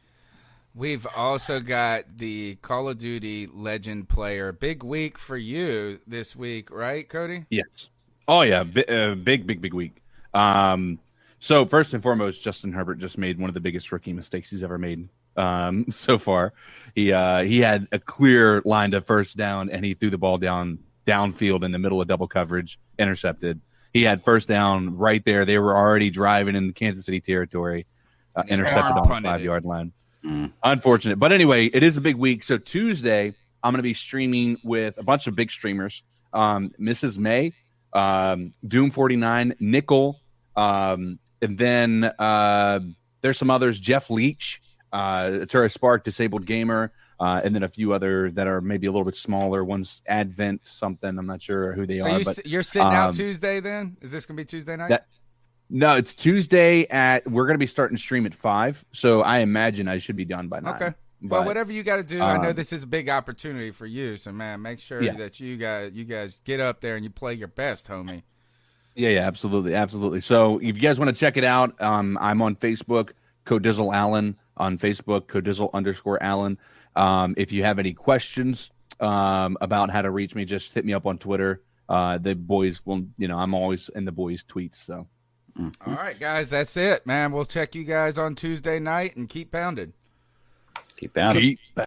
We've also got the Call of Duty Legend player. Big week for you this week, right, Cody? Yes. Oh, yeah. Big week. So first and foremost, Justin Herbert just made one of the biggest rookie mistakes he's ever made so far. He had a clear line to first down, and he threw the ball downfield in the middle of double coverage, intercepted. He had first down right there. They were already driving in Kansas City territory, intercepted on the 5-yard line. Unfortunate. But anyway, it is a big week. So Tuesday, I'm going to be streaming with a bunch of big streamers. Mrs. May, Doom49, Nickel, and then there's some others, Jeff Leach, Atura Spark, Disabled Gamer, and then a few other that are maybe a little bit smaller. One's Advent something. I'm not sure who they are. So you're sitting out Tuesday then? Is this going to be Tuesday night? No, it's Tuesday we're going to be starting to stream at 5. So I imagine I should be done by 9. Okay. Well, whatever you got to do, I know this is a big opportunity for you. So, man, make sure that you guys get up there and you play your best, homie. Yeah, absolutely. So if you guys want to check it out, I'm on Facebook, Codizzle Allen on Facebook, Codizzle_Allen. If you have any questions about how to reach me, just hit me up on Twitter. The boys will, I'm always in the boys' tweets. So, All right, guys, that's it, man. We'll check you guys on Tuesday night and keep pounding. Keep pounding.